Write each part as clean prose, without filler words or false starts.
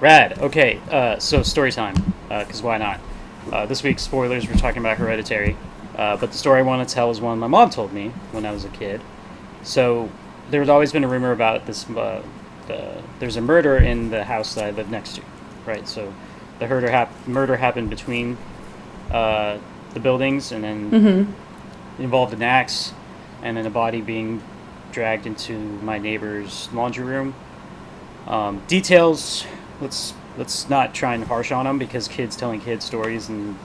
Rad. Okay, so story time, because why not? This week, spoilers, we're talking about Hereditary. But the story I want to tell is one my mom told me when I was a kid. So there's always been a rumor about this. There's a murder in the house that I live next to, right? So the murder happened between the buildings, and then involved an axe, and then a body being dragged into my neighbor's laundry room. Details. Let's not try and harsh on them because kids telling kids stories and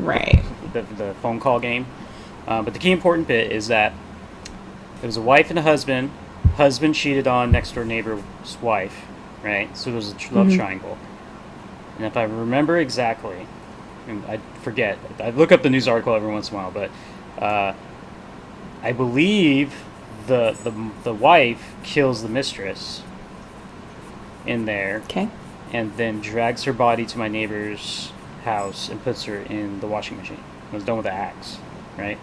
Right. the phone call game. But the key important bit is that it was a wife and a husband. Husband cheated on next door neighbor's wife, right? So there was a love triangle. And if I remember exactly, and I forget, I look up the news article every once in a while, but I believe the wife kills the mistress in there. Okay. And then drags her body to my neighbor's house and puts her in the washing machine. It was done with an axe, right?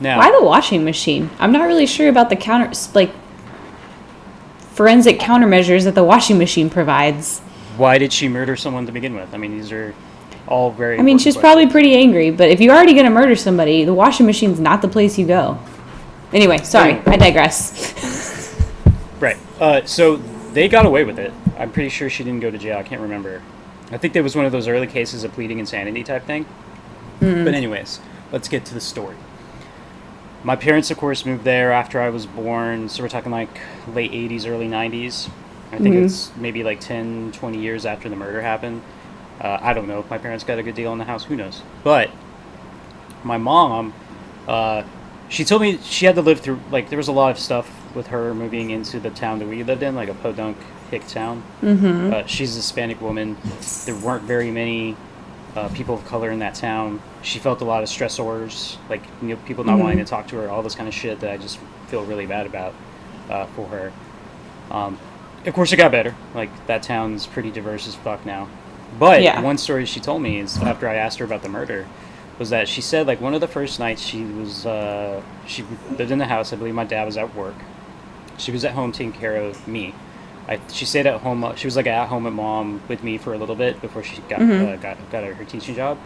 Now, Why the washing machine? I'm not really sure about the forensic countermeasures that the washing machine provides. why did she murder someone to begin with? I mean, these are all very. I mean, she's probably pretty angry, but if you're already going to murder somebody, the washing machine's not the place you go. Anyway, sorry, I digress. Right. So they got away with it. I'm pretty sure she didn't go to jail. I can't remember. I think there was one of those early cases of pleading insanity type thing. But anyways, let's get to the story. My parents, of course, moved there after I was born. So we're talking like late 80s, early 90s. I think it's maybe like 10, 20 years after the murder happened. I don't know if my parents got a good deal in the house. Who knows? But my mom, she told me she had to live through, like, there was a lot of stuff with her moving into the town that we lived in, like a podunk hick town. She's a Hispanic woman. There weren't very many people of color in that town. She felt a lot of stressors, like people not wanting to talk to her, all this kind of shit that I just feel really bad about for her. Of course, it got better. Like, that town's pretty diverse as fuck now. But one story she told me is after I asked her about the murder, was that she said, like, one of the first nights she lived in the house. I believe my dad was at work. She was at home taking care of me. She stayed at home. She was like at home at mom with me for a little bit before she got her teaching job.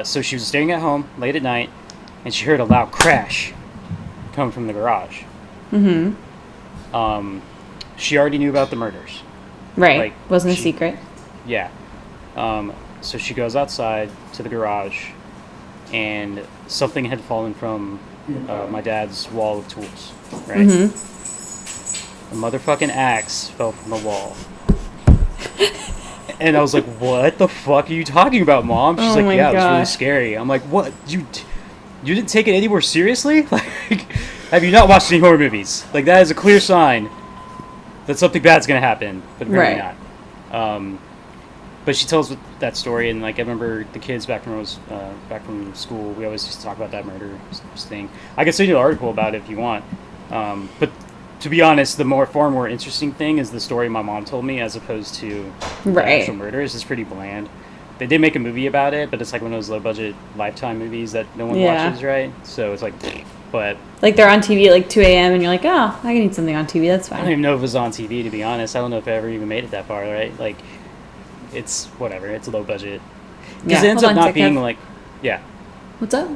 So she was staying at home late at night, and she heard a loud crash come from the garage. She already knew about the murders. Right. Like, Wasn't a secret. Yeah. So she goes outside to the garage, and something had fallen from my dad's wall of tools. Right. A motherfucking axe fell from the wall. And I was like, what the fuck are you talking about, Mom? She's like, yeah, it was really scary. I'm like, what? You didn't take it anywhere seriously? Like, have you not watched any horror movies? Like, that is a clear sign that something bad's going to happen, but apparently not. But she tells that story, and, like, I remember the kids back when I was back from school, we always used to talk about that murder thing. I can send you an article about it if you want. But to be honest, the far more interesting thing is the story my mom told me, as opposed to the actual murders. It's pretty bland. They did make a movie about it, but it's like one of those low-budget Lifetime movies that no one watches, right? So it's like, but... Like, they're on TV at like 2 a.m., and you're like, oh, I can need something on TV, that's fine. I don't even know if it was on TV, to be honest. I don't know if it ever even made it that far, right? Like, it's whatever. It's low budget. Because it ends up not being like... Yeah. What's up?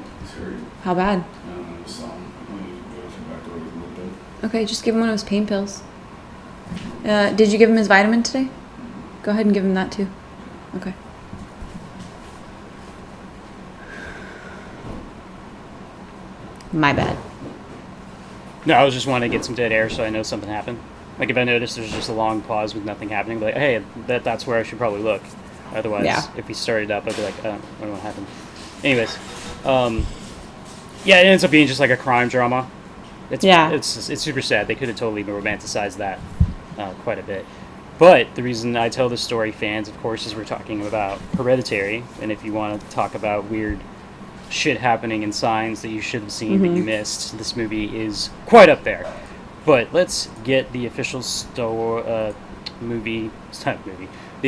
How bad? Okay, just give him one of his pain pills. Did you give him his vitamin today? Go ahead and give him that too. Okay. My bad. No, I was just wanting to get some dead air so I know something happened. Like, if I notice there's just a long pause with nothing happening, I'll be like, hey, that's where I should probably look. Otherwise, if he started up, I'd be like, I don't know what happened. Anyways, it ends up being just like a crime drama. It's super sad. They could have totally romanticized that quite a bit. But the reason I tell this story, fans, of course, is we're talking about Hereditary. And if you want to talk about weird shit happening and signs that you should have seen that you missed, this movie is quite up there. But let's get the official the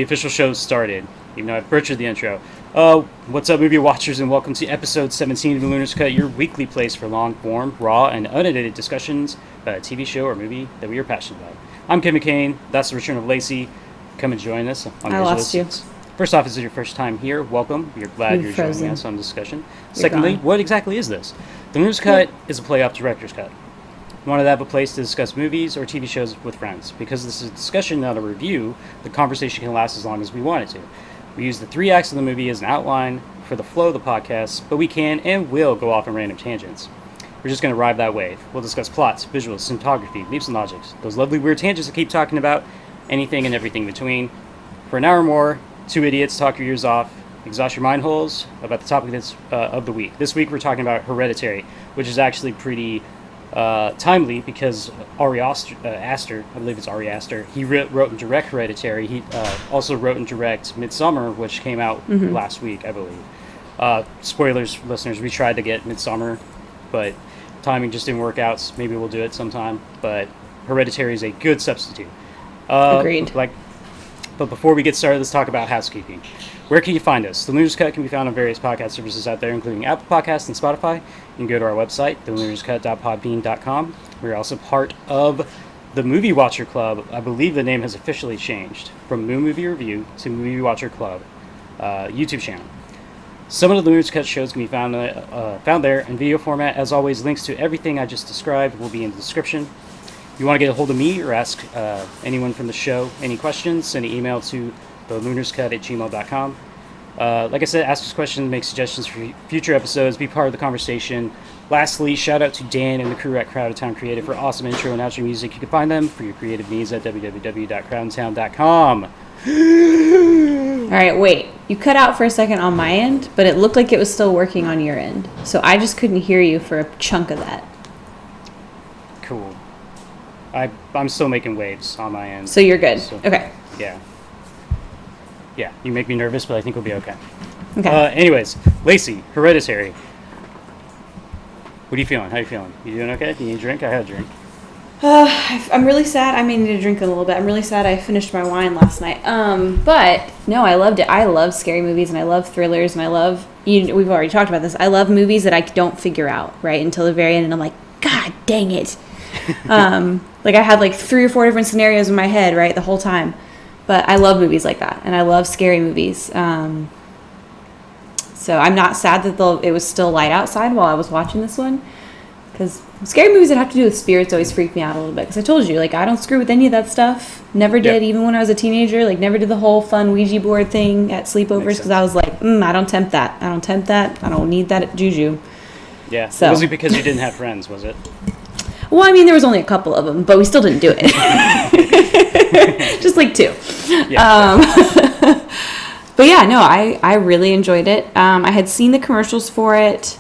official show started, even though I've butchered the intro. What's up, movie watchers, and welcome to episode 17 of the Lunar's Cut, your weekly place for long-form, raw, and unedited discussions about a TV show or movie that we are passionate about. I'm Kim McCain. That's the return of Lacey. come and join us on I lost you. First off, is it your first time here? Welcome. We're glad you're joining us on discussion. Secondly, what exactly is this? The Lunar Cut is a play-off director's cut. We wanted to have a place to discuss movies or TV shows with friends. Because this is a discussion, not a review, the conversation can last as long as we want it to. We use the 3 acts of the movie as an outline for the flow of the podcast, but we can and will go off on random tangents. We're just going to ride that wave. We'll discuss plots, visuals, cinematography, leaps and logics, those lovely weird tangents that keep talking about, anything and everything between. For an hour or more, 2 idiots talk your ears off, exhaust your mind holes about the topic of the week. This week we're talking about Hereditary, which is actually pretty timely because Ari Aster, I believe it's Ari Aster, he wrote and directed Hereditary. He also wrote and directed Midsommar, which came out last week, I believe. Spoilers, listeners, we tried to get Midsommar, but timing just didn't work out. So maybe we'll do it sometime, but Hereditary is a good substitute. Agreed. But before we get started, let's talk about housekeeping. Where can you find us? The Lunar's Cut can be found on various podcast services out there, including Apple Podcasts and Spotify. You can go to our website, thelunarscut.podbean.com. We're also part of the Movie Watcher Club. I believe the name has officially changed from Moon Movie Review to Movie Watcher Club YouTube channel. Some of the Lunar's Cut shows can be found there in video format. As always, links to everything I just described will be in the description. If you want to get a hold of me or ask anyone from the show any questions, send an email to thelunarscut@gmail.com. Like I said, ask us questions, make suggestions for future episodes, be part of the conversation. Lastly, shout out to Dan and the crew at Crowded Town Creative for awesome intro and outro music. You can find them for your creative needs at www.crowdedtown.com. All right, wait. You cut out for a second on my end, but it looked like it was still working on your end. So I just couldn't hear you for a chunk of that. Cool. I'm still making waves on my end. So you're good. So, okay. Yeah. Yeah, you make me nervous, but I think we'll be okay. Okay. Anyways, Lacey, Hereditary. What are you feeling? How are you feeling? You doing okay? Do you need a drink? I had a drink. I'm really sad. I may need to drink a little bit. I'm really sad I finished my wine last night. But no, I loved it. I love scary movies and I love thrillers and I love, we've already talked about this. I love movies that I don't figure out right until the very end and I'm like, God dang it. Like I had like 3 or 4 different scenarios in my head, right, the whole time. But I love movies like that, and I love scary movies. So I'm not sad that it was still light outside while I was watching this one, because scary movies that have to do with spirits always freak me out a little bit. Because I told you, like, I don't screw with any of that stuff. Never did, even when I was a teenager. Like, never did the whole fun Ouija board thing at sleepovers because I was like, I don't tempt that. I don't tempt that. I don't need that juju. Yeah. So. Was it because you didn't have friends? Was it? Well, I mean, there was only a couple of them, but we still didn't do it. Just like 2. Yeah, but yeah, no, I really enjoyed it. I had seen the commercials for it.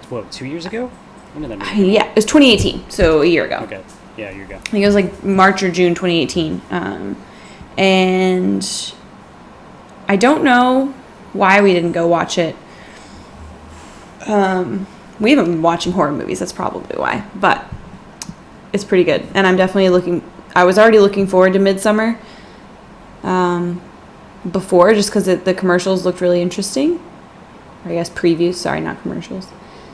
What, 2 years ago? When did that movie? Yeah, it was 2018, so a year ago. Okay, yeah, a year ago. I think it was like March or June 2018. And I don't know why we didn't go watch it. We haven't been watching horror movies, that's probably why. But it's pretty good. And I'm definitely I was already looking forward to Midsommar before, just because the commercials looked really interesting. Or I guess previews, sorry, not commercials.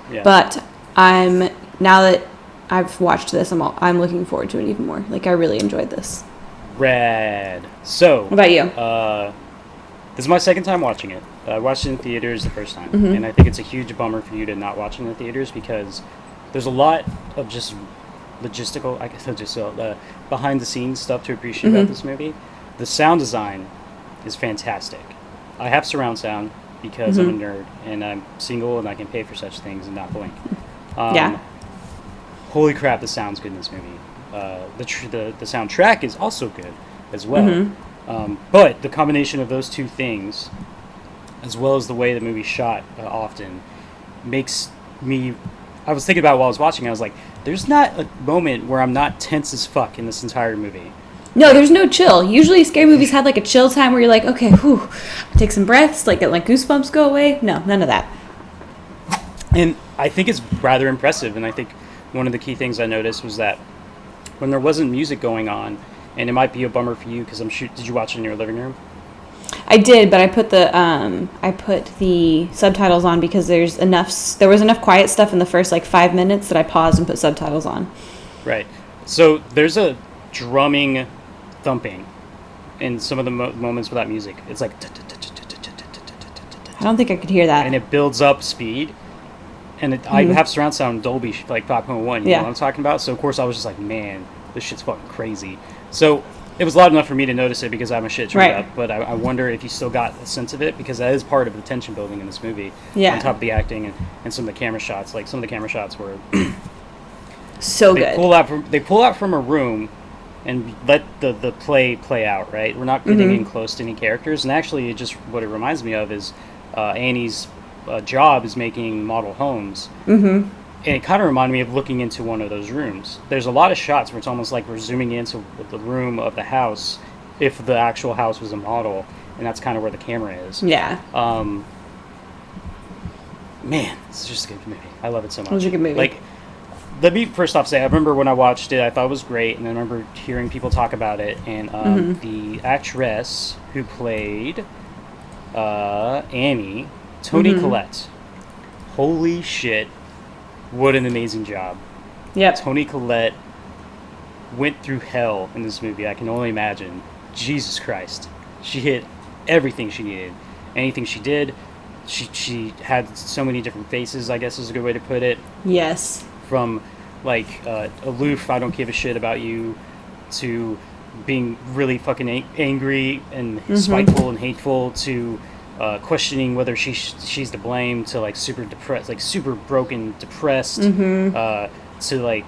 Yeah. But now that I've watched this, I'm looking forward to it even more. Like, I really enjoyed this. Rad. So, what about you? This is my second time watching it. I watched it in theaters the first time, and I think it's a huge bummer for you to not watch it in the theaters because there's a lot of just logistical, I guess, just behind-the-scenes stuff to appreciate about this movie. The sound design is fantastic. I have surround sound because I'm a nerd, and I'm single, and I can pay for such things and not blink. Yeah. Holy crap, the sound's good in this movie. The soundtrack is also good as well. But the combination of those two things, as well as the way the movie's shot often, makes me... I was thinking about it while I was watching it, I was like, there's not a moment where I'm not tense as fuck in this entire movie. No, there's no chill. Usually scary movies had like a chill time where you're like, okay, whew, take some breaths, like goosebumps go away. No, none of that. And I think it's rather impressive, and I think one of the key things I noticed was that when there wasn't music going on, and it might be a bummer for you because did you watch it in your living room? I did, but I put the subtitles on because there was enough quiet stuff in the first like 5 minutes that I paused and put subtitles on. Right. So there's a drumming, thumping in some of the moments without music. It's like, I don't think I could hear that. and it builds up speed. And I have surround sound Dolby like 5.1. You know what I'm talking about? So of course I was just like, man, this shit's fucking crazy. So it was loud enough for me to notice it because I have my shit turned up. But I wonder if you still got a sense of it, because that is part of the tension building in this movie. Yeah. On top of the acting and some of the camera shots. Like some of the camera shots were so good. They pull out from a room and let the play out. Right. We're not getting in close to any characters. And actually, what it reminds me of is Annie's job is making model homes. And it kind of reminded me of looking into one of those rooms. There's a lot of shots where it's almost like we're zooming into the room of the house, if the actual house was a model, and that's kind of where the camera is. Yeah. Man, it's just a good movie. I love it so much. It was a good movie. Like, let me first off say, I remember when I watched it, I thought it was great, and I remember hearing people talk about it, and the actress who played Annie, Toni Collette. Holy shit, what an amazing job. Yep. Toni Collette went through hell in this movie, I can only imagine. Jesus Christ. She hit everything she needed. Anything she did, she had so many different faces, I guess is a good way to put it. Yes. From, like, aloof, I don't give a shit about you, to being really fucking angry and spiteful and hateful, to questioning whether she's to blame, to like super depressed, like super broken, depressed, to like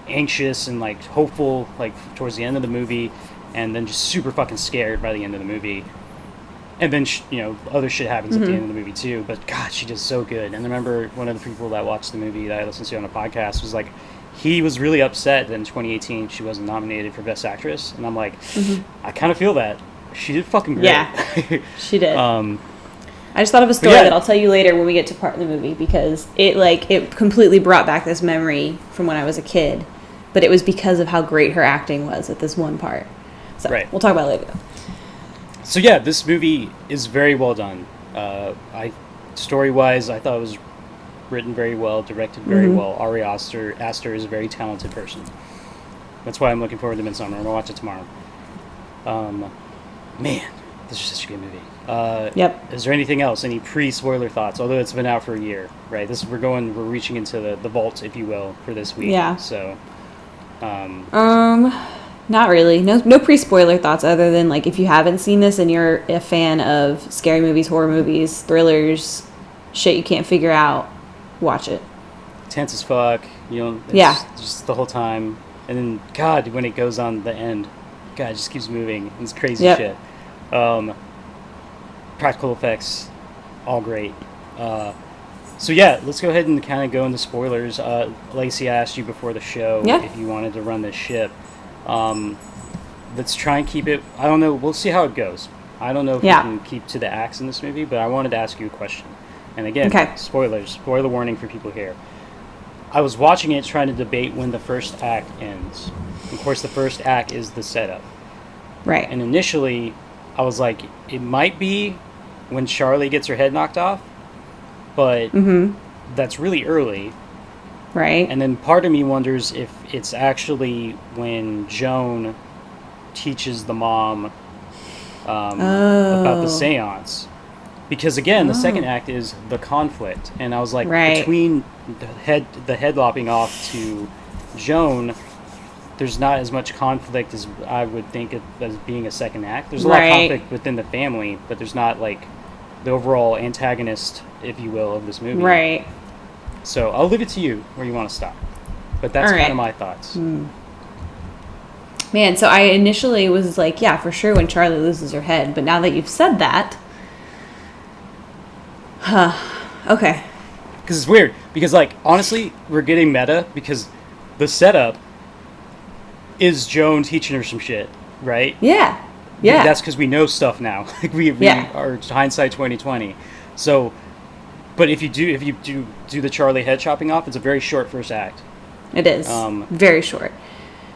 anxious and like hopeful, like towards the end of the movie, and then just super fucking scared by the end of the movie. And then other shit happens at the end of the movie too. But God, she did so good. And I remember one of the people that watched the movie that I listened to on a podcast was like, he was really upset that in 2018 she wasn't nominated for Best Actress, and I'm like, I kind of feel that. She did fucking great. Yeah, she did. I just thought of a story that I'll tell you later when we get to part of the movie, because it completely brought back this memory from when I was a kid, but it was because of how great her acting was at this one part. So we'll talk about it later. So yeah, this movie is very well done. Story-wise, I thought it was written very well, directed very well. Ari Aster is a very talented person. That's why I'm looking forward to Midsommar. I'm gonna watch it tomorrow. Man, this is such a good movie. Yep. Is there anything else? Any pre-spoiler thoughts? Although it's been out for a year, right? We're reaching into the vault, if you will, for this week. Yeah. So, not really. No pre-spoiler thoughts, other than like, if you haven't seen this and you're a fan of scary movies, horror movies, thrillers, shit you can't figure out, watch it. Tense as fuck, just the whole time. And then, God, when it goes on the end, God, it just keeps moving. It's crazy shit. Practical effects, all great. So yeah, let's go ahead and kind of go into spoilers. Lacey, I asked you before the show if you wanted to run this ship. Let's try and keep it. I don't know. We'll see how it goes. I don't know if we can keep to the acts in this movie, but I wanted to ask you a question. And again, spoilers. Spoiler warning for people here. I was watching it trying to debate when the first act ends. Of course, the first act is the setup. Right. And initially, I was like, it might be when Charlie gets her head knocked off, but that's really early. Right. And then part of me wonders if it's actually when Joan teaches the mom about the seance. Because again, the second act is the conflict. And I was like, between the head lopping off to Joan, there's not as much conflict as I would think as being a second act. There's a lot of conflict within the family, but there's not like the overall antagonist, if you will, of this movie. Right. So I'll leave it to you where you want to stop. But that's kind of my thoughts. Man, so I initially was like, yeah, for sure when Charlie loses her head. But now that you've said that... okay. Because it's weird. Because, like, honestly, we're getting meta because the setup is Joan teaching her some shit, right? Yeah. Yeah. That's because we know stuff now. Like we are hindsight 2020. So... But if you do the Charlie head chopping off, it's a very short first act. It is very short.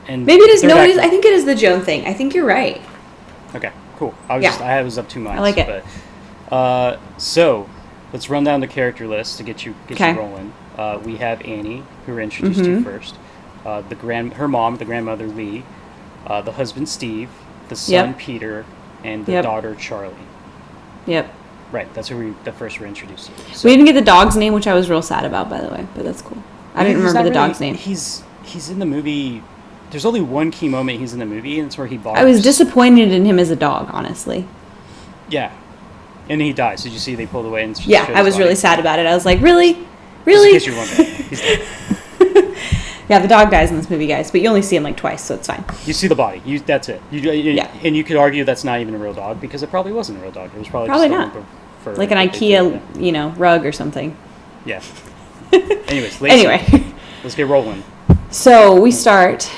And maybe it is. No, it is. I think it is the Joan thing. I think you're right. Okay, cool. I was up 2 months. I like it. But, so let's run down the character list to get you rolling. We have Annie, who we're introduced to first. Her mom, the grandmother Lee. The husband Steve, the son Yep. Peter, and the Yep. daughter Charlie. Yep. Right, that's who the first we're introduced to. So, We didn't get the dog's name, which I was real sad about, by the way, but that's cool. I didn't he's remember the not really- dog's name. He's in the movie. There's only one key moment he's in the movie, and it's where he barks. I was disappointed in him as a dog, honestly. Yeah, and he dies. Did you see they pulled away and Yeah, showed I his was body? really sad about it. I was like, really? Just Really? in case you're wondering, he's dead. Yeah, the dog dies in this movie, guys, but you only see him like twice, so it's fine. You see the body. That's it. Yeah. And you could argue that's not even a real dog because it probably wasn't a real dog. It was probably Probably just not. For Like an IKEA, rug or something. Yeah. Anyways, Lacey, Anyway, let's get rolling. so we start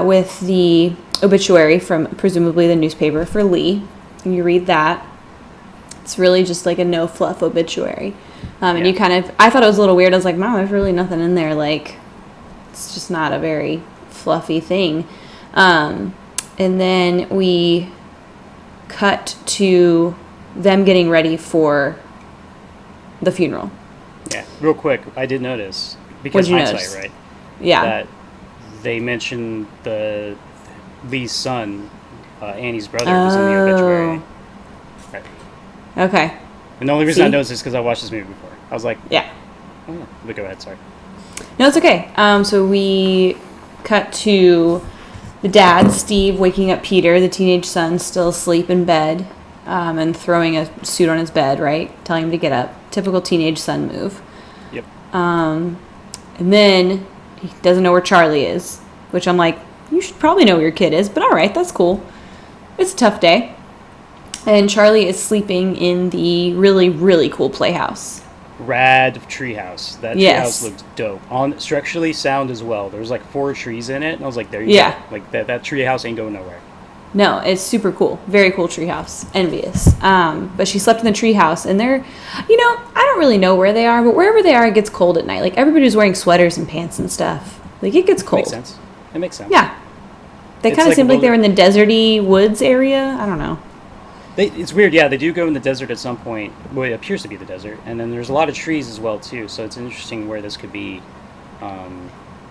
with the obituary from presumably the newspaper for Lee. And you read that. It's really just like a no fluff obituary. And Yeah. you I thought it was a little weird. I was like, Mom, there's really nothing in there. Like, it's just not a very fluffy thing. And then we cut to them getting ready for the funeral. Yeah, real quick, I did notice, What'd because you hindsight, notice? right? Yeah. That they mentioned the Lee's son, Annie's brother, was in the obituary. Right. Okay. And the only reason I See? noticed is because I watched this movie before. I was like, Yeah. oh, yeah. But go ahead, sorry. No, it's okay. So we cut to the dad, Steve, waking up Peter, the teenage son, still asleep in bed, and throwing a suit on his bed, right? Telling him to get up. Typical teenage son move. Yep. And then he doesn't know where Charlie is, which I'm like, you should probably know where your kid is, but all right, that's cool. It's a tough day. And Charlie is sleeping in the really, really cool playhouse. Rad treehouse. That Yes. treehouse looked dope. Structurally sound as well. There was like 4 trees in it, and I was like, there you Yeah. go. Like that treehouse ain't going nowhere. No, it's super cool. Very cool treehouse. Envious. But she slept in the treehouse, and they're, I don't really know where they are, but wherever they are, it gets cold at night. Like, everybody's wearing sweaters and pants and stuff. Like, it gets cold. Makes sense. It makes sense. Yeah. They It's kind of like seemed a like they were in the deserty woods area. I don't know. It's weird, yeah. They do go in the desert at some point. Well, it appears to be the desert, and then there's a lot of trees as well too. So it's interesting where this could be.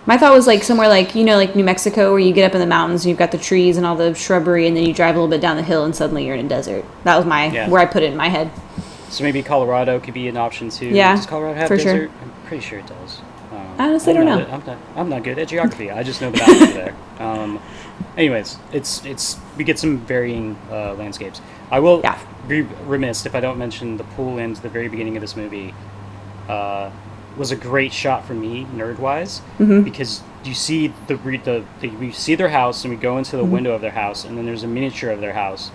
My thought was like somewhere like New Mexico, where you get up in the mountains and you've got the trees and all the shrubbery, and then you drive a little bit down the hill and suddenly you're in a desert. That was where I put it in my head. So maybe Colorado could be an option too. Yeah, Does Colorado have for sure. desert? I'm pretty sure it does. I honestly don't know. I'm not good at geography. I just know the mountains are there. Anyways, we get some varying landscapes. I will be remiss if I don't mention the pool in the very beginning of this movie. Was a great shot for me, nerd-wise, because you see we see their house, and we go into the window of their house, and then there's a miniature of their house,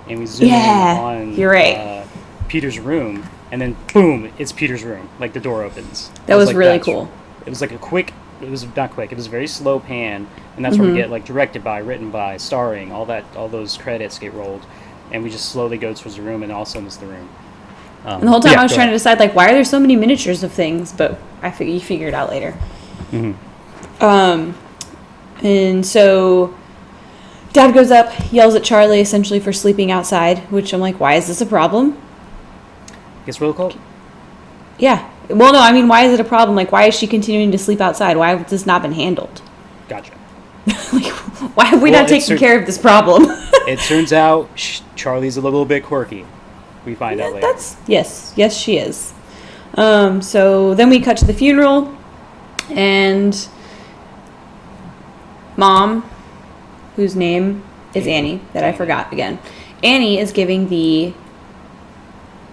and we zoom in on you're right. Peter's room, and then boom, it's Peter's room. Like the door opens. That was really cool. It was like it was not quick. It was a very slow pan, and that's where we get like directed by, written by, starring, all those credits get rolled, and we just slowly go towards the room, and all of a sudden it's the room. And the whole time I was trying to decide, like, why are there so many miniatures of things? But you figure it out later. And so Dad goes up, yells at Charlie essentially for sleeping outside, which I'm like, why is this a problem? It's real cold. Yeah. Well, no, I mean, why is it a problem? Like, why is she continuing to sleep outside? Why has this not been handled? Gotcha. Like, why have we not taken care of this problem? It turns out Charlie's a little bit quirky. We find out later. Yes, she is. So then we cut to the funeral, and Mom, whose name is Annie, that I forgot again. Annie is giving the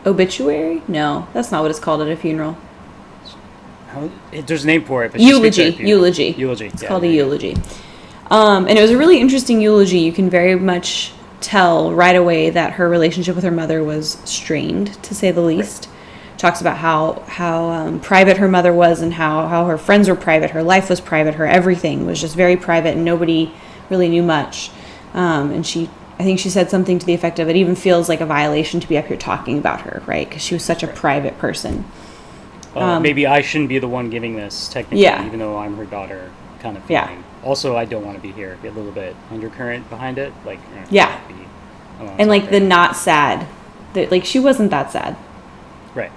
obituary? No, that's not what it's called at a funeral. There's a name for it, but Eulogy. It's called a eulogy. And it was a really interesting eulogy. You can very much tell right away that her relationship with her mother was strained, to say the least. Right. Talks about how private her mother was, and how her friends were private, her life was private, her everything was just very private, and nobody really knew much. And I think she said something to the effect of, it even feels like a violation to be up here talking about her, right? Because she was such a private person. Maybe I shouldn't be the one giving this, technically, even though I'm her daughter, kind of feeling. Also, I don't want to be here. A little bit undercurrent behind it. Like, and like the not sad. Like, she wasn't that sad. Right.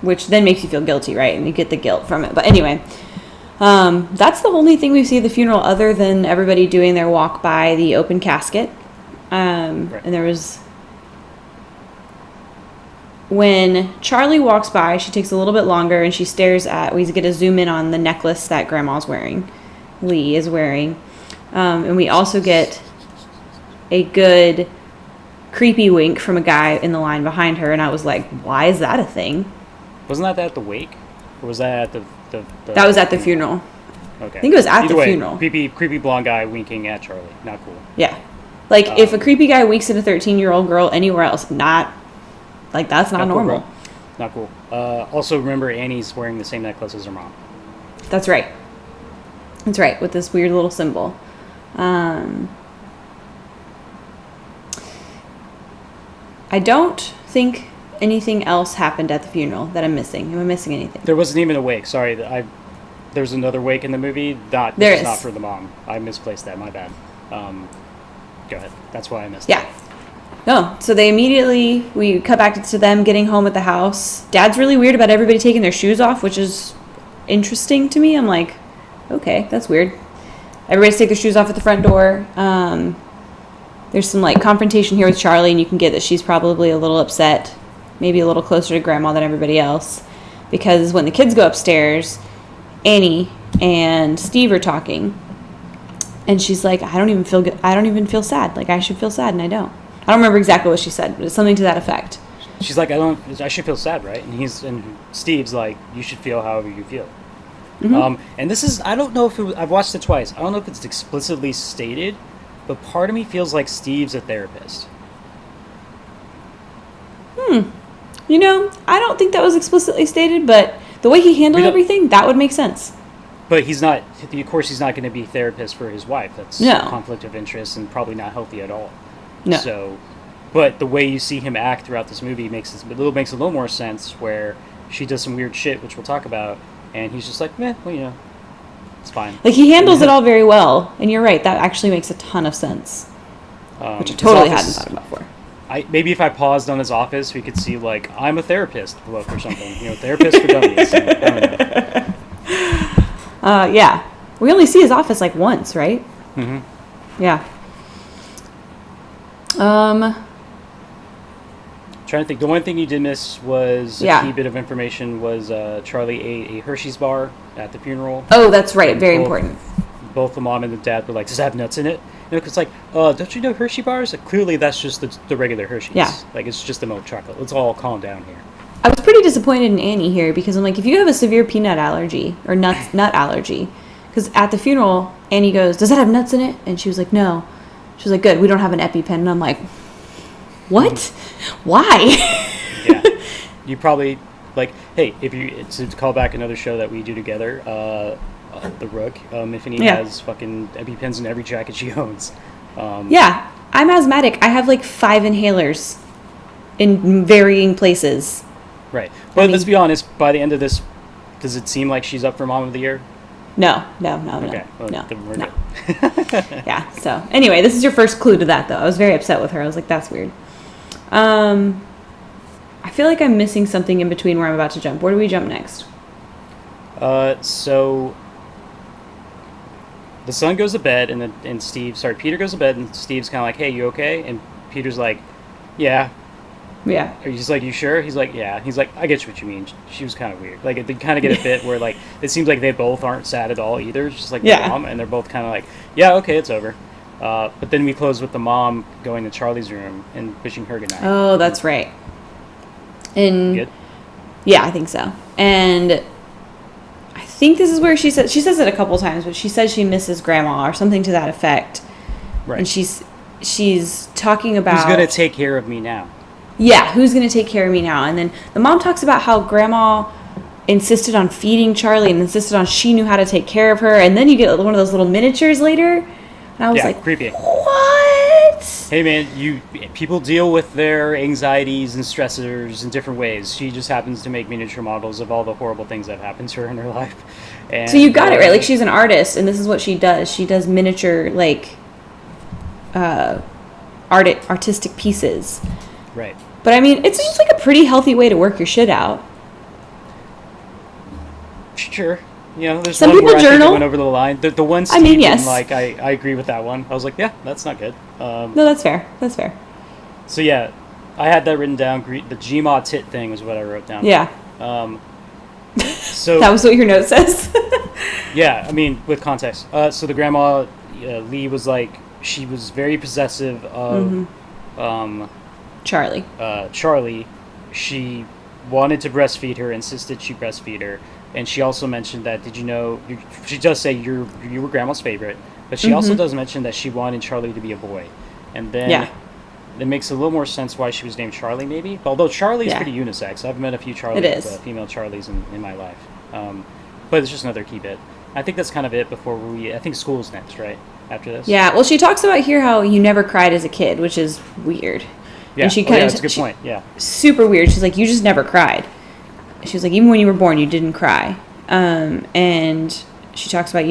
Which then makes you feel guilty, right? And you get the guilt from it. But anyway, that's the only thing we see at the funeral, other than everybody doing their walk by the open casket. And there was... When Charlie walks by, she takes a little bit longer, and she stares at... We get a zoom in on the necklace that Grandma's wearing. Lee is wearing. And we also get a good creepy wink from a guy in the line behind her, and I was like, why is that a thing? Wasn't that at the wake? Or was that at the that was at the funeral. Okay. I think it was at Either the way, funeral. Creepy blonde guy winking at Charlie. Not cool. Yeah. Like, if a creepy guy winks at a 13-year-old girl anywhere else, not... Like, that's not normal. Cool, not cool. Also, remember, Annie's wearing the same necklace as her mom. That's right. That's right, with this weird little symbol. I don't think anything else happened at the funeral that I'm missing. Am I missing anything? There wasn't even a wake. Sorry, there's another wake in the movie. Not for the mom. I misplaced that. My bad. Go ahead. That's why I missed it. Yeah. No. So we cut back to them getting home at the house. Dad's really weird about everybody taking their shoes off, which is interesting to me. I'm like, okay, that's weird. Everybody's take their shoes off at the front door. There's some like confrontation here with Charlie, and you can get that she's probably a little upset, maybe a little closer to Grandma than everybody else, because when the kids go upstairs, Annie and Steve are talking, and she's like, I don't even feel good. I don't even feel sad. Like, I should feel sad, and I don't. I don't remember exactly what she said, but it's something to that effect. She's like, I should feel sad, right? And Steve's like, you should feel however you feel. Mm-hmm. And this is, I don't know if I've watched it twice. I don't know if it's explicitly stated, but part of me feels like Steve's a therapist. You know, I don't think that was explicitly stated, but the way he handled everything, that would make sense. But he's not, of course, he's not going to be a therapist for his wife. That's a conflict of interest and probably not healthy at all. No. So, but the way you see him act throughout this movie makes a little more sense, where she does some weird shit, which we'll talk about, and he's just like, well, you know, it's fine. Like, he handles it all very well, and you're right, that actually makes a ton of sense, which I totally hadn't thought about before. Maybe if I paused on his office, we could see, like, I'm a therapist book or something. You know, therapist for dummies. I don't know. Yeah. We only see his office, like, once, right? Mm-hmm. Yeah. Trying to think. The one thing you did miss was a key bit of information was Charlie ate a Hershey's bar at the funeral. Oh, that's right. Very important. Both the mom and the dad were like, does it have nuts in it? You know, because, like, don't you know Hershey bars? Like, clearly that's just the regular Hershey's. Yeah. Like, it's just the milk chocolate. Let's all calm down here. I was pretty disappointed in Annie here, because I'm like, if you have a severe peanut allergy, or nut allergy, because at the funeral, Annie goes, does that have nuts in it? And she was like, no. She was like, good, we don't have an EpiPen. And I'm like, what? Why? Yeah. You probably, like, hey, to call back another show that we do together, The Rook, Infinity has fucking EpiPens in every jacket she owns. Yeah, I'm asthmatic. I have like 5 inhalers in varying places. Right. But let's be honest, by the end of this, does it seem like she's up for Mom of the Year? No. Okay. Well, no. Then we're good. Yeah, so anyway, this is your first clue to that, though. I was very upset with her. I was like, that's weird. I feel like I'm missing something in between where I'm about to jump. Where do we jump next? So the son goes to bed, and Peter goes to bed, and Steve's kind of like, hey, you okay? And Peter's like, yeah. Yeah. He's like, you sure? He's like, yeah. He's like, I get what you mean. She was kind of weird. Like, they kind of get a bit where, like, it seems like they both aren't sad at all either. It's just like the mom, and they're both kind of like, yeah, okay, it's over. But then we close with the mom going to Charlie's room and wishing her goodnight. Oh, that's right. And good? Yeah, I think so. And I think this is where she says it a couple times, but she says she misses Grandma or something to that effect. Right. And she's talking about, who's going to take care of me now? Yeah, who's going to take care of me now? And then the mom talks about how Grandma insisted on feeding Charlie and insisted on she knew how to take care of her. And then you get one of those little miniatures later. And I was like, creepy. What? Hey, man, people deal with their anxieties and stressors in different ways. She just happens to make miniature models of all the horrible things that happened to her in her life. And, so you got it right. Like, she's an artist, and this is what she does. She does miniature, like, artistic pieces. Right. But, I mean, it seems like a pretty healthy way to work your shit out. Sure. there's Some one people where I think journal. it went over the line. The one Steve I mean, didn't yes. like, I agree with that one. I was like, yeah, that's not good. No, that's fair. That's fair. So yeah, I had that written down. The Gma tit thing was what I wrote down. Yeah. So That was what your note says. yeah, I mean, with context. So the grandma, Lee, was like, she was very possessive of Charlie. Charlie. She wanted to breastfeed her, insisted she breastfeed her. And she also mentioned that, did you know, she does say you were grandma's favorite, but she also does mention that she wanted Charlie to be a boy. And then it makes a little more sense why she was named Charlie, maybe. Although Charlie's pretty unisex. I've met a few Charlies, female Charlies in my life. But it's just another key bit. I think that's kind of it before I think school's next, right? After this? Yeah, well, she talks about here how you never cried as a kid, which is weird. Yeah, and she kind of, that's a good point, yeah. Super weird. She's like, you just never cried. She was like, even when you were born, you didn't cry. And she talks about,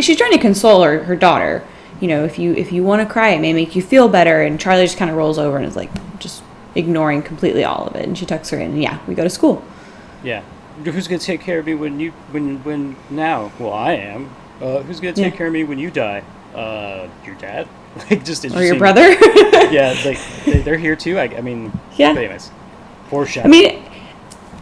she's trying to console her daughter. If you want to cry, it may make you feel better. And Charlie just kind of rolls over and is like, just ignoring completely all of it. And she tucks her in, and we go to school. Yeah. Who's going to take care of me when now? Well, I am. Who's going to take care of me when you die? Your dad? Like, just interesting. Or your brother? Yeah, like, they're here too. I mean, yeah. But anyways, foreshadowing. I mean,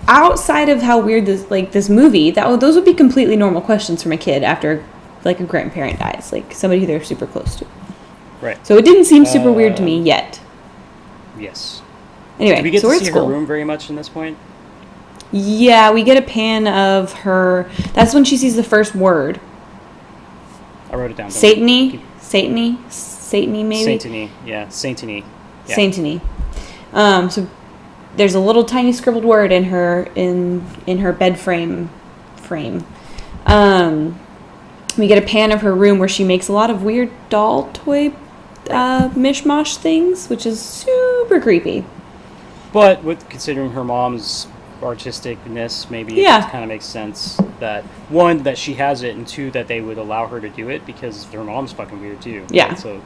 outside of how weird this movie, those would be completely normal questions from a kid after, like, a grandparent dies, like somebody who they're super close to. Right. So it didn't seem super weird to me yet. Yes. Anyway, do we get so to we're see at school. her room very much in this point? Yeah, we get a pan of her. That's when she sees the first word. I wrote it down. Satany, maybe. Saintany, yeah, Saintany. Yeah. Saintany. So there's a little tiny scribbled word in her bed frame. We get a pan of her room where she makes a lot of weird doll toy mishmash things, which is super creepy. But considering her mom's artisticness, maybe it kind of makes sense that, one, that she has it, and two, that they would allow her to do it because her mom's fucking weird too. Yeah. Right? So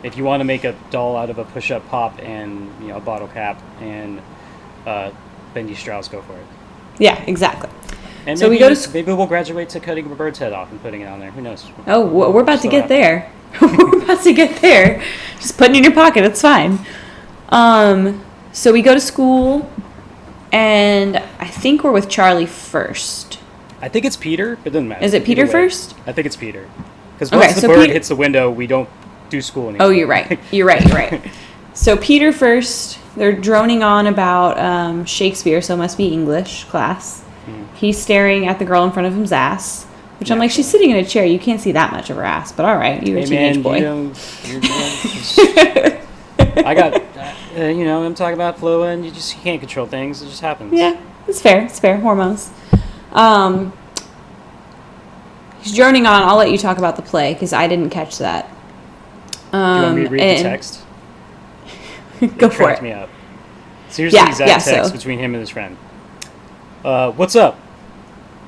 if you want to make a doll out of a push-up pop and a bottle cap and Bendy Strauss, go for it. Yeah, exactly. And so maybe, we go to maybe we'll graduate to cutting a bird's head off and putting it on there. Who knows? Oh, we're about to get there. We're about to get there. Just put it in your pocket. It's fine. So we go to school, and I think we're with Charlie first. I think it's Peter, but it doesn't matter. Is it Peter first? I think it's Peter. Because once the bird hits the window, we don't do school anymore. Oh, you're right. You're right. So Peter first, they're droning on about Shakespeare, so it must be English class. He's staring at the girl in front of him's ass, which I'm like, she's sitting in a chair. You can't see that much of her ass, but all right, you're a teenage boy. I got, I'm talking about flow, and you can't control things. It just happens. Yeah, it's fair. It's fair. Hormones. He's droning on. I'll let you talk about the play because I didn't catch that. Do you want me to read the text? Go for it. Me up. So here's the exact text between him and his friend. What's up?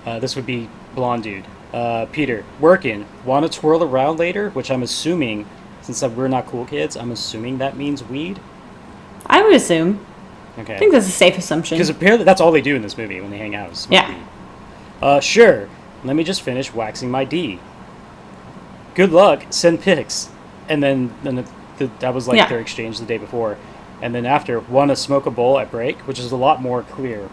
This would be blonde dude. Peter, working. Want to twirl around later? Which I'm assuming, since we're not cool kids, I'm assuming that means weed. I would assume. Okay. I think that's a safe assumption. Because apparently that's all they do in this movie when they hang out. Is smoke weed. Sure. Let me just finish waxing my D. Good luck. Send pics. And then that was like their exchange the day before. And then after, want to smoke a bowl at break, which is a lot more clear.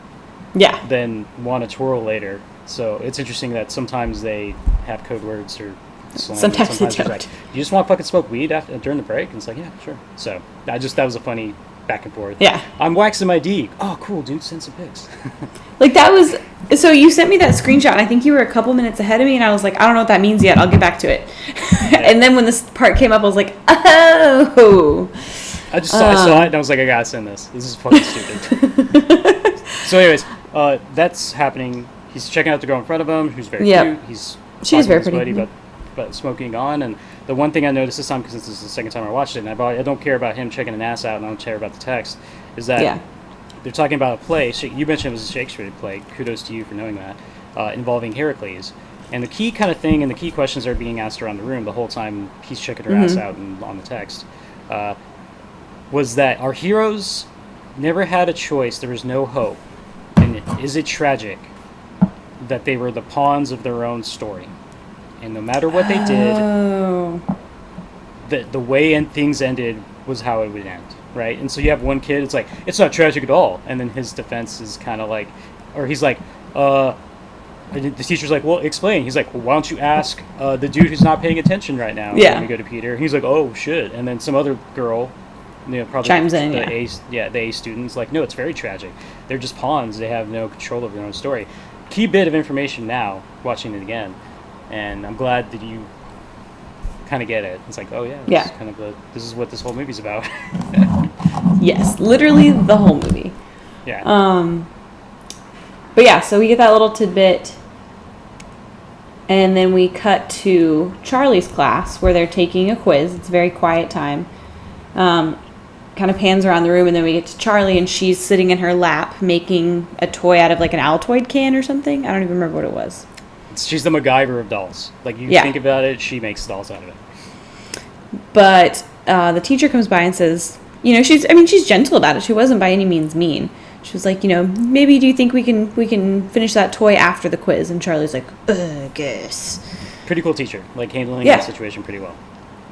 Yeah. Than want to twirl later. So it's interesting that sometimes they have code words or slang. Sometimes they don't. Like, you just want to fucking smoke weed during the break? And it's like, yeah, sure. So that was a funny back and forth. Yeah. I'm waxing my D. Oh, cool, dude. Send some pics. Like, that was... So you sent me that screenshot, and I think you were a couple minutes ahead of me, and I was like, I don't know what that means yet. I'll get back to it. And then when this part came up, I was like, oh. I saw it, and I was like, I gotta send this. This is fucking stupid. So anyways, that's happening. He's checking out the girl in front of him, who's very cute. She's very pretty. About smoking on, and the one thing I noticed this time, because this is the second time I watched it, and I don't care about him checking an ass out, and I don't care about the text, is that they're talking about a play. You mentioned it was a Shakespeare play. Kudos to you for knowing that, involving Heracles. And the key kind of thing and the key questions are being asked around the room the whole time he's checking her ass out and on the text, was that our heroes never had a choice. There was no hope. And is it tragic that they were the pawns of their own story. And no matter what they did, the way things ended was how it would end, right? And so you have one kid, it's like, it's not tragic at all. And then his defense is kind of like, or he's like, and the teacher's like, well, explain. He's like, well, why don't you ask the dude who's not paying attention right now? Yeah. When we go to Peter. He's like, oh, shit. And then some other girl, probably chimes in, the A student's like, no, it's very tragic. They're just pawns. They have no control over their own story. Key bit of information now, watching it again. And I'm glad that you kind of get it. It's like, oh, yeah. This is kind of this is what this whole movie's about. Yes, literally the whole movie. Yeah. But yeah, so we get that little tidbit. And then we cut to Charlie's class where they're taking a quiz. It's a very quiet time. Kind of pans around the room, and then we get to Charlie, and she's sitting in her lap making a toy out of like an Altoid can or something. I don't even remember what it was. She's the MacGyver of dolls. Like, you think about it, she makes dolls out of it. But the teacher comes by and says, she's gentle about it. She wasn't by any means mean. She was like, maybe do you think we can finish that toy after the quiz? And Charlie's like, guess. Pretty cool teacher, like handling that situation pretty well.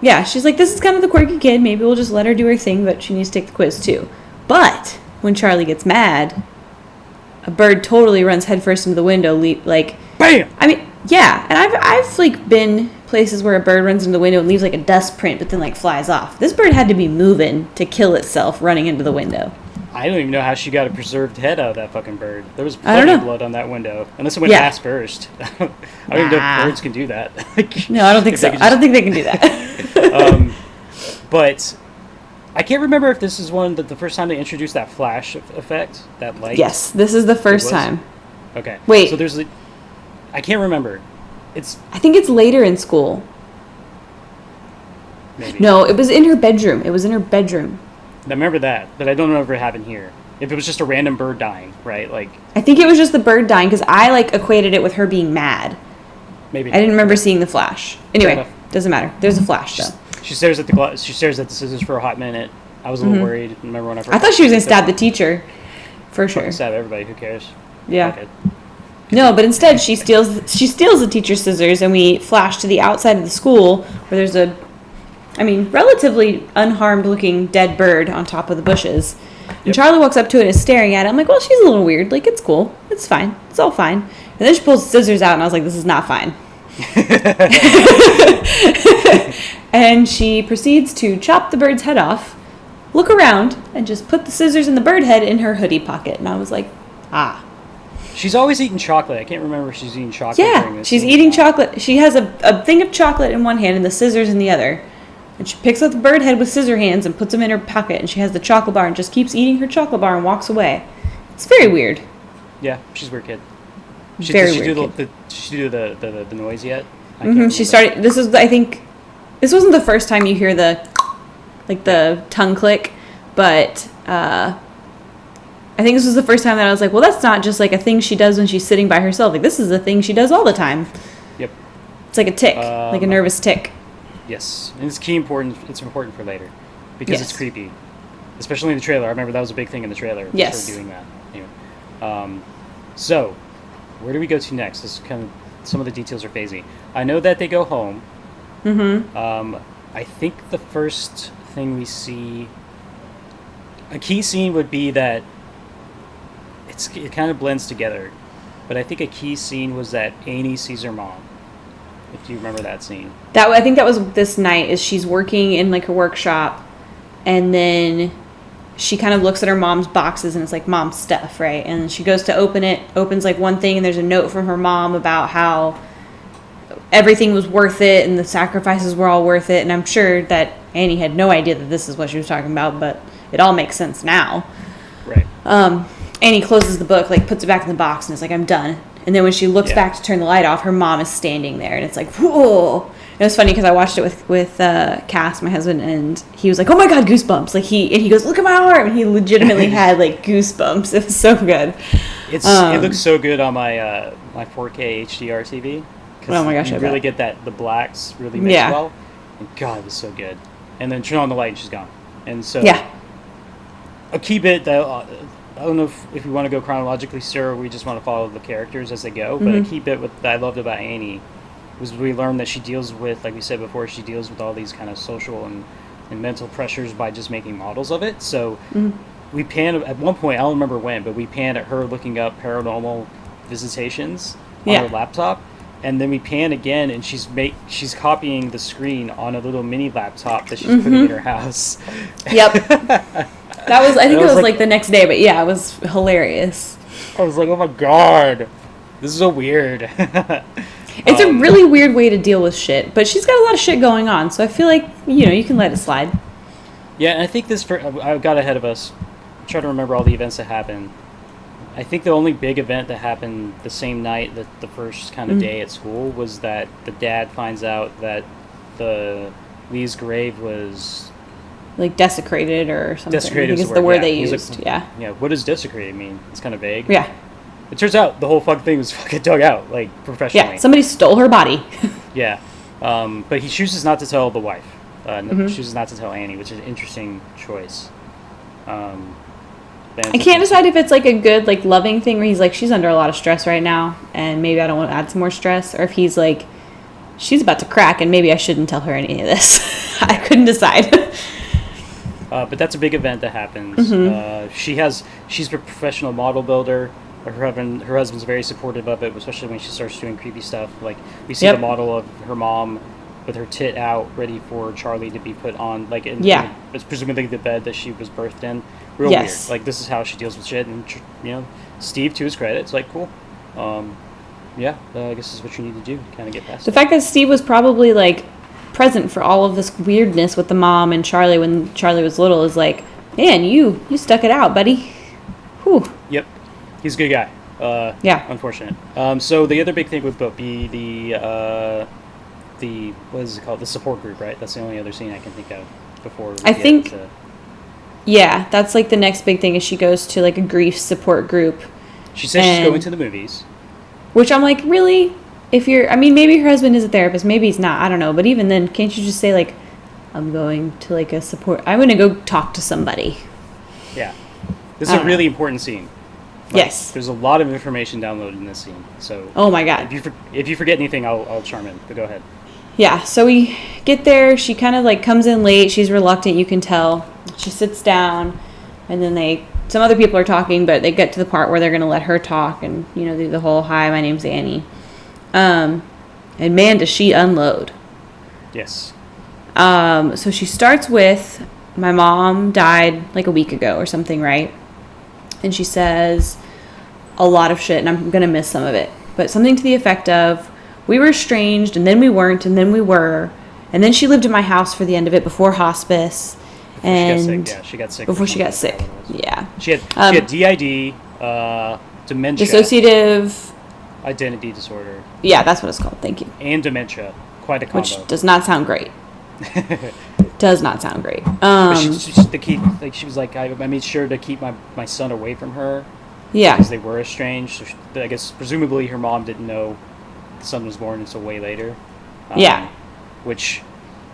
Yeah, she's like, this is kind of the quirky kid. Maybe we'll just let her do her thing, but she needs to take the quiz too. But when Charlie gets mad, a bird totally runs headfirst into the window, like, bam! I mean, yeah, and I've like been places where a bird runs into the window and leaves like a dust print, but then like flies off. This bird had to be moving to kill itself running into the window. I don't even know how she got a preserved head out of that fucking bird. There was plenty of blood on that window. Unless it went ass first. I don't even know if birds can do that. No, I don't think so. I don't think they can do that. But I can't remember if this is the first time they introduced that flash effect, that light. Yes, this is the first time. Okay. Wait. So there's I can't remember. I think it's later in school. Maybe. No, it was in her bedroom. I remember that, but I don't remember it happened here. If it was just a random bird dying, right? Like, I think it was just the bird dying because I like equated it with her being mad. Maybe I didn't remember seeing the flash. Anyway, doesn't matter. There's a flash though. She stares at the scissors for a hot minute. I was a little worried. Remember when I first? I thought she was gonna stab the teacher, for sure. Stab everybody. Who cares? Yeah. Okay. No, but instead she steals the teacher's scissors, and we flash to the outside of the school where there's a relatively unharmed looking dead bird on top of the bushes. And Charlie walks up to it and is staring at it. I'm like, well, she's a little weird. Like, it's cool. It's fine. It's all fine. And then she pulls the scissors out, and I was like, this is not fine. And she proceeds to chop the bird's head off, look around, and just put the scissors and the bird head in her hoodie pocket. And I was like, ah. She's always eating chocolate. I can't remember if she's eating chocolate during this. She's eating chocolate. She has a thing of chocolate in one hand and the scissors in the other. And she picks up the bird head with scissor hands and puts them in her pocket. And she has the chocolate bar and just keeps eating her chocolate bar and walks away. It's very weird. Yeah, she's a weird kid. She do the noise yet? She started. I think this wasn't the first time you hear the tongue click, but I think this was the first time that I was like, well, that's not just like a thing she does when she's sitting by herself. Like, this is a thing she does all the time. Yep. It's like a tick, like a nervous tick. Yes, and it's important. It's important for later because it's creepy, especially in the trailer. I remember that was a big thing in the trailer. Yes. Her doing that. Anyway. So where do we go to next? This is kind of some of the details are phasey. I know that they go home. Mm-hmm. I think the first thing we see, a key scene would be that it kind of blends together, but I think a key scene was that Annie sees her mom. If you remember that scene. I think that was this night. Is she's working in like a workshop, and then she kind of looks at her mom's boxes, and it's like mom's stuff, right? And she goes to open it, opens like one thing, and there's a note from her mom about how everything was worth it and the sacrifices were all worth it. And I'm sure that Annie had no idea that this is what she was talking about, but it all makes sense now. Right. Annie closes the book, like puts it back in the box, and is like, I'm done. And then when she looks back to turn the light off, her mom is standing there, and it's like, whoa. And it was funny because I watched it with Cass, my husband, and he was like, oh my god, goosebumps. Like he goes, look at my arm, and he legitimately had like goosebumps. It was so good. It looks so good on my my 4K HDR TV. Oh my gosh, you really get the blacks really mix well. And god, it was so good. And then turn on the light, and she's gone. And so a key bit that I don't know if we want to go chronologically, sir, or we just want to follow the characters as they go. But a key bit that I loved about Annie was we learned that she deals with, like we said before, she deals with all these kind of social and mental pressures by just making models of it. So we panned at one point, I don't remember when, but we panned at her looking up paranormal visitations on her laptop. And then we pan again, and she's copying the screen on a little mini laptop that she's putting in her house. Yep. That was, I think it was like the next day, but yeah, it was hilarious. I was like, oh my god, this is so weird. It's a really weird way to deal with shit, but she's got a lot of shit going on, so I feel like, you can let it slide. Yeah, and I think I got ahead of us. I'm trying to remember all the events that happened. I think the only big event that happened the same night that the first kind of day at school was that the dad finds out that Lee's grave was like desecrated or something. Desecrated is the word they used. Like, yeah. What does desecrated mean? It's kind of vague. Yeah. It turns out the whole fucking thing was fucking dug out, like, professionally. Yeah, somebody stole her body. Yeah. But he chooses not to tell the wife. Chooses not to tell Annie, which is an interesting choice. I can't decide if it's like a good, like, loving thing where he's like, she's under a lot of stress right now, and maybe I don't want to add some more stress, or if he's like, she's about to crack, and maybe I shouldn't tell her any of this. I couldn't decide. But that's a big event that happens. She's a professional model builder. Her husband's very supportive of it, especially when she starts doing creepy stuff. Like, we see the model of her mom with her tit out, ready for Charlie to be put on, like, it's presumably the bed that she was birthed in. Real weird. Like, this is how she deals with shit, and, Steve, to his credit, it's like, cool. I guess this is what you need to do to kind of get past it. The fact that Steve was probably, like, present for all of this weirdness with the mom and Charlie when Charlie was little is like, man, you stuck it out, buddy. Whew. Yep. He's a good guy. Unfortunate. So the other big thing would be the what is it called? The support group, right? That's the only other scene I can think of before. Yeah, that's like the next big thing is she goes to like a grief support group. She says she's going to the movies. Which I'm like, really? Maybe her husband is a therapist, maybe he's not, I don't know. But even then, can't you just say like, I'm going to like a support, I'm going to go talk to somebody. Yeah. This is a really important scene. Like, yes. There's a lot of information downloaded in this scene. So. Oh my god. If you forget anything, I'll chime in. But go ahead. Yeah. So we get there. She kind of like comes in late. She's reluctant. You can tell. She sits down, and then some other people are talking, but they get to the part where they're going to let her talk, and do the whole hi, my name's Annie. And man, does she unload. Yes. So she starts with, my mom died like a week ago or something, right? And she says a lot of shit, and I'm going to miss some of it. But something to the effect of, we were estranged, and then we weren't, and then we were. And then she lived in my house for the end of it before hospice. She got sick. Before she got sick. Yeah. She had DID, dementia. Dissociative identity disorder. Yeah, that's what it's called. Thank you. And dementia. Quite a combo. Which does not sound great. Does not sound great. But she was like, I made sure to keep my son away from her. Yeah. Because they were estranged. So I guess presumably her mom didn't know the son was born until way later. Which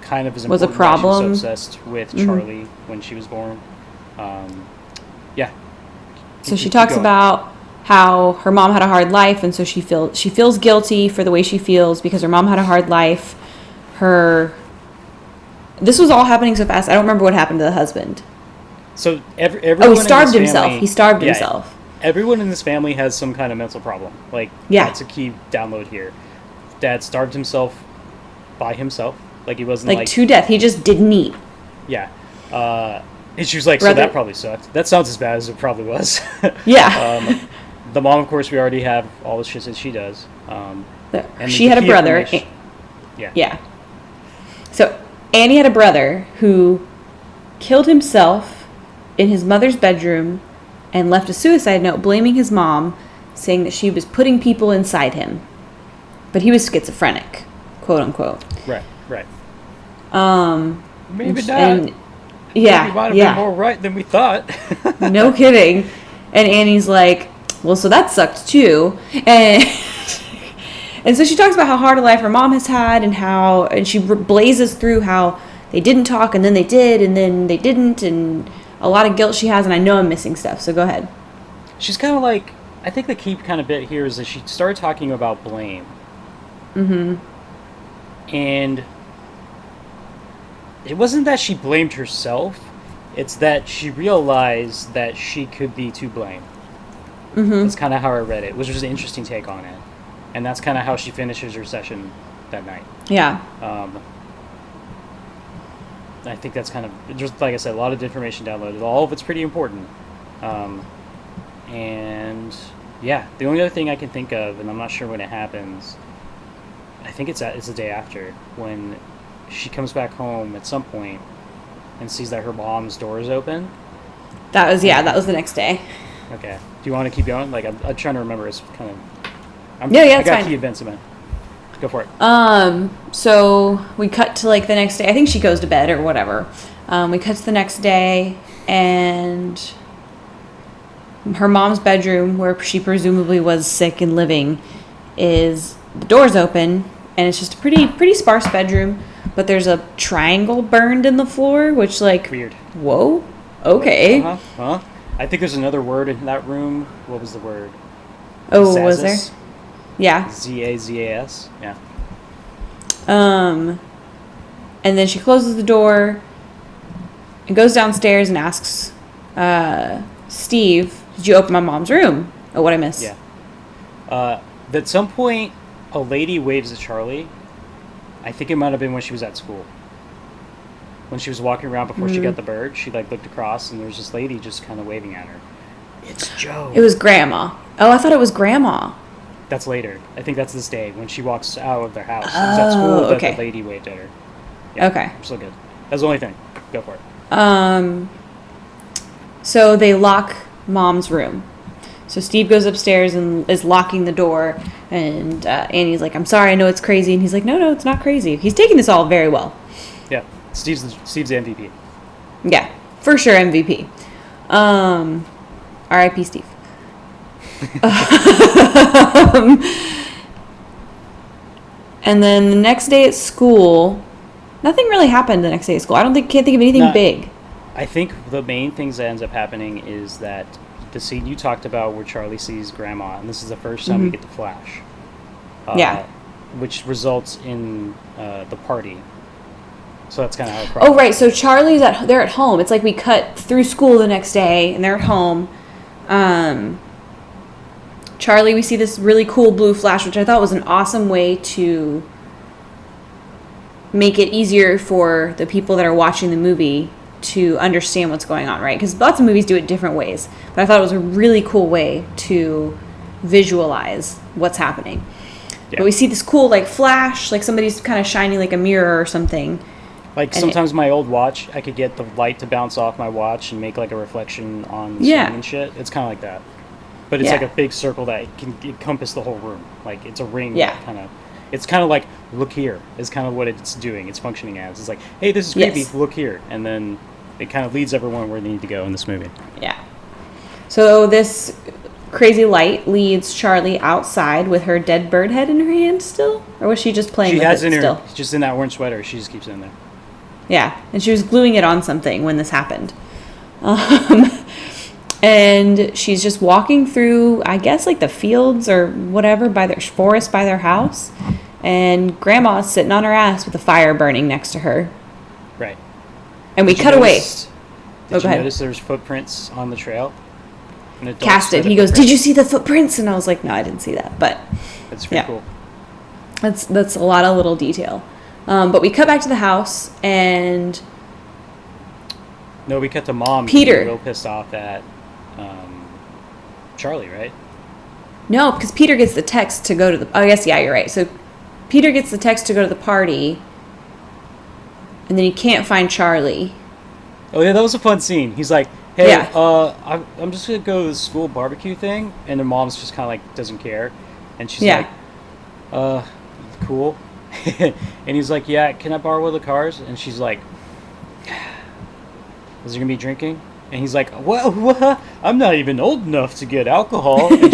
kind of is was a important. problem. She was obsessed with Charlie when she was born. So she talks about how her mom had a hard life, and so she feels guilty for the way she feels because her mom had a hard life. This was all happening so fast. I don't remember what happened to the husband. So everyone he starved himself. He starved himself. Everyone in this family has some kind of mental problem. Like, that's a key download here. Dad starved himself by himself. Like, he wasn't like to death. He just didn't eat. Yeah. And she was like, so that probably sucked. That sounds as bad as it probably was. Yeah. The mom, of course, we already have all the shit that she does. And she had a brother. Yeah. So Annie had a brother who killed himself in his mother's bedroom and left a suicide note blaming his mom, saying that she was putting people inside him. But he was schizophrenic, quote unquote. Right. Maybe not. And, he might have been more right than we thought. No kidding. And Annie's like, well, so that sucked too. And so she talks about how hard a life her mom has had and she blazes through how they didn't talk and then they did and then they didn't and a lot of guilt she has, and I know I'm missing stuff, so go ahead. she's kind of like, I think the key kind of bit here is that she started talking about blame. Mm-hmm. And it wasn't that she blamed herself, it's that she realized that she could be to blame. Mm-hmm. That's kind of how I read it, which was an interesting take on it. And that's kind of how she finishes her session that night. Yeah. I think that's kind of, just like I said, a lot of information downloaded. All of it's pretty important. And yeah, the only other thing I can think of, and I'm not sure when it happens, I think it's the day after, when she comes back home at some point and sees that her mom's door is open. That was the next day. Okay. Do you want to keep going? Like, I'm trying to remember. It's kind of... I got fine. key events in mind. Go for it. So we cut to, like, the next day. I think she goes to bed or whatever. We cut to the next day, and her mom's bedroom, where she presumably was sick and living, the door's open, and it's just a pretty sparse bedroom, but there's a triangle burned in the floor, which, like... Weird. Whoa. Okay. Uh-huh. I think there's another word in that room. What was the word? Oh, Zazas? was there? Yeah. Zazas. Yeah. And then she closes the door and goes downstairs and asks Steve, "Did you open my mom's room?" Oh, what'd I miss? Yeah. At some point, a lady waves at Charlie. I think it might have been when she was at school. When she was walking around before she got the bird, she, like, looked across, and there was this lady just kind of waving at her. It's Joe. It was Grandma. Oh, I thought it was Grandma. That's later. I think that's this day when she walks out of their house. It was at school that the lady waved at her. Yeah, okay. I'm still good. That's the only thing. Go for it. So they lock Mom's room. So Steve goes upstairs and is locking the door, and Annie's like, "I'm sorry, I know it's crazy," and he's like, "No, it's not crazy." He's taking this all very well. Yeah, Steve's the MVP. Yeah, for sure MVP. R.I.P. Steve. And then the next day at school, nothing really happened the next day at school. Can't think of anything big. I think the main things that ends up happening is that the scene you talked about where Charlie sees Grandma, and this is the first time we get to Flash. Which results in the party. So that's kind of how it Oh, right. So they're at home. It's like we cut through school the next day, and they're at home. Charlie, we see this really cool blue flash, which I thought was an awesome way to make it easier for the people that are watching the movie to understand what's going on, right? Because lots of movies do it different ways. But I thought it was a really cool way to visualize what's happening. Yeah. But we see this cool, like, flash, like somebody's kind of shining like a mirror or something. Like, sometimes my old watch, I could get the light to bounce off my watch and make, like, a reflection on the screen and shit. It's kind of like that. But it's like a big circle that can encompass the whole room. Like, it's a ring that kind of... It's kind of like, look here, is kind of what it's doing. It's functioning as. It's like, hey, this is creepy, look here. And then it kind of leads everyone where they need to go in this movie. Yeah. So this crazy light leads Charlie outside with her dead bird head in her hand still? Or was she just playing with it still? She has it in her, just in that orange sweater. She just keeps it in there. Yeah, and she was gluing it on something when this happened. And she's just walking through, I guess, like the fields or whatever, by their forest by their house. And Grandma's sitting on her ass with a fire burning next to her. Right. And we cut away. Did you notice there's footprints on the trail? Casted. He goes, "Did you see the footprints?" And I was like, "No, I didn't see that." But that's pretty cool. That's a lot of little detail. But we cut back to the house, and we cut to Mom. Peter, real pissed off at Charlie, right? No, because Peter gets the text to go to the... I guess, yeah, you're right. So Peter gets the text to go to the party, and then he can't find Charlie. Oh, yeah, that was a fun scene. He's like, hey, I'm just going to go to the school barbecue thing, and the Mom's just kind of like, doesn't care. And she's like, cool. And he's like, yeah, can I borrow one of the cars? And she's like, is there going to be drinking? And he's like, what? I'm not even old enough to get alcohol. And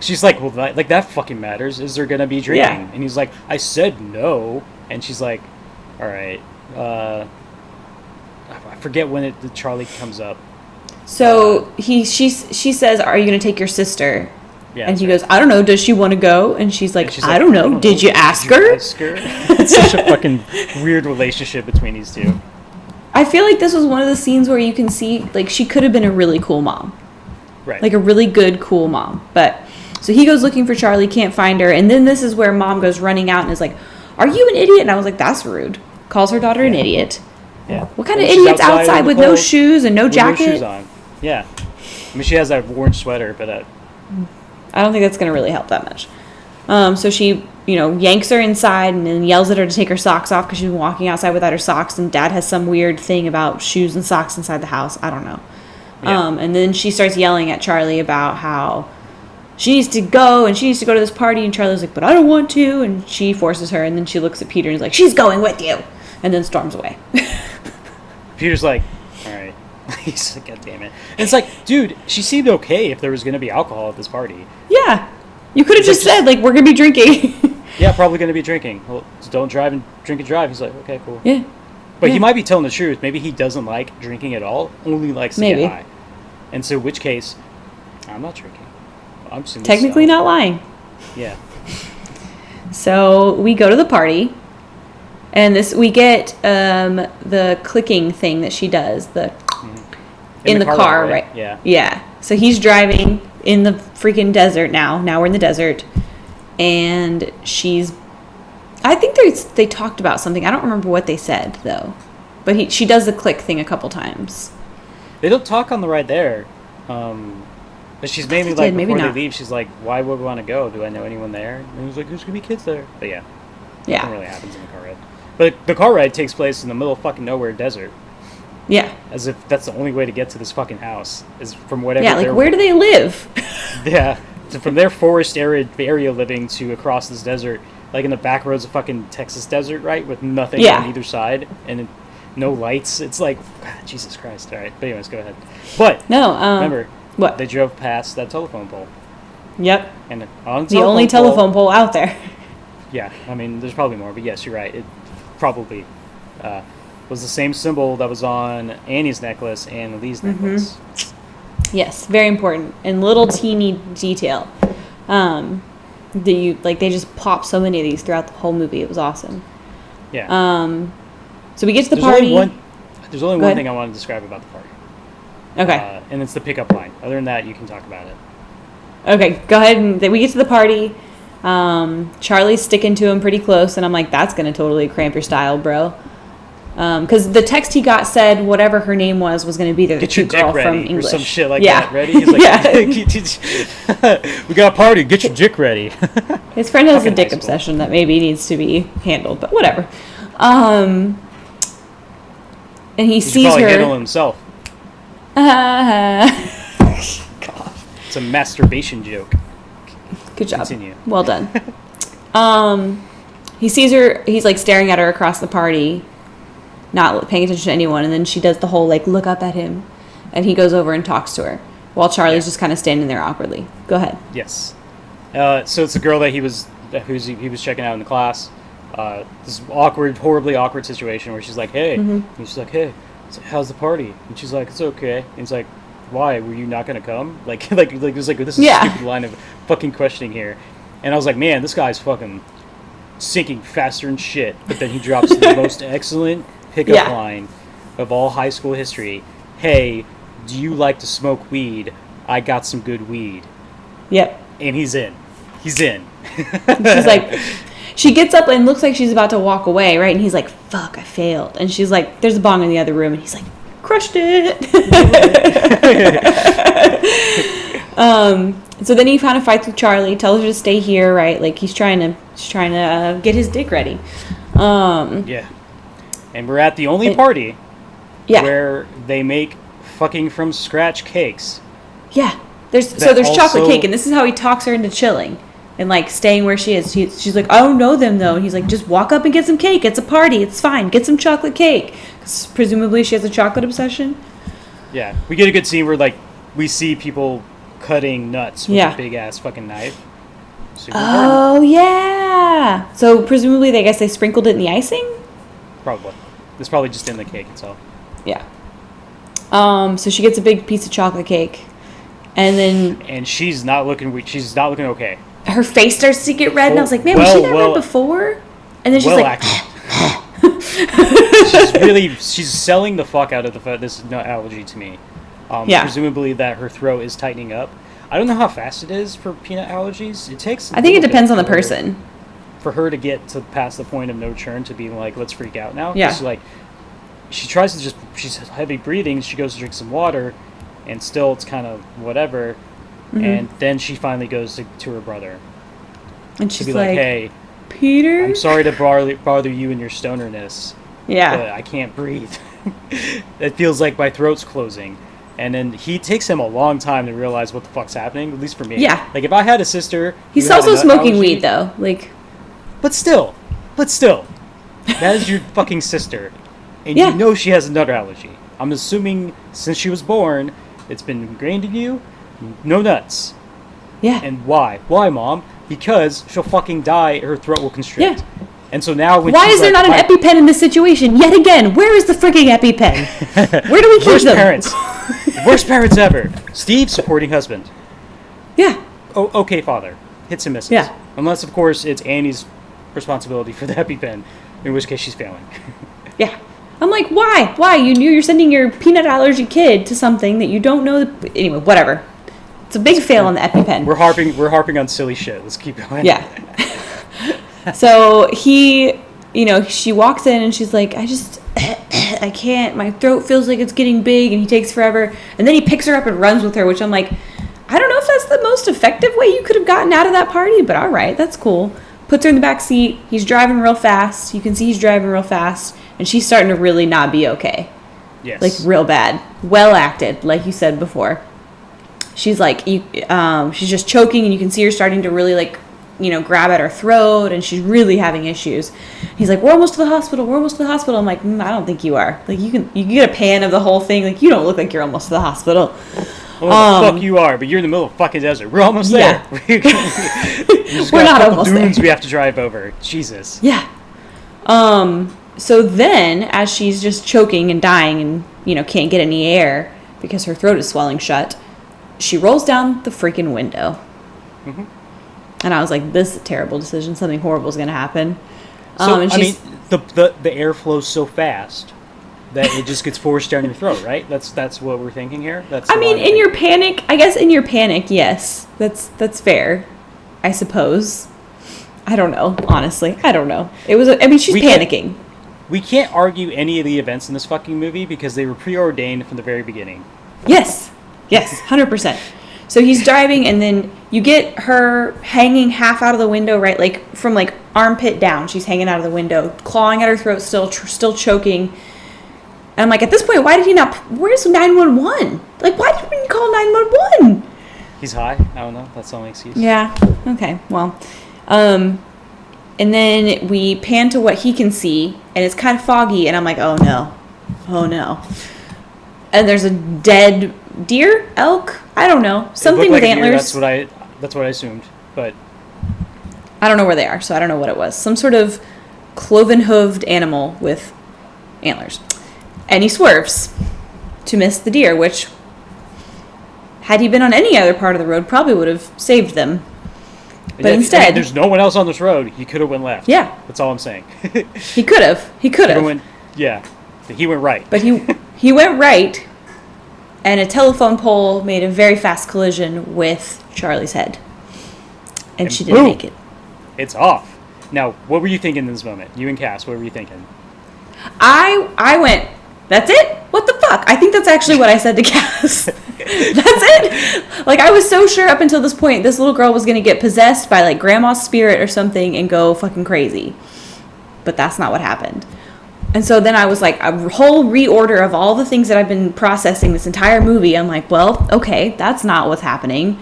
she's like, well, like that fucking matters. Is there going to be drinking? Yeah. And he's like, I said no. And she's like, all right. I forget when Charlie comes up. So she says, "Are you going to take your sister?" Yeah, and he right. goes, "I don't know. Does she want to go?" And she's like, she's "I don't know. Did you ask her?" It's such a fucking weird relationship between these two. I feel like this was one of the scenes where you can see, like, she could have been a really cool mom. Right. Like a really good, cool mom. But, so he goes looking for Charlie, can't find her. And then this is where mom goes running out and is like, "Are you an idiot?" And I was like, that's rude. Calls her daughter an idiot. Yeah. What kind of idiot's outside with no shoes and no jacket? No shoes on. Yeah. I mean, she has that orange sweater, but... I don't think that's going to really help that much. So she, yanks her inside and then yells at her to take her socks off because she's been walking outside without her socks. And Dad has some weird thing about shoes and socks inside the house. I don't know. Yeah. And then she starts yelling at Charlie about how she needs to go and she needs to go to this party. And Charlie's like, "But I don't want to." And she forces her. And then she looks at Peter and is like, "She's going with you." And then storms away. Peter's like, all right. He's like, God damn it. And it's like, dude, she seemed okay if there was going to be alcohol at this party. Yeah. You could have just said, like, "We're going to be drinking." Yeah, probably going to be drinking. Well, just don't drive and drink and drive. He's like, okay, cool. Yeah. But he might be telling the truth. Maybe he doesn't like drinking at all, only likes to get high. And so, which case, I'm not drinking. I'm just technically not lying. Yeah. So we go to the party, and we get the clicking thing that she does in the car, right? Yeah. Yeah. So he's driving in the freaking desert now. Now we're in the desert, and I think they talked about something. I don't remember what they said though, but she does the click thing a couple times. They don't talk on the ride there, but she's mainly like before they leave. She's like, "Why would we want to go? Do I know anyone there?" And he's like, "There's gonna be kids there." But yeah, nothing really happens in the car ride. But the car ride takes place in the middle of fucking nowhere desert. Yeah. As if that's the only way to get to this fucking house is from whatever. Yeah, like where do they live? Yeah, so from their forest area living to across this desert, like in the back roads of fucking Texas desert, right, with nothing on either side and no lights. It's like, God, Jesus Christ. All right, but anyways, go ahead. But no, remember what they drove past that telephone pole. Yep. And on the only telephone pole out there. Yeah, I mean, there's probably more, but yes, you're right. It probably was the same symbol that was on Annie's necklace and Lee's necklace. Yes, very important and little teeny detail. They just pop so many of these throughout the whole movie. It was awesome. Yeah. So we get to the party. There's only one thing I want to describe about the party. Okay. And it's the pickup line. Other than that, you can talk about it. Okay, go ahead. And we get to the party. Charlie's sticking to him pretty close, and I'm like, that's going to totally cramp your style, bro. Because the text he got said whatever her name was going to be the cute girl from English. Or some shit like that. Ready? He's like, we got a party. Get your dick ready. His friend has a dick obsession that maybe needs to be handled, but whatever. And he sees her. Handle himself. God. It's a masturbation joke. Good job. Continue. Well done. He sees her. He's like staring at her across the party, not paying attention to anyone. And then she does the whole like look up at him, and he goes over and talks to her while Charlie's just kind of standing there awkwardly. Go ahead. Yes. So it's a girl that he was checking out in the class. This horribly awkward situation where she's like, "Hey," and she's like, "Hey, so how's the party?" And she's like, "It's okay." And he's like, "Why? Were you not gonna come?" Like this is a stupid line of fucking questioning here. And I was like, man, this guy's fucking sinking faster than shit. But then he drops the most excellent pickup line of all high school history. "Hey, do you like to smoke weed? I got some good weed." Yep. And he's in. She's like, she gets up and looks like she's about to walk away, right? And he's like, "Fuck, I failed." And she's like, "There's a bong in the other room." And he's like, "Crushed it." So then he kind of fights with Charlie, tells her to stay here, right? Like he's trying to get his dick ready. Yeah. And we're at the only party where they make fucking from scratch cakes. Yeah. There's chocolate cake, and this is how he talks her into chilling and like staying where she is. She's like, "I don't know them though." And he's like, "Just walk up and get some cake. It's a party. It's fine. Get some chocolate cake." 'Cause presumably she has a chocolate obsession. Yeah. We get a good scene where like we see people cutting nuts with a big ass fucking knife. Super important. Yeah. So presumably I guess they sprinkled it in the icing? Probably. It's probably just in the cake itself. Yeah. So she gets a big piece of chocolate cake, and then And she's not looking weak. She's not looking okay. her face starts to get red, and I was like, man, was she that red before? And then she's like, she's selling the fuck out of this allergy to me. Presumably that her throat is tightening up. I don't know how fast it is for peanut allergies. It takes. I think it depends on the person. For her to get to past the point of no return to being like, let's freak out now. Yeah. Like, she tries to she's heavy breathing. She goes to drink some water, and still it's kind of whatever. Mm-hmm. And then she finally goes to her brother. And she's to be like, hey, Peter, I'm sorry to bother you and your stonerness. Yeah. But I can't breathe. It feels like my throat's closing. And then he takes him a long time to realize what the fuck's happening, at least for me. Yeah. Like, if I had a sister... He's also smoking weed, though. Like... But still. That is your fucking sister. And you know she has a nut allergy. I'm assuming since she was born, it's been ingrained in you. No nuts. Yeah. And why? Why, Mom? Because she'll fucking die, her throat will constrict. Yeah. And so now when why is there not an EpiPen in this situation? Yet again, where is the freaking EpiPen? Where do we keep them? Parents. Worst parents ever. Steve, supporting husband. Yeah. Oh, okay, father. Hits and misses. Yeah. Unless, of course, it's Annie's responsibility for the EpiPen, in which case she's failing. Yeah. I'm like, why? Why? You knew you're sending your peanut allergy kid to something that you don't know. Anyway, whatever. It's a big fail on the EpiPen. We're harping on silly shit. Let's keep going. Yeah. So she walks in and she's like, I can't. My throat feels like it's getting big, and he takes forever. And then he picks her up and runs with her, which I'm like, I don't know if that's the most effective way you could have gotten out of that party, but all right, that's cool. Puts her in the back seat. He's driving real fast. You can see he's driving real fast, and she's starting to really not be okay. Yes. Like real bad. Well acted, like you said before. She's like, she's just choking, and you can see her starting to really grab at her throat, and she's really having issues. He's like, we're almost to the hospital. I'm like, I don't think you are. Like, you get a pan of the whole thing. Like, you don't look like you're almost to the hospital. Well, the fuck you are, but you're in the middle of fucking desert. We're almost there. Yeah. We're not almost dunes there. We have to drive over. Jesus. Yeah. So then, as she's just choking and dying and, can't get any air because her throat is swelling shut, she rolls down the freaking window. Mm-hmm. And I was like, this is a terrible decision. Something horrible is going to happen. So, the air flows so fast that it just gets forced down your throat, right? That's what we're thinking here? In your panic, yes. That's fair, I suppose. I don't know, honestly. I don't know. She's panicking. We can't argue any of the events in this fucking movie because they were preordained from the very beginning. Yes, 100%. So he's driving, and then you get her hanging half out of the window, right? Like, from, armpit down. She's hanging out of the window, clawing at her throat, still choking. And I'm like, at this point, why did he not... Where's 911? Like, why didn't he call 911? He's high. I don't know. That's the only excuse. Yeah. Okay. Well, and then we pan to what he can see, and it's kind of foggy, and I'm like, oh, no. And there's a dead deer, elk, I don't know, something with antlers. Deer, that's what I assumed, but I don't know where they are, so I don't know what it was. Some sort of cloven-hooved animal with antlers. And he swerves to miss the deer, which, had he been on any other part of the road, probably would have saved them. But instead... there's no one else on this road. He could have went left. Yeah. That's all I'm saying. He could have. Yeah. He went right. But he went right, and a telephone pole made a very fast collision with Charlie's head. And she didn't make it. It's off. Now, what were you thinking in this moment? You and Cass, what were you thinking? I went, that's it? What the fuck? I think that's actually what I said to Cass. That's it? Like, I was so sure up until this point this little girl was going to get possessed by, grandma's spirit or something and go fucking crazy. But that's not what happened. And so then I was like, a whole reorder of all the things that I've been processing this entire movie. I'm like, well, okay, that's not what's happening.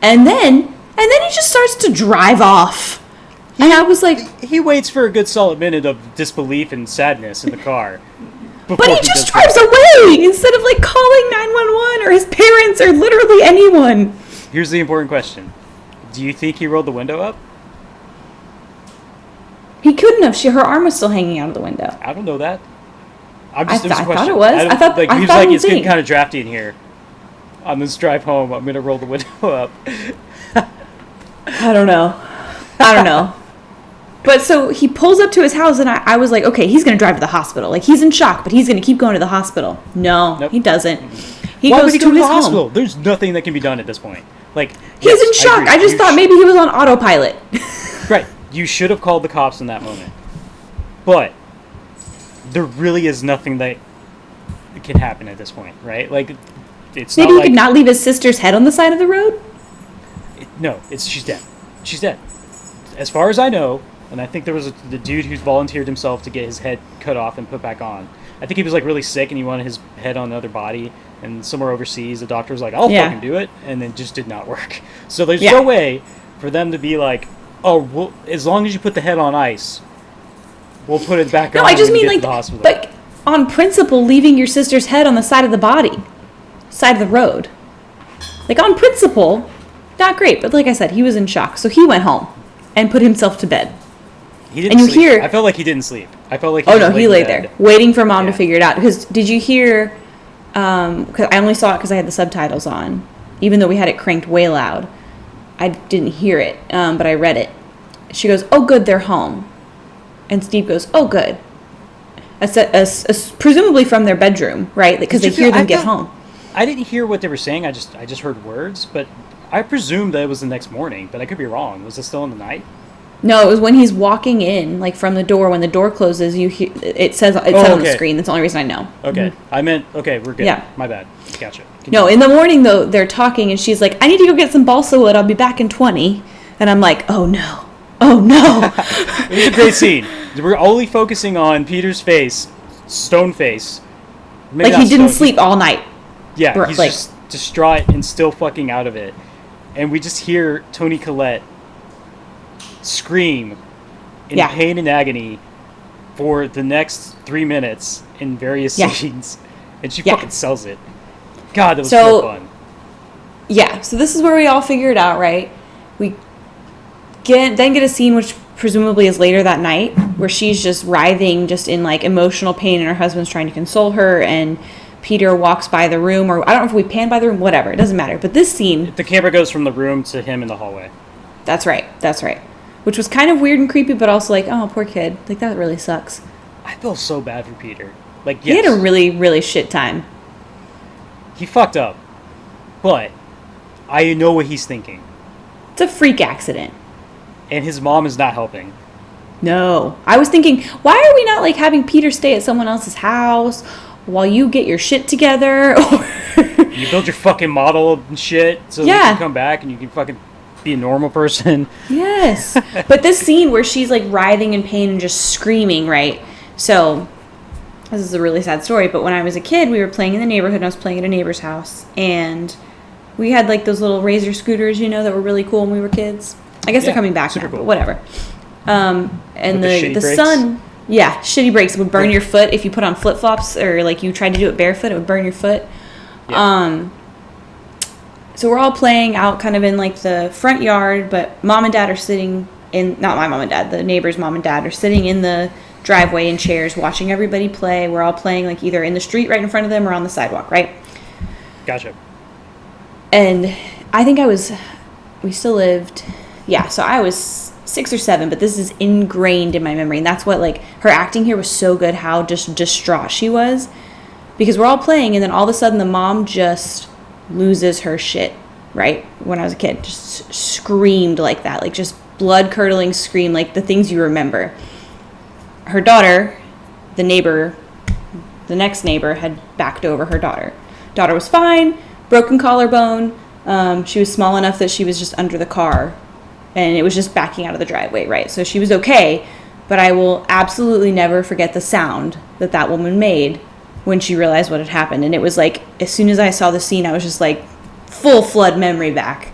And then he just starts to drive off. And I was like... He waits for a good solid minute of disbelief and sadness in the car. But he just drives away instead of, calling 911 or his parents or literally anyone. Here's the important question. Do you think he rolled the window up? He couldn't have. Her arm was still hanging out of the window. I don't know that. I'm just. I thought it was. I thought like I he was thought like it it's was getting me. kind of drafty in here. On this drive home, I'm gonna roll the window up. I don't know. But so he pulls up to his house, and I was like, okay, he's going to drive to the hospital. Like, he's in shock, but he's going to keep going to the hospital. No, Nope. he doesn't. Why would he go to the his hospital? home. There's nothing that can be done at this point. Like, He's yes, in shock. agree. I just thought maybe he was on autopilot. Right. You should have called the cops in that moment. But there really is nothing that can happen at this point, right? Like, it's Maybe not he like... could not leave his sister's head on the side of the road? No, she's dead. She's dead. As far as I know, and I think there was the dude who's volunteered himself to get his head cut off and put back on. I think he was like really sick and he wanted his head on another body, and somewhere overseas the doctor was like, I'll fucking do it, and then just did not work. So there's no way for them to be like, oh, as long as you put the head on ice, we'll put it back on. No, I just and mean get like, to the hospital. but on principle, leaving your sister's head on the side of the body, side of the road. Like, on principle, not great. But like I said, he was in shock. So he went home and put himself to bed. He didn't and you sleep. hear... I felt like he didn't sleep. I felt like he just lay in bed. there, waiting for Mom to figure it out. Because did you hear... Cause I only saw it because I had the subtitles on. Even though we had it cranked way loud. I didn't hear it, but I read it. She goes, oh, good, they're home. And Steve goes, oh, good. Presumably from their bedroom, right? Because they hear them get home. I didn't hear what they were saying. I just heard words, but I presumed that it was the next morning, but I could be wrong. Was it still in the night? No, it was when he's walking in, like from the door. When the door closes, you hear it said on the screen. That's the only reason I know. Okay, I meant we're good. Yeah, my bad. Gotcha. No, in the morning though, they're talking, and she's like, "I need to go get some balsa wood. I'll be back in 20." And I'm like, "Oh no, oh no!" It was a great scene. We're only focusing on Peter's face, stone face. Maybe like he didn't sleep all night. Yeah, he's just distraught and still fucking out of it, and we just hear Toni Collette scream in pain and agony for the next 3 minutes in various scenes, and she fucking sells it. God, that was so fun. Yeah, so this is where we all figure it out, right? We get a scene which presumably is later that night, where she's just writhing just in like emotional pain, and her husband's trying to console her, and Peter walks by the room, or I don't know if we pan by the room, whatever, it doesn't matter. But this scene, the camera goes from the room to him in the hallway. That's right. Which was kind of weird and creepy, but also like, oh, poor kid. Like, that really sucks. I feel so bad for Peter. Like, yes. He had a really, really shit time. He fucked up. But I know what he's thinking. It's a freak accident. And his mom is not helping. No. I was thinking, why are we not, like, having Peter stay at someone else's house while you get your shit together? You build your fucking model and shit so you can come back and you can fucking be a normal person. Yes. But this scene where she's like writhing in pain and just screaming, right? So this is a really sad story, but when I was a kid, we were playing in the neighborhood, and I was playing at a neighbor's house, and we had like those little razor scooters, that were really cool when we were kids. I guess they're coming back now, cool. But whatever. And the sun, shitty brakes would burn your foot if you put on flip-flops, or like you tried to do it barefoot, it would burn your foot. Yeah. So we're all playing out kind of in like the front yard, but Mom and Dad are sitting in, not my mom and dad, the neighbor's mom and dad are sitting in the driveway in chairs watching everybody play. We're all playing like either in the street right in front of them or on the sidewalk, right? Gotcha. And I think we still lived, so I was 6 or 7, but this is ingrained in my memory. And that's what, like, her acting here was so good, how just distraught she was. Because we're all playing, and then all of a sudden the mom just loses her shit, right? When I was a kid, just screamed like that, like just blood-curdling scream, like the things you remember. Her daughter, the next neighbor, had backed over her daughter. Daughter was fine, broken collarbone. She was small enough that she was just under the car, and it was just backing out of the driveway, right? So she was okay, but I will absolutely never forget the sound that woman made when she realized what had happened. And it was like, as soon as I saw the scene, I was just like, full flood memory back.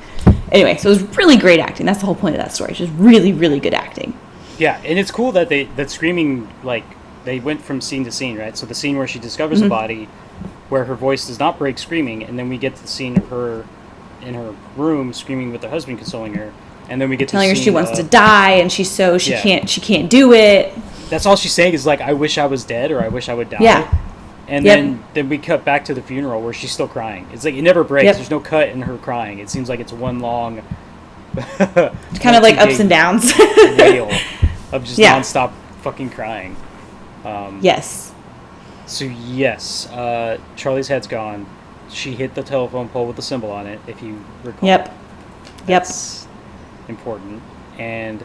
Anyway, so it was really great acting. That's the whole point of that story. Just really, really good acting. Yeah, and it's cool that that screaming, like, they went from scene to scene, right? So the scene where she discovers the body, where her voice does not break screaming, and then we get to the scene of her in her room screaming with her husband consoling her, and then we get telling to her she wants to die, and she can't do it. That's all she's saying is like, I wish I was dead, or I wish I would die. Yeah. And Yep. then we cut back to the funeral where she's still crying. It's like it never breaks. Yep. There's no cut in her crying. It seems like it's one long Kind of like ups and downs. wail of just Yeah. nonstop fucking crying. Yes. So yes, Charlie's head's gone. She hit the telephone pole with the symbol on it, if you recall. Yep. That's important. And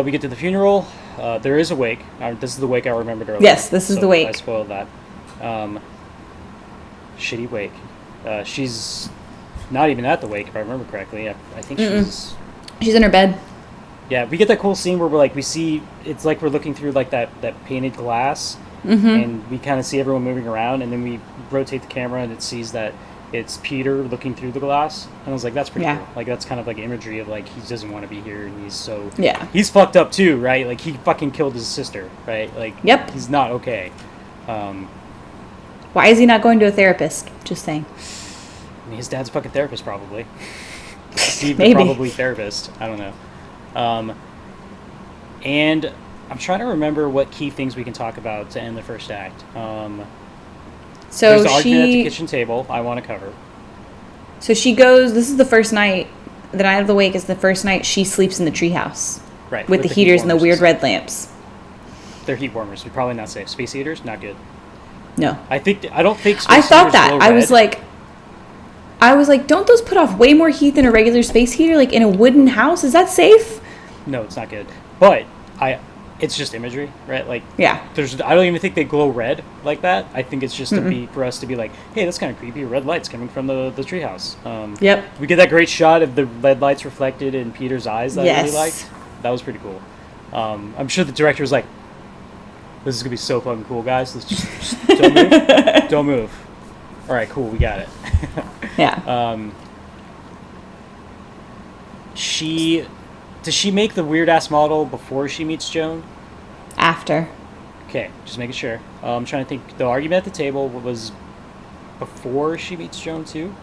we get to the funeral. There is a wake. This is the wake I remembered earlier. Yes, this is the wake. I spoiled that. Shitty wake. She's not even at the wake, if I remember correctly. I think She's in her bed. Yeah, we get that cool scene where we see, it's like we're looking through like that painted glass, and we kind of see everyone moving around, and then we rotate the camera and it sees that it's Peter looking through the glass, and I was like, that's pretty cool. Like, that's kind of like imagery of like, he doesn't want to be here, and he's fucked up too, right? Like, he fucking killed his sister, right? Like, he's not okay. Why is he not going to a therapist? Just saying. I mean, his dad's a fucking therapist, probably. Steve, Maybe. probably therapist. I don't know. And I'm trying to remember what key things we can talk about to end the first act. So there's the argument at the kitchen table I want to cover. So she goes, this is the first night, the night of the wake is the first night she sleeps in the treehouse. Right. With the heaters and the weird red lamps. They're heat warmers. They're probably not safe. Space heaters, not good. No. I don't think space I thought heaters that. glow I red. was like, don't those put off way more heat than a regular space heater? Like in a wooden house? Is that safe? No, it's not good. But it's just imagery, right? Like, yeah. I don't even think they glow red like that. I think it's just for us to be like, hey, that's kind of creepy. Red lights coming from the treehouse. Yep. We get that great shot of the red lights reflected in Peter's eyes that I really liked. That was pretty cool. I'm sure the director was like, this is gonna be so fucking cool, guys. Let's just don't move. Don't move. All right, cool. We got it. Yeah. Does she make the weird ass model before she meets Joan? After. Okay, just making sure. I'm trying to think. The argument at the table was before she meets Joan too?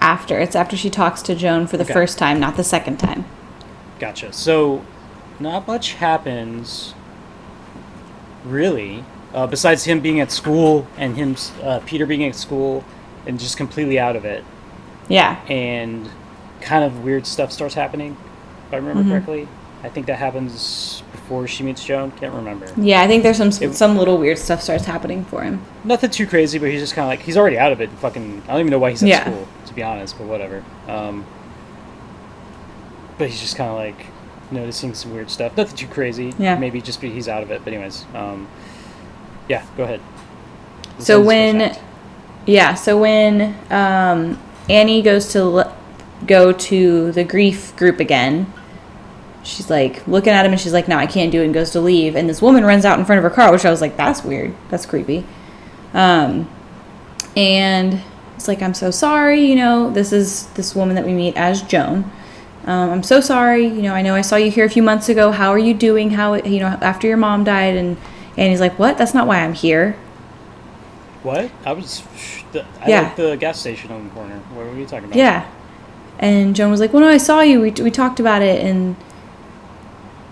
After. It's after she talks to Joan for the first time, not the second time. Gotcha. So, not much happens, really, besides him being at school and Peter being at school and just completely out of it. Yeah. And kind of weird stuff starts happening, if I remember correctly. I think that happens before she meets Joan. Can't remember. Yeah, I think there's some little weird stuff starts happening for him. Nothing too crazy, but he's just kind of like, he's already out of it. Fucking, I don't even know why he's at school, to be honest, but whatever. But he's just kind of like noticing some weird stuff. Nothing too crazy. Yeah. Maybe just he's out of it. But anyways, yeah, go ahead. So when Annie goes to go to the grief group again, she's like looking at him and she's like, no, I can't do it, and goes to leave. And this woman runs out in front of her car, which I was like, that's weird. That's creepy. And it's like, I'm so sorry. This is this woman that we meet as Joan. I'm so sorry. I know I saw you here a few months ago. How are you doing? How, after your mom died? And he's like, what? That's not why I'm here. What? I like the gas station on the corner. What were you talking about? Yeah. And Joan was like, well, no, I saw you. We talked about it.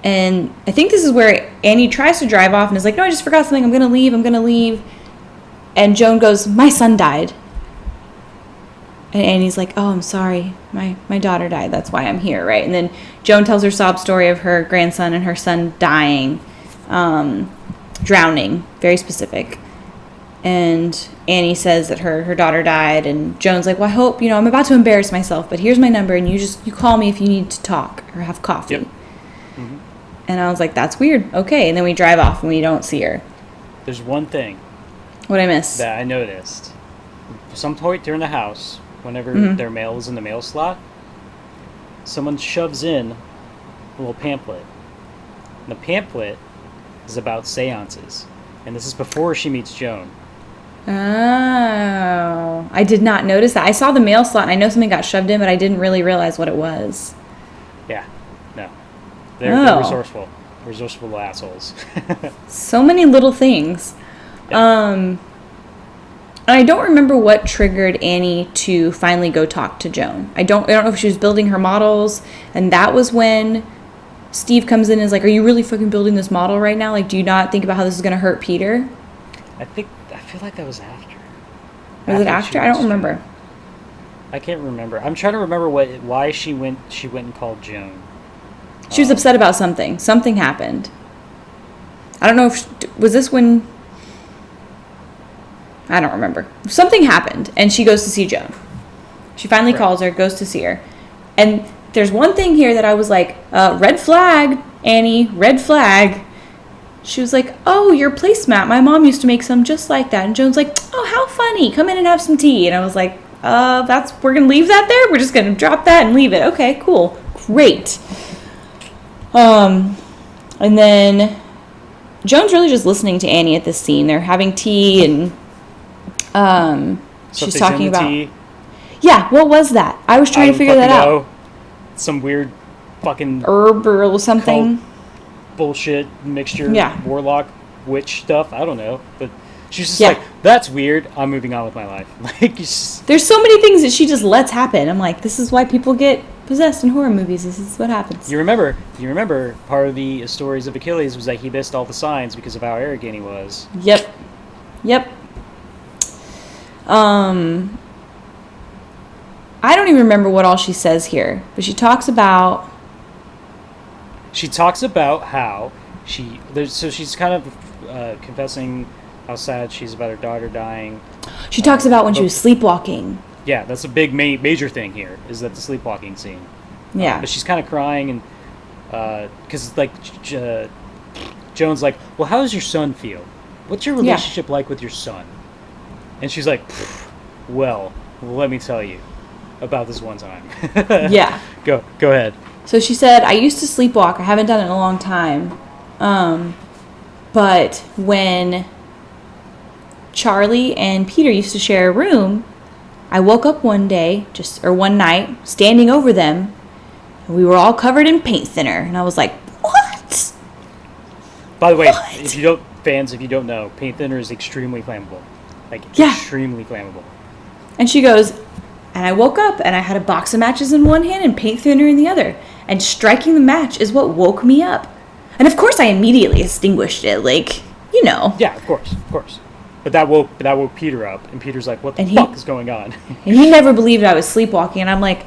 And I think this is where Annie tries to drive off and is like, no, I just forgot something. I'm going to leave. And Joan goes, my son died. And Annie's like, oh, I'm sorry. My daughter died. That's why I'm here, right? And then Joan tells her sob story of her grandson and her son dying, drowning, very specific. And Annie says that her daughter died, and Joan's like, well, I hope, I'm about to embarrass myself, but here's my number, and you call me if you need to talk or have coffee. Yep. Mm-hmm. And I was like, that's weird. Okay. And then we drive off and we don't see her. There's one thing. What'd I miss? That I noticed. Some point during the house, whenever their mail is in the mail slot, someone shoves in a little pamphlet. And the pamphlet is about seances. And this is before she meets Joan. Oh, I did not notice that. I saw the mail slot and I know something got shoved in, but I didn't really realize what it was. Yeah, no. They're resourceful. Resourceful assholes. So many little things. Yeah. And I don't remember what triggered Annie to finally go talk to Joan. I don't know if she was building her models, and that was when Steve comes in and is like, are you really fucking building this model right now? Like, do you not think about how this is going to hurt Peter? I feel like that was after. Was it after? I don't remember. I can't remember. I'm trying to remember why she went and called Joan. She was upset about something. Something happened. I don't know was this when... I don't remember. Something happened, and she goes to see Joan. She finally calls her, goes to see her. And there's one thing here that I was like, red flag, Annie, red flag. She was like, oh, your placemat. My mom used to make some just like that. And Joan's like, oh, how funny. Come in and have some tea. And I was like, we're going to leave that there? We're just going to drop that and leave it. Okay, cool. Great. And then Joan's really just listening to Annie at this scene. They're having tea and she's talking about... Tea. Yeah, what was that? I was trying to figure that out. Some weird fucking... herb or something. Bullshit mixture, warlock, witch stuff. I don't know. But she's just like, that's weird. I'm moving on with my life. Like, there's so many things that she just lets happen. I'm like, this is why people get possessed in horror movies. This is what happens. You remember part of the stories of Achilles was that he missed all the signs because of how arrogant he was. Yep. I don't even remember what all she says here, but she talks about how she's kind of confessing how sad she's about her daughter dying. She talks about when she was sleepwalking. Yeah, that's a big major thing here, is that the sleepwalking scene. Yeah. But she's kind of crying, and because like Joan's like, well, how does your son feel? What's your relationship like with your son? And she's like, well, let me tell you about this one time. Yeah. Go ahead. So she said, I used to sleepwalk. I haven't done it in a long time. But when Charlie and Peter used to share a room, I woke up one night, standing over them, and we were all covered in paint thinner. And I was like, what? By the way, if you don't know, paint thinner is extremely flammable. Extremely flammable. And she goes, and I woke up and I had a box of matches in one hand and paint thinner in the other. And striking the match is what woke me up. And of course I immediately extinguished it, Yeah, of course. But that woke Peter up, and Peter's like, what the fuck is going on? And he never believed I was sleepwalking, and I'm like,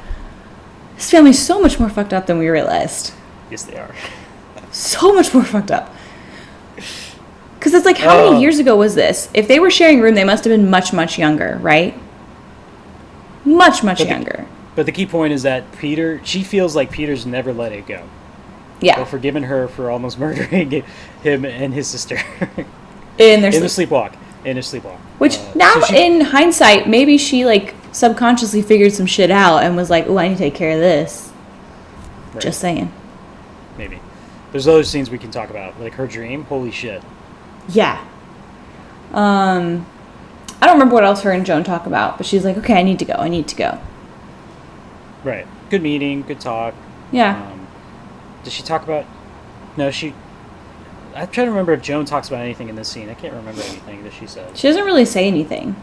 this family's so much more fucked up than we realized. Yes, they are. So much more fucked up. Because it's like, how many years ago was this? If they were sharing a room, they must have been much, much younger, right? Much younger. But the key point is that she feels like Peter's never let it go. Yeah. Or forgiven her for almost murdering him and his sister. In the sleepwalk. Which, in hindsight, maybe she, subconsciously figured some shit out and was like, oh, I need to take care of this. Right. Just saying. Maybe. There's other scenes we can talk about. Like her dream. Holy shit. Yeah. I don't remember what else her and Joan talk about, but she's like, okay, I need to go. Right. Good meeting, good talk. Yeah. Does she talk about... No, I'm trying to remember if Joan talks about anything in this scene. I can't remember anything that she says. She doesn't really say anything.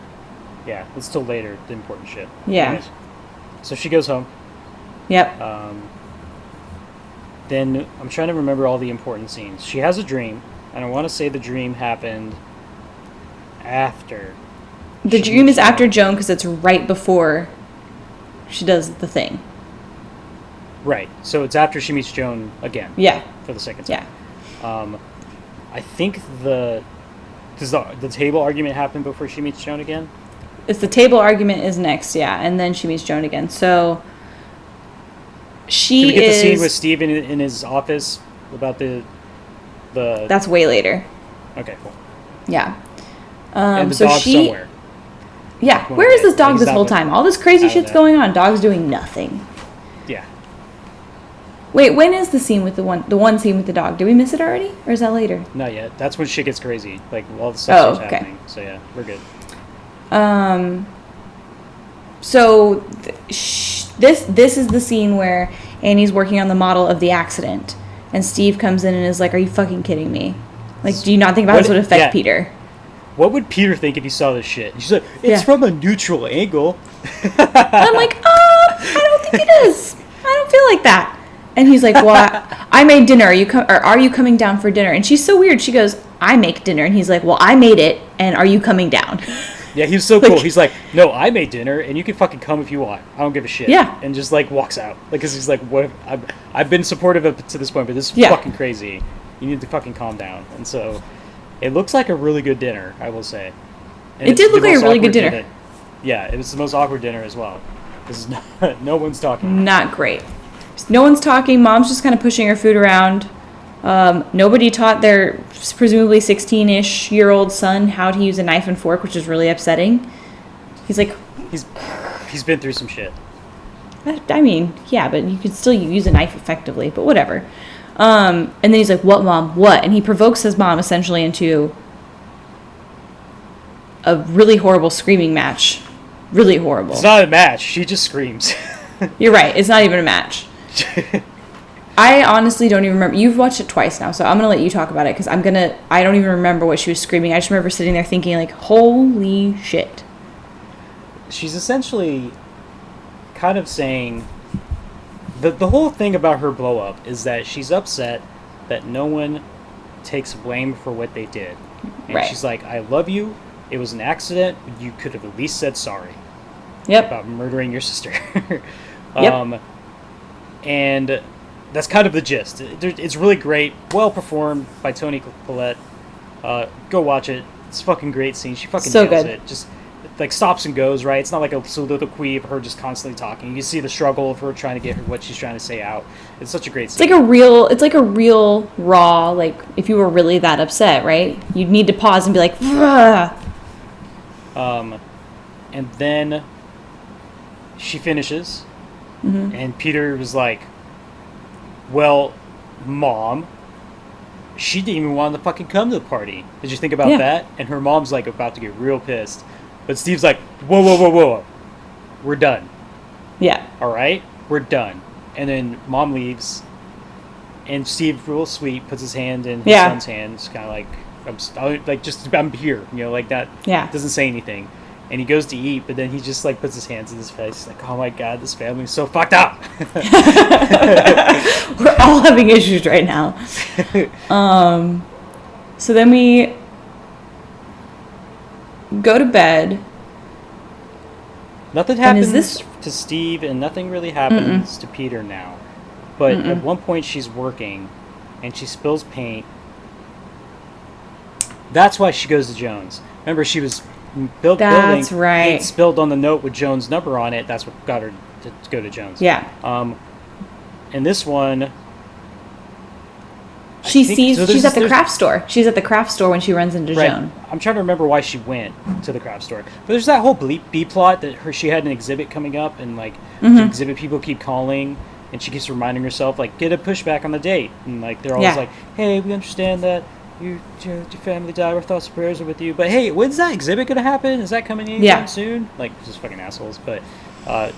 Yeah, it's still later, the important shit. Yeah. Anyways, so she goes home. Yep. Then I'm trying to remember all the important scenes. She has a dream, and I want to say the dream happened after. The dream is after Joan because it's right before she does the thing. Right. So it's after she meets Joan again. Yeah. For the second time. Yeah. I think does the table argument happen before she meets Joan again? It's the table argument is next, yeah, and then she meets Joan again. So Did we get the scene with Steve in his office about the? That's way later. Okay, cool. Yeah. And the dog somewhere. Yeah. Where is this dog this whole time? All this crazy shit's going on. Dog's doing nothing. Yeah. Wait, when is the scene with the one scene with the dog? Did we miss it already, or is that later? Not yet. That's when shit gets crazy. Like all the stuff starts happening. So yeah, we're good. So this is the scene where Annie's working on the model of the accident, and Steve comes in and is like, "Are you fucking kidding me? Like, do you not think about this would affect Peter?" What would Peter think if he saw this shit? She's like, "It's from a neutral angle." And I'm like, I don't think it is. I don't feel like that. And he's like, well, I made dinner. Are you coming down for dinner? And she's so weird. She goes, I make dinner. And he's like, well, I made it, and are you coming down? Yeah, he was so cool. He's like, no, I made dinner, and you can fucking come if you want. I don't give a shit. Yeah. And just, like, walks out. Like, because he's like, what? I've been supportive up to this point, but this is fucking crazy. You need to fucking calm down. And so, it looks like a really good dinner, I will say. And it did look like a really good dinner. Yeah, it was the most awkward dinner as well. This is not, no one's talking. Not great. No one's talking. Mom's just kind of pushing her food around. Nobody taught their presumably 16-ish-year-old son how to use a knife and fork, which is really upsetting. He's like... He's been through some shit. I mean, yeah, but you can still use a knife effectively, but whatever. And then he's like, what, Mom? What? And he provokes his mom essentially into a really horrible screaming match. Really horrible. It's not a match. She just screams. You're right. It's not even a match. I honestly don't even remember. You've watched it twice now, so I'm going to let you talk about it because I don't even remember what she was screaming. I just remember sitting there thinking, like, holy shit. She's essentially kind of saying... The whole thing about her blow up is that she's upset that no one takes blame for what they did. And she's like, I love you. It was an accident. You could have at least said sorry. Yep. About murdering your sister. Yep. And... that's kind of the gist. It's really great. Well performed by Toni Collette. Go watch it. It's a fucking great scene. She fucking nails it. Just like stops and goes, right? It's not like a soliloquy of her just constantly talking. You can see the struggle of her trying to get what she's trying to say out. It's such a great scene. It's like a real raw, like if you were really that upset, right? You'd need to pause and be like, ugh. And then she finishes, and Peter was like, well, Mom, she didn't even want to fucking come to the party. Did you think about that? And her mom's like about to get real pissed. But Steve's like, whoa. We're done. Yeah. All right? We're done. And then Mom leaves. And Steve, real sweet, puts his hand in his son's hand. It's kind of like, I'm here. You know, like that. Yeah. Doesn't say anything. And he goes to eat, but then he just like puts his hands in his face. He's like, oh my God, this family's so fucked up. We're all having issues right now. So then we go to bed. Nothing happens to Steve, and nothing really happens to Peter now. But at one point she's working, and she spills paint. That's why she goes to Jones. Remember, she was... building. Right. It spilled on the note with Jones' number on it. That's what got her to go to Jones. Yeah. And this one, she's at the craft store. She's at the craft store when she runs into Joan. I'm trying to remember why she went to the craft store. But there's that whole B plot that she had an exhibit coming up, and like the exhibit people keep calling, and she keeps reminding herself like, get a pushback on the date, and like they're always like, hey, we understand that. Your family died. Our thoughts and prayers are with you. But hey, when's that exhibit gonna happen? Is that coming anytime soon? Like, just fucking assholes. But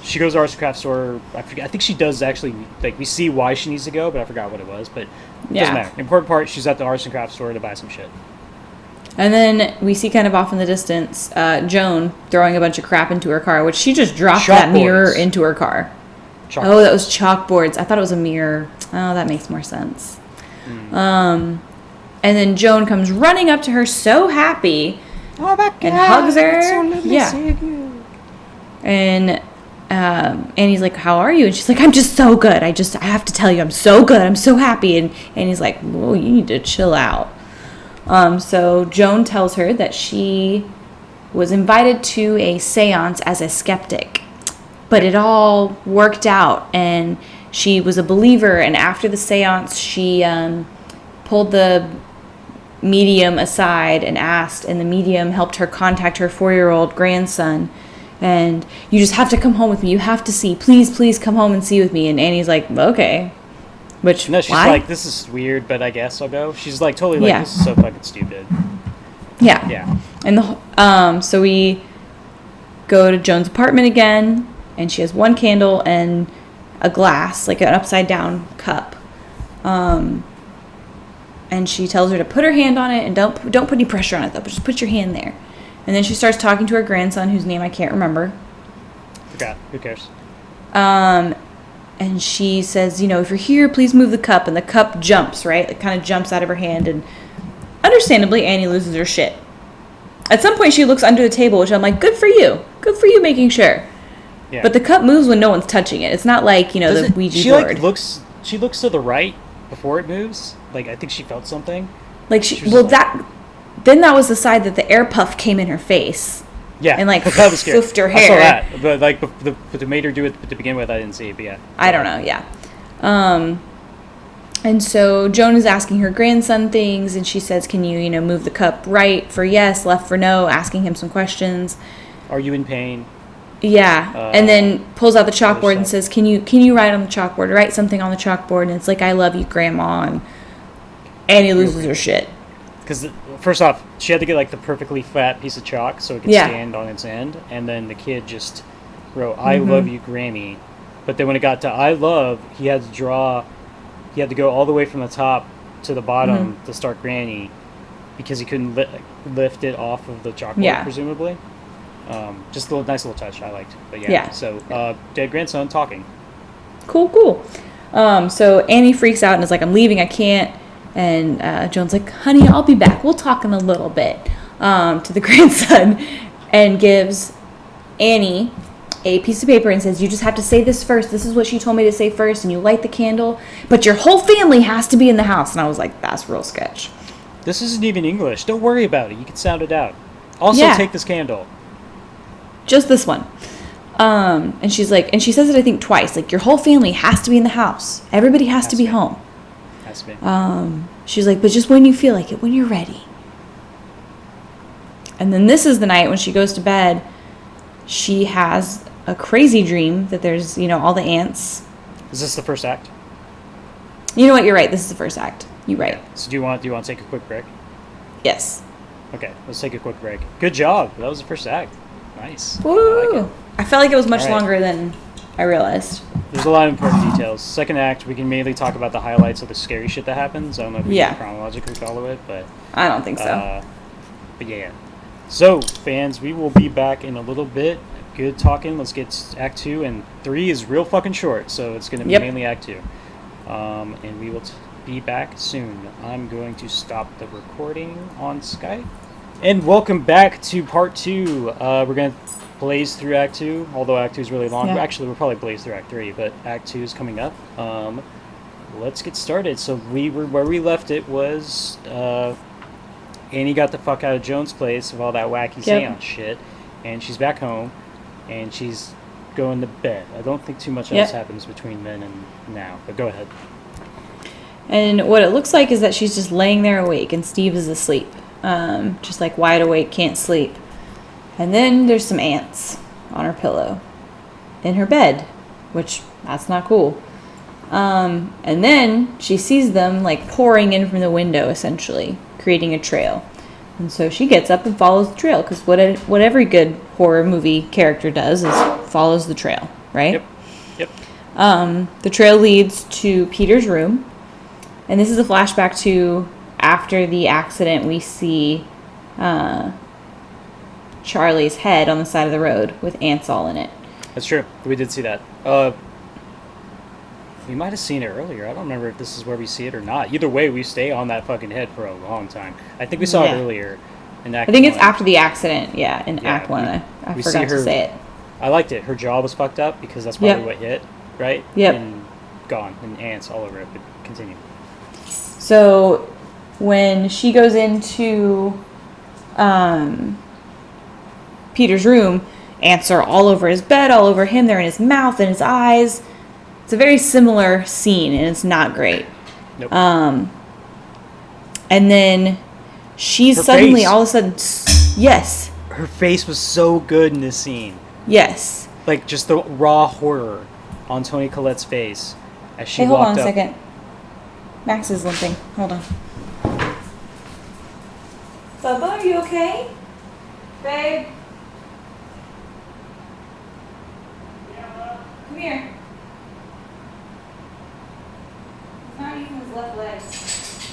she goes to Arts and Craft Store. I think she does actually. Like, we see why she needs to go, but I forgot what it was. But it doesn't matter. The important part, she's at the Arts and Craft Store to buy some shit. And then we see kind of off in the distance, Joan throwing a bunch of crap into her car, which she just dropped that mirror into her car. Oh, that was chalkboards. I thought it was a mirror. Oh, that makes more sense. And then Joan comes running up to her, so happy, and hugs her. It's so lovely seeing you. And Annie's like, "How are you?" And she's like, "I'm just so good. I have to tell you, I'm so good. I'm so happy." And he's like, "Whoa, you need to chill out." So Joan tells her that she was invited to a seance as a skeptic, but it all worked out, and she was a believer. And after the seance, she pulled the medium aside and asked, and the medium helped her contact her 4-year-old grandson, and you just have to come home with me. You have to see. Please come home and see with me. And Annie's like, okay. Which, no, she's why? like, this is weird, but I guess I'll go. She's like totally like, this is so fucking stupid. Yeah. And so we go to Joan's apartment again, and she has one candle and a glass, like an upside down cup. And she tells her to put her hand on it, and don't put any pressure on it though, but just put your hand there. And then she starts talking to her grandson, whose name I can't remember. Forgot. Who cares? And she says, if you're here, please move the cup. And the cup jumps, right? It kind of jumps out of her hand. And understandably, Annie loses her shit. At some point, she looks under the table, which I'm like, good for you. Good for you making sure. Yeah. But the cup moves when no one's touching it. It's not like, the Ouija board. She looks to the right before it moves. Like, I think she felt something. Like, then that was the side that the air puff came in her face. Yeah. And, like, that was scary. flipped her hair. I saw that. But, like, but made her do it to begin with, I didn't see it, but yeah. I don't know, yeah. And so Joan is asking her grandson things, and she says, can you, move the cup right for yes, left for no, asking him some questions. Are you in pain? Yeah. And then pulls out the chalkboard and says, can you write on the chalkboard? Write something on the chalkboard. And it's like, I love you, Grandma. And Annie loses her shit. Because, first off, she had to get, like, the perfectly flat piece of chalk so it could stand on its end. And then the kid just wrote, I love you, Grammy. But then when it got to I love, he had to go all the way from the top to the bottom to start Granny because he couldn't lift it off of the chalkboard, presumably. Just a nice little touch I liked. But yeah. So, dead grandson talking. Cool. So Annie freaks out and is like, I'm leaving, I can't. And Joan's like, honey, I'll be back. We'll talk in a little bit to the grandson, and gives Annie a piece of paper and says, you just have to say this first. This is what she told me to say first. And you light the candle. But your whole family has to be in the house. And I was like, that's real sketch. This isn't even English. Don't worry about it. You can sound it out. Also, take this candle. Just this one. And she's like, and she says it, I think, twice. Like, your whole family has to be in the house. Everybody has to be home. She's like, but just when you feel like it, when you're ready. And then this is the night when she goes to bed. She has a crazy dream that there's, all the ants. Is this the first act? You know what? You're right. This is the first act. You're right. So do you want to take a quick break? Yes. Okay, let's take a quick break. Good job. That was the first act. Nice. Woo! I felt like it was much longer than I realized. There's a lot of important details. Second act, we can mainly talk about the highlights of the scary shit that happens. I don't know if we can chronologically follow it, but... I don't think so. But yeah. So, fans, we will be back in a little bit. Good talking. Let's get Act 2, and 3 is real fucking short, so it's going to be mainly Act 2. And we will be back soon. I'm going to stop the recording on Skype. And welcome back to Part 2. We're going to blaze through Act 2, although Act 2 is really long. Yeah. Actually, we'll probably blaze through Act 3, but Act 2 is coming up. Let's get started. So where we left it was Annie got the fuck out of Joan's place of all that wacky seance shit, and she's back home, and she's going to bed. I don't think too much else happens between then and now, but go ahead. And what it looks like is that she's just laying there awake, and Steve is asleep. Just like wide awake, can't sleep. And then there's some ants on her pillow in her bed, which that's not cool. And then she sees them like pouring in from the window, essentially creating a trail. And so she gets up and follows the trail, because what every good horror movie character does is follows the trail, right? Yep. The trail leads to Peter's room, and this is a flashback to after the accident. We see Charlie's head on the side of the road with ants all in it. That's true. We did see that. We might have seen it earlier. I don't remember if this is where we see it or not. Either way, we stay on that fucking head for a long time. I think we saw it earlier in Act 1. I think it's after the accident, in Act 1. I forgot to say it. I liked it. Her jaw was fucked up because that's probably what hit, right? Yep. And gone. And ants all over it. But continue. So when she goes into Peter's room, ants are all over his bed, all over him. They're in his mouth and his eyes. It's a very similar scene, and it's not great. Nope. And then she's suddenly, all of a sudden, yes. Her face was so good in this scene. Yes. Like, just the raw horror on Toni Collette's face as she hold walked on a up. second. Max is limping. Hold on. Bubba, are you okay? Babe? Come here. He's not using his left leg. He's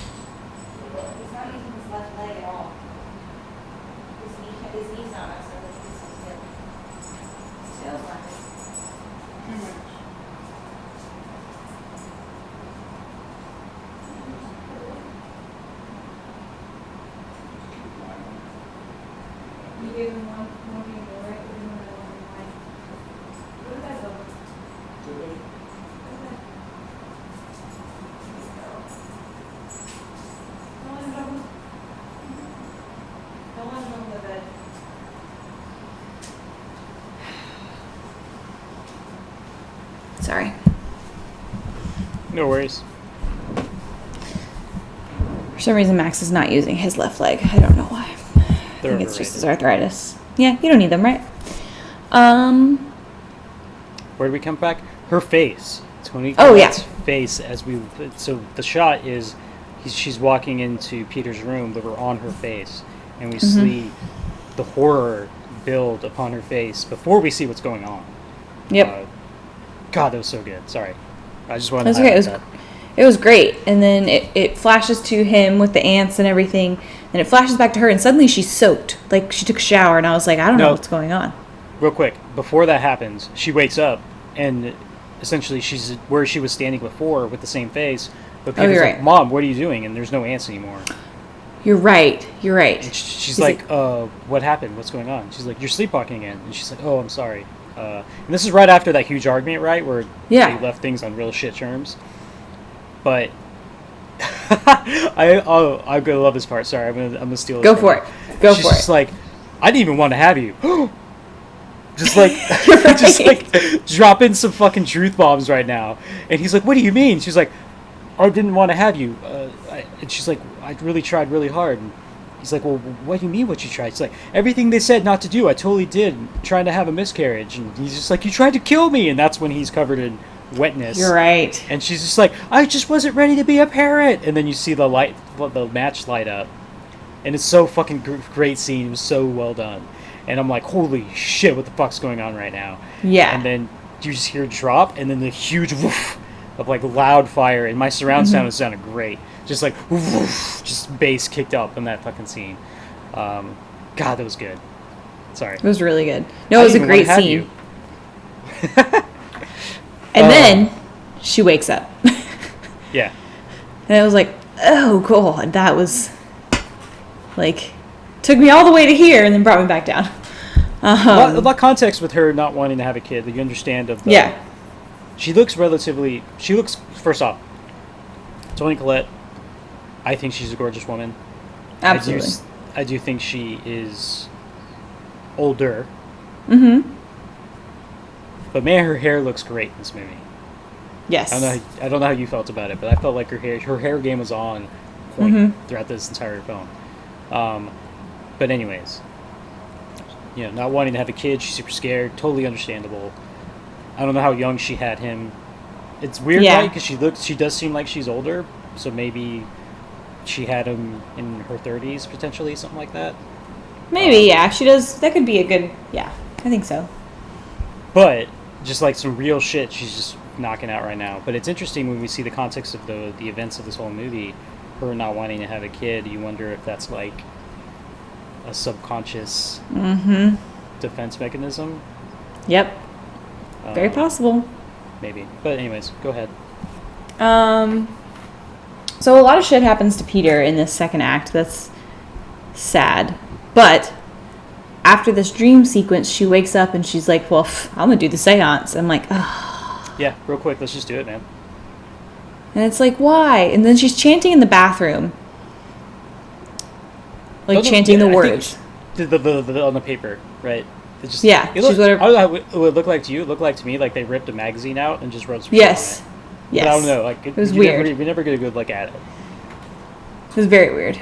not using his left leg at all. His knee's not up, so this is good. His tail's not good. You gave him one being the right, you gave him one wine. What did that go? Okay. Don't let him jump. Don't let him jump in the bed. Sorry. No worries. For some reason, Max is not using his left leg. I don't know why. I think it's just his arthritis. Yeah, you don't need them, right? Where did we come back? Her face. Tony Oh, yeah. Collette's face as we. So the shot is, she's walking into Peter's room, but we're on her face, and we see the horror build upon her face before we see what's going on. Yep. God, that was so good. Sorry, I just wanted to okay. highlight that. It was great, and then it flashes to him with the ants and everything, and it flashes back to her, and suddenly she's soaked, like she took a shower, and I was like, I don't know what's going on. Real quick, before that happens, she wakes up, and essentially she's where she was standing before with the same face, but Peter's like, right. Mom, what are you doing? And there's no ants anymore. You're right. And she's like, what happened? What's going on? She's like, you're sleepwalking again. And she's like, oh, I'm sorry. And this is right after that huge argument, right, where they left things on real shit terms. But I'm gonna love this part. Sorry, I'm gonna steal this. Go for it. She's just like, I didn't even want to have you. just like dropping some fucking truth bombs right now. And he's like, what do you mean? She's like, I didn't want to have you. And she's like, I really tried really hard. And he's like, well, what do you mean what you tried? She's like, everything they said not to do, I totally did, trying to have a miscarriage. And he's just like, you tried to kill me. And that's when he's covered in wetness. You're right. And she's just like, I just wasn't ready to be a parent. And then you see the match light up. And it's so fucking great scene. It was so well done. And I'm like, holy shit, what the fuck's going on right now? Yeah. And then you just hear drop, and then the huge woof of like loud fire. And my surround sound sounded great. Just like woof, just bass kicked up in that fucking scene. God, that was good. Sorry. It was really good. No, it was a great scene. And then she wakes up. Yeah. And I was like, oh, God, that was like, took me all the way to here and then brought me back down. A lot of context with her not wanting to have a kid. You understand of the, yeah. She looks, first off, Toni Collette, I think she's a gorgeous woman. Absolutely. I do think she is older. Mm-hmm. But man, her hair looks great in this movie. Yes. I don't know how you felt about it, but I felt like her hair game was on point throughout this entire film. But anyways, you know, not wanting to have a kid, she's super scared, totally understandable. I don't know how young she had him. It's weird, right? Because she does seem like she's older, so maybe she had him in her 30s, potentially, something like that. Maybe, yeah, she does. That could be a good, yeah, I think so. But just like some real shit she's just knocking out right now. But it's interesting when we see the context of the events of this whole movie, her not wanting to have a kid, you wonder if that's like a subconscious defense mechanism. Yep. Very possible. Maybe. But anyways, go ahead. So a lot of shit happens to Peter in this second act. That's sad. But after this dream sequence, she wakes up and she's like, well, I'm going to do the seance. I'm like, oh. Yeah, real quick, let's just do it, man. And it's like, why? And then she's chanting in the bathroom. Like chanting the words. The on the paper, right? It just, yeah. I don't know how it would look like to you. It looked like to me like they ripped a magazine out and just wrote some yes. shit on it. Yes. But I don't know. Like, it was weird. We never get a good look at it. It was very weird.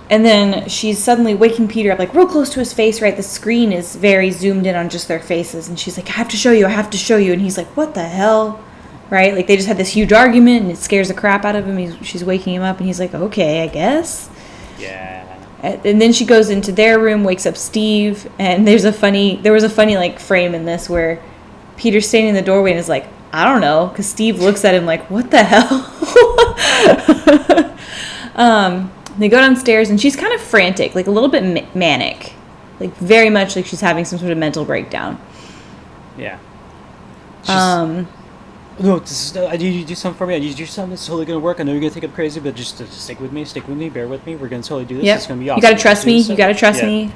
And then she's suddenly waking Peter up, like, real close to his face, right? The screen is very zoomed in on just their faces. And she's like, I have to show you. And he's like, what the hell? Right? Like, they just had this huge argument, and it scares the crap out of him. She's waking him up, and he's like, okay, I guess. Yeah. And then she goes into their room, wakes up Steve, and there was a funny, like, frame in this where Peter's standing in the doorway and is like, I don't know, because Steve looks at him like, what the hell? They go downstairs, and she's kind of frantic, like a little bit manic. Like, very much like she's having some sort of mental breakdown. Yeah. no, I need you to do something for me. I need you to do something that's totally gonna work. I know you're gonna think I'm crazy, but just stick with me, bear with me. We're gonna totally do this. Yep. It's gonna be awesome. You gotta trust me. You gotta trust me.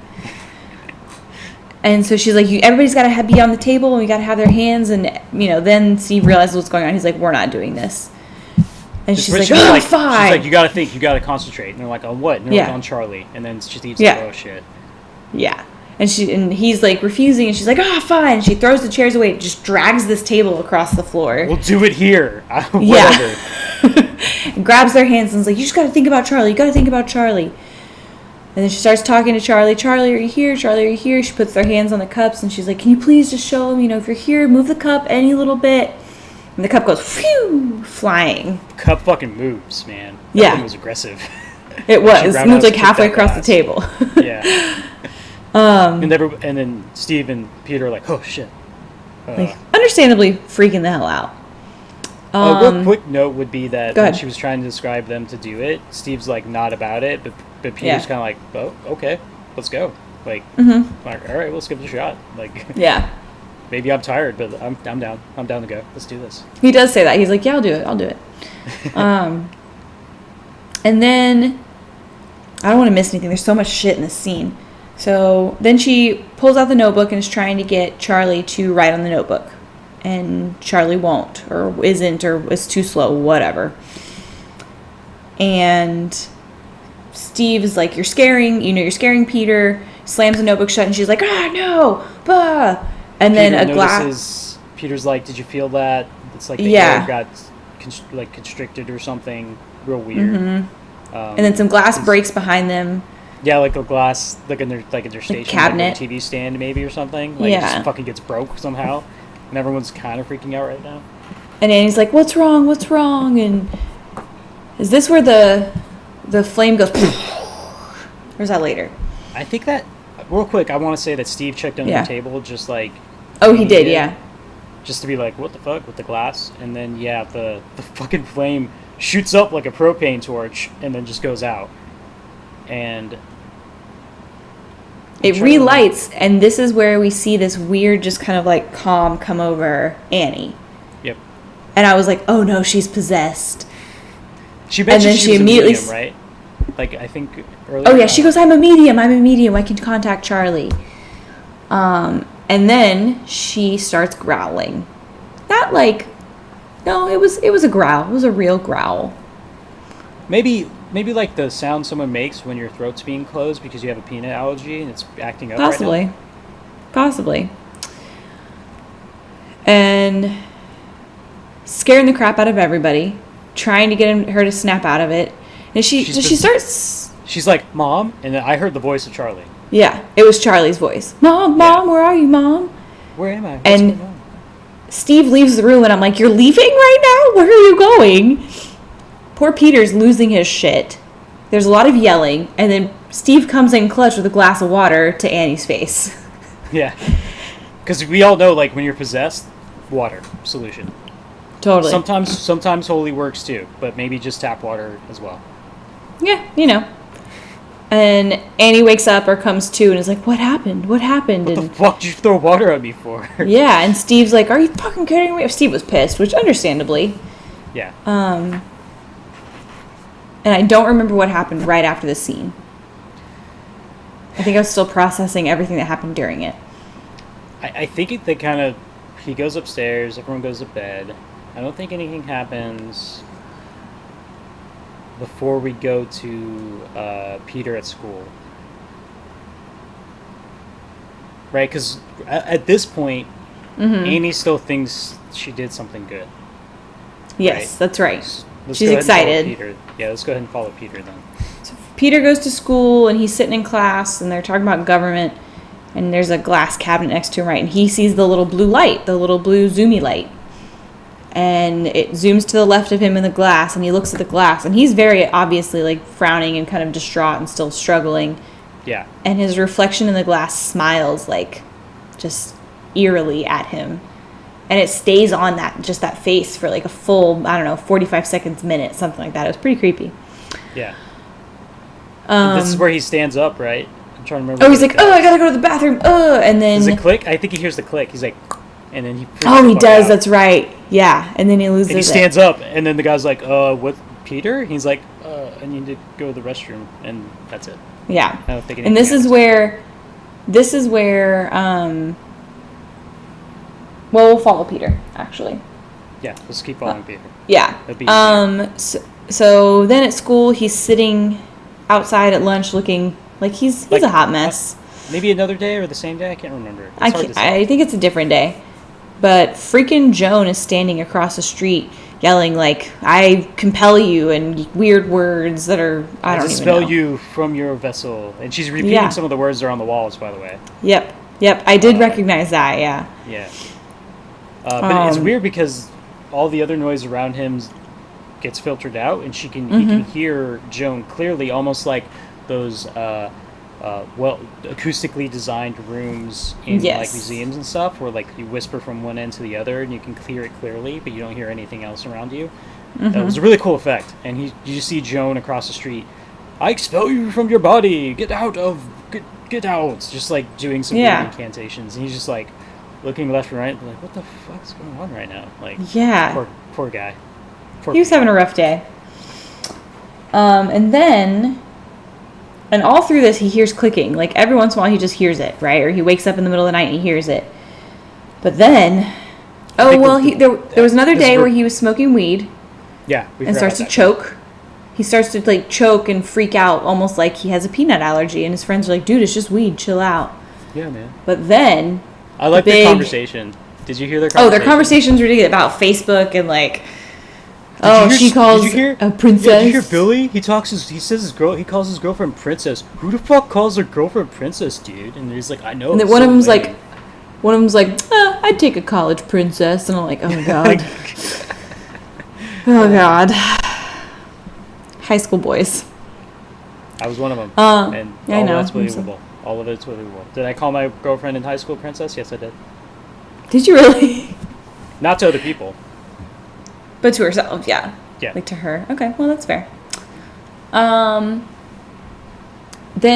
And so she's like, everybody's got to be on the table, and we got to have their hands. And, then Steve realizes what's going on. He's like, we're not doing this. And she's like, oh, fine. She's like, you got to think, you got to concentrate. And they're like, on what? And they're like, on Charlie. And then Steve's like, oh, shit. Yeah. And he's like refusing, and she's like, oh, fine. And she throws the chairs away, just drags this table across the floor. We'll do it here. Whatever. And grabs their hands and is like, you just got to think about Charlie. You got to think about Charlie. And then she starts talking to Charlie. Charlie, are you here? Charlie, are you here? She puts their hands on the cups, and she's like, can you please just show them, if you're here, move the cup any little bit. And the cup goes, phew, flying. The cup fucking moves, man. That thing was aggressive. It was. It moved like halfway across the table. Yeah. And then Steve and Peter are like, oh, shit. Understandably freaking the hell out. A real quick note would be that when she was trying to describe them to do it, Steve's like not about it, but Peter's kind of like, oh, okay, let's go. Like, like, all right, let's give it a shot. Like, maybe I'm tired, but I'm down. I'm down to go. Let's do this. He does say that. He's like, yeah, I'll do it. And then I don't want to miss anything. There's so much shit in this scene. So then she pulls out the notebook and is trying to get Charlie to write on the notebook. And Charlie won't, or isn't, or is too slow, whatever. And Steve is like, you're scaring Peter. Slams the notebook shut, and she's like, no, bah. And then a glass. Peter's like, did you feel that? It's like the air got constricted or something real weird. Mm-hmm. And then some glass breaks behind them. Yeah, like a glass, like in their station, cabinet, like TV stand maybe or something. Like it just fucking gets broke somehow, and everyone's kind of freaking out right now. And Annie's like, "What's wrong? What's wrong?" And is this where the flame goes? Or is that later? I think that real quick. I want to say that Steve checked under the table, just like. Oh, he did, yeah. Just to be like, what the fuck with the glass, and then the fucking flame shoots up like a propane torch, and then just goes out, and. It relights, and this is where we see this weird, just kind of like calm come over Annie. Yep. And I was like, "Oh no, she's possessed." She mentioned she was immediately, a medium, right? Like I think earlier. Oh yeah, she goes, "I'm a medium. I can contact Charlie." And then she starts growling. Not like, no, it was a growl. It was a real growl. Maybe like the sound someone makes when your throat's being closed because you have a peanut allergy and it's acting up. Possibly. And scaring the crap out of everybody, trying to get her to snap out of it. And she starts. She's like, "Mom," and then I heard the voice of Charlie. Yeah, it was Charlie's voice. Mom, where are you, Mom? Where am I? What's and going on? Steve leaves the room, and I'm like, "You're leaving right now? Where are you going?" Poor Peter's losing his shit. There's a lot of yelling, and then Steve comes in clutch with a glass of water to Annie's face. Yeah. Because we all know, like, when you're possessed, water, solution. Totally. Sometimes holy works, too, but maybe just tap water as well. Yeah, And Annie wakes up or comes to and is like, what happened? What the fuck did you throw water at me for? Yeah, and Steve's like, are you fucking kidding me? Steve was pissed, which understandably. Yeah. And I don't remember what happened right after the scene. I think I was still processing everything that happened during it. I think he goes upstairs, everyone goes to bed. I don't think anything happens before we go to Peter at school. Right? Because at this point, Annie still thinks she did something good. Yes, right? That's right. She's excited. Yeah, let's go ahead and follow Peter then. So Peter goes to school, and he's sitting in class, and they're talking about government, and there's a glass cabinet next to him, right? And he sees the little blue light, the little blue zoomy light. And it zooms to the left of him in the glass, and he looks at the glass, and he's very obviously, like, frowning and kind of distraught and still struggling. Yeah. And his reflection in the glass smiles, like, just eerily at him. And it stays on that face for like a full, 45 seconds, minute, something like that. It was pretty creepy. Yeah. This is where he stands up, right? I'm trying to remember. Oh, he's like, I gotta go to the bathroom. And then... Does it click? I think he hears the click. He's like... And then he does. Out. That's right. Yeah. And then he loses it. And he stands up, and then the guy's like, what, Peter? He's like, I need to go to the restroom, and that's it. Yeah. I don't think and this is where, well, we'll follow Peter, actually. Yeah, let's keep following Peter. Yeah. So then at school, he's sitting outside at lunch looking like he's a hot mess. Maybe another day or the same day? I can't remember. I think it's a different day. But freaking Joan is standing across the street yelling like, I compel you, and weird words that are, I don't even know. Expel you from your vessel. And she's repeating some of the words that are on the walls, by the way. Yep. I did recognize that, yeah. Yeah. But it's weird because all the other noise around him gets filtered out, and he can hear Joan clearly, almost like those acoustically designed rooms in like museums and stuff, where like you whisper from one end to the other and you can hear it clearly, but you don't hear anything else around you. It was a really cool effect, and you just see Joan across the street. I expel you from your body. Get out. Just like doing some weird incantations, and he's just like looking left and right, like, what the fuck's going on right now? Like, poor guy. He was having a rough day. And all through this, he hears clicking. Like, every once in a while, he just hears it, right? Or he wakes up in the middle of the night and he hears it. But then, there was another day where he was smoking weed. Yeah, and starts to choke. He starts to, like, choke and freak out, almost like he has a peanut allergy. And his friends are like, dude, it's just weed. Chill out. Yeah, man. But then... I like the conversation. Did you hear their conversation? Oh, their conversation's ridiculous about Facebook and, like... she calls a princess. Yeah, did you hear Billy? He calls his girlfriend princess. Who the fuck calls their girlfriend princess, dude? And he's like, I know. And then one of them's like, I'd take a college princess. And I'm like, oh god. Oh god. High school boys. I was one of them. And I know. That's believable. All of it's believable. Did I call my girlfriend in high school princess? Yes, I did. Did you really? Not to other people. But to herself, yeah. Yeah. Like to her. Okay, well, that's fair. Then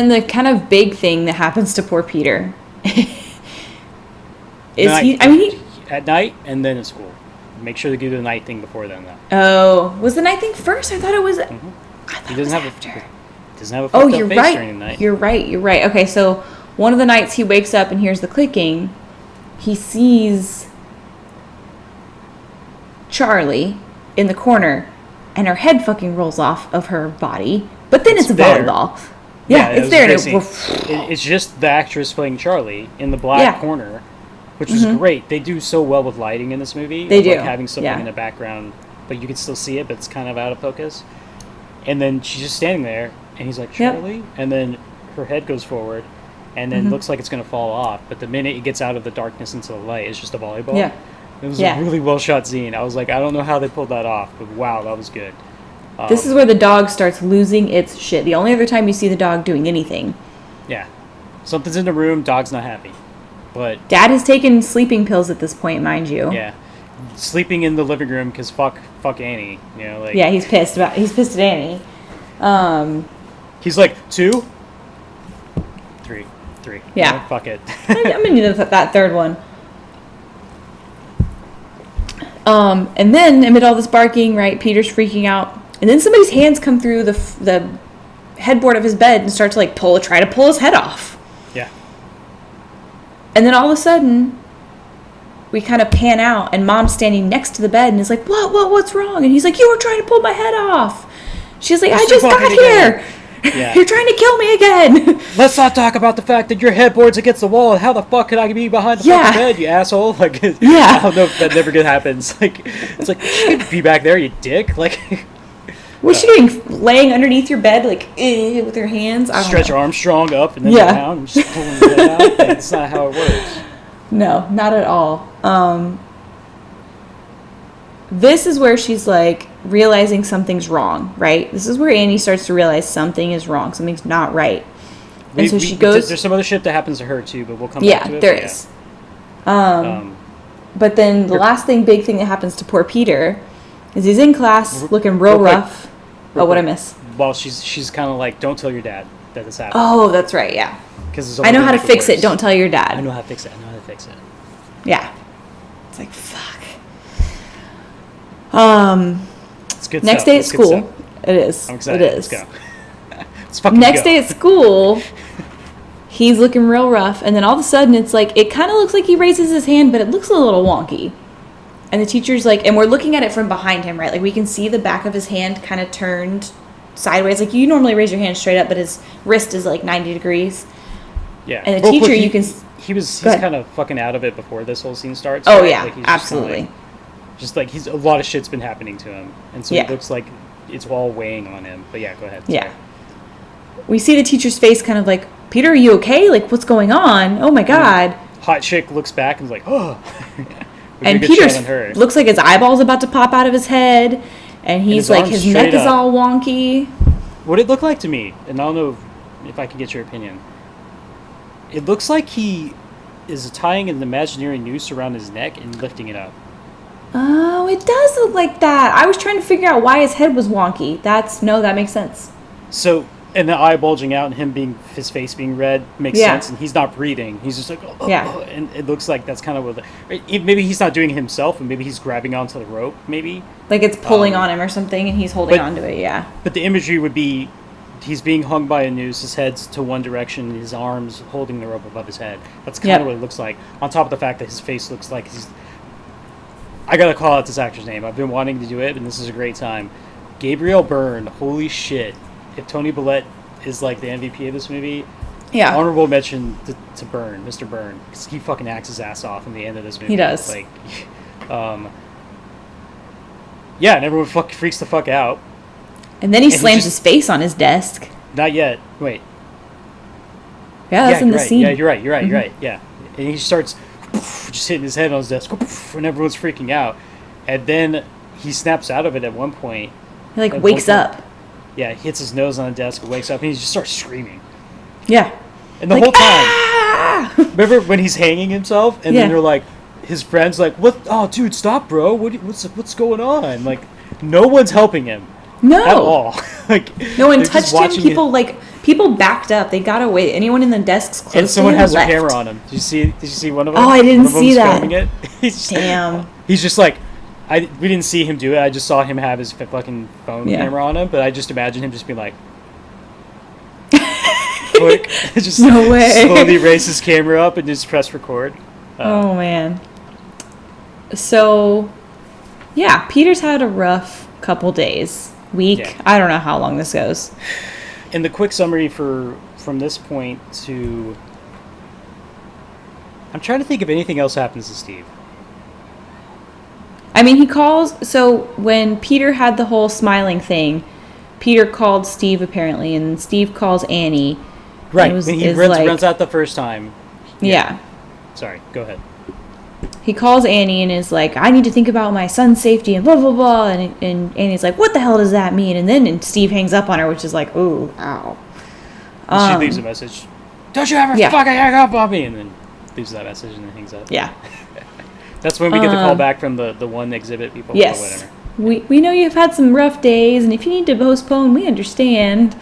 the kind of big thing that happens to poor Peter is at night and then at school. Make sure to do the night thing before then, though. Oh, was the night thing first? I thought it was. He doesn't have a fucked up face during the night. You're right. Okay, so one of the nights he wakes up and hears the clicking, he sees Charlie in the corner, and her head fucking rolls off of her body. But then it's a volleyball. Yeah, it's there. It's just the actress playing Charlie in the black corner, which was great. They do so well with lighting in this movie. They do. Like having something in the background, but you can still see it, but it's kind of out of focus. And then she's just standing there, and he's like, Charlie? Yep. And then her head goes forward, and then looks like it's going to fall off. But the minute it gets out of the darkness into the light, it's just a volleyball. Yeah. It was a really well shot scene. I was like, I don't know how they pulled that off, but wow, that was good. This is where the dog starts losing its shit. The only other time you see the dog doing anything. Yeah. Something's in the room, dog's not happy. But Dad has taken sleeping pills at this point, mind you. Yeah. Sleeping in the living room because fuck Annie. You know, like. Yeah, he's pissed at Annie. He's like, 2? 3. Yeah. You know, fuck it. I'm gonna need that third one. And then amid all this barking, right, Peter's freaking out, and then somebody's hands come through the headboard of his bed and start to like try to pull his head off. Yeah. And then all of a sudden, we kind of pan out, and Mom's standing next to the bed and is like, what's wrong? And he's like, you were trying to pull my head off. She's like, I just got here. Yeah. You're trying to kill me again. Let's not talk about the fact that your headboard's against the wall. How the fuck could I be behind the fucking bed, you asshole? Like, I don't know if that never happens. Like, it's like, you could be back there, you dick. Like, what's she doing? Laying underneath your bed, like, with her hands? Stretch Armstrong up and then down and just pulling your head out. That's not how it works. No, not at all. This is where she's like realizing something's wrong, right? This is where Annie starts to realize something is wrong, something's not right. And so she goes. There's some other shit that happens to her too, but we'll come back to it. There is. But then the last big thing that happens to poor Peter is he's in class looking real rough. What'd I miss? Well, she's kind of like, don't tell your dad that this happened. Oh, that's right, yeah. Because I know how to fix it. Don't tell your dad. I know how to fix it. Yeah. It's like, fuck. It's good Next stuff. day at It's good school. stuff. It is. I'm excited. It is. Let's go. Let's fucking Next go. day at school, he's looking real rough, and then all of a sudden it's like, it kind of looks like he raises his hand, but it looks a little wonky. And the teacher's like, and we're looking at it from behind him, right? Like we can see the back of his hand kind of turned sideways. Like you normally raise your hand straight up, but his wrist is like 90 degrees. Yeah. And the teacher, you can... He's kind of fucking out of it before this whole scene starts. Oh, right? yeah, Like, he's absolutely. Just like a lot of shit's been happening to him. And so Yeah. it looks like it's all weighing on him. But yeah, go ahead. Yeah. Sorry. We see the teacher's face kind of like, Peter, are you okay? Like, what's going on? Oh my God. Hot chick looks back and is like, oh. And Peter looks like his eyeball's about to pop out of his head. And he's like, his neck is all wonky. What it looked like to me, and I don't know if I can get your opinion. It looks like he is tying an imaginary noose around his neck and lifting it up. Oh, it does look like that. I was trying to figure out why his head was wonky. That makes sense. So, and the eye bulging out and his face being red makes sense, and he's not breathing. He's just like, and it looks like that's kind of what, maybe he's not doing it himself, and maybe he's grabbing onto the rope, maybe. Like it's pulling on him or something, and he's holding onto it, yeah. But the imagery would be, he's being hung by a noose, his head's to one direction, and his arms holding the rope above his head. That's kind of what it looks like. On top of the fact that his face looks like he's... I gotta call out this actor's name. I've been wanting to do it, and this is a great time. Gabriel Byrne, holy shit. If Tony Collette is like the MVP of this movie, honorable mention to Byrne, Mr. Byrne, because he fucking acts his ass off in the end of this movie. He does. Like, yeah, and everyone freaks the fuck out. And then he slams his face on his desk. Not yet. Wait. Yeah, that's in the scene. Yeah, you're right. Yeah. And he starts just hitting his head on his desk, and everyone's freaking out. And then he snaps out of it at one point. He like wakes up. Yeah, he hits his nose on the desk and wakes up, and he just starts screaming. Yeah. And the whole time, remember when he's hanging himself, and then they're like, his friend's like, "What? Oh, dude, stop, bro! What's going on?" Like, no one's helping him. No. At all. Like, no one touched him. People backed up. They got away. Anyone in the desks close and someone to him has left. a camera on him. Did you see one of them? Oh, I didn't see that. Filming it. Damn. He's just like, we didn't see him do it. I just saw him have his fucking phone camera on him. But I just imagine him just being like, click, just no way. Slowly raise his camera up and just press record. Oh man. So, yeah, Peter's had a rough couple days, week. Yeah. I don't know how long this goes. And the quick summary from this point to... I'm trying to think if anything else happens to Steve. I mean, he calls... So, when Peter had the whole smiling thing, Peter called Steve, apparently, and Steve calls Annie. Right, when he runs out the first time. Yeah. Sorry, go ahead. He calls Annie and is like, I need to think about my son's safety and blah, blah, blah. And Annie's like, what the hell does that mean? And then Steve hangs up on her, which is like, ooh, ow. She leaves a message. Don't you ever fucking hang up on me. And then leaves that message and then hangs up. Yeah. That's when we get the call back from the one exhibit people. Yes. Or whatever. We know you've had some rough days, and if you need to postpone, we understand.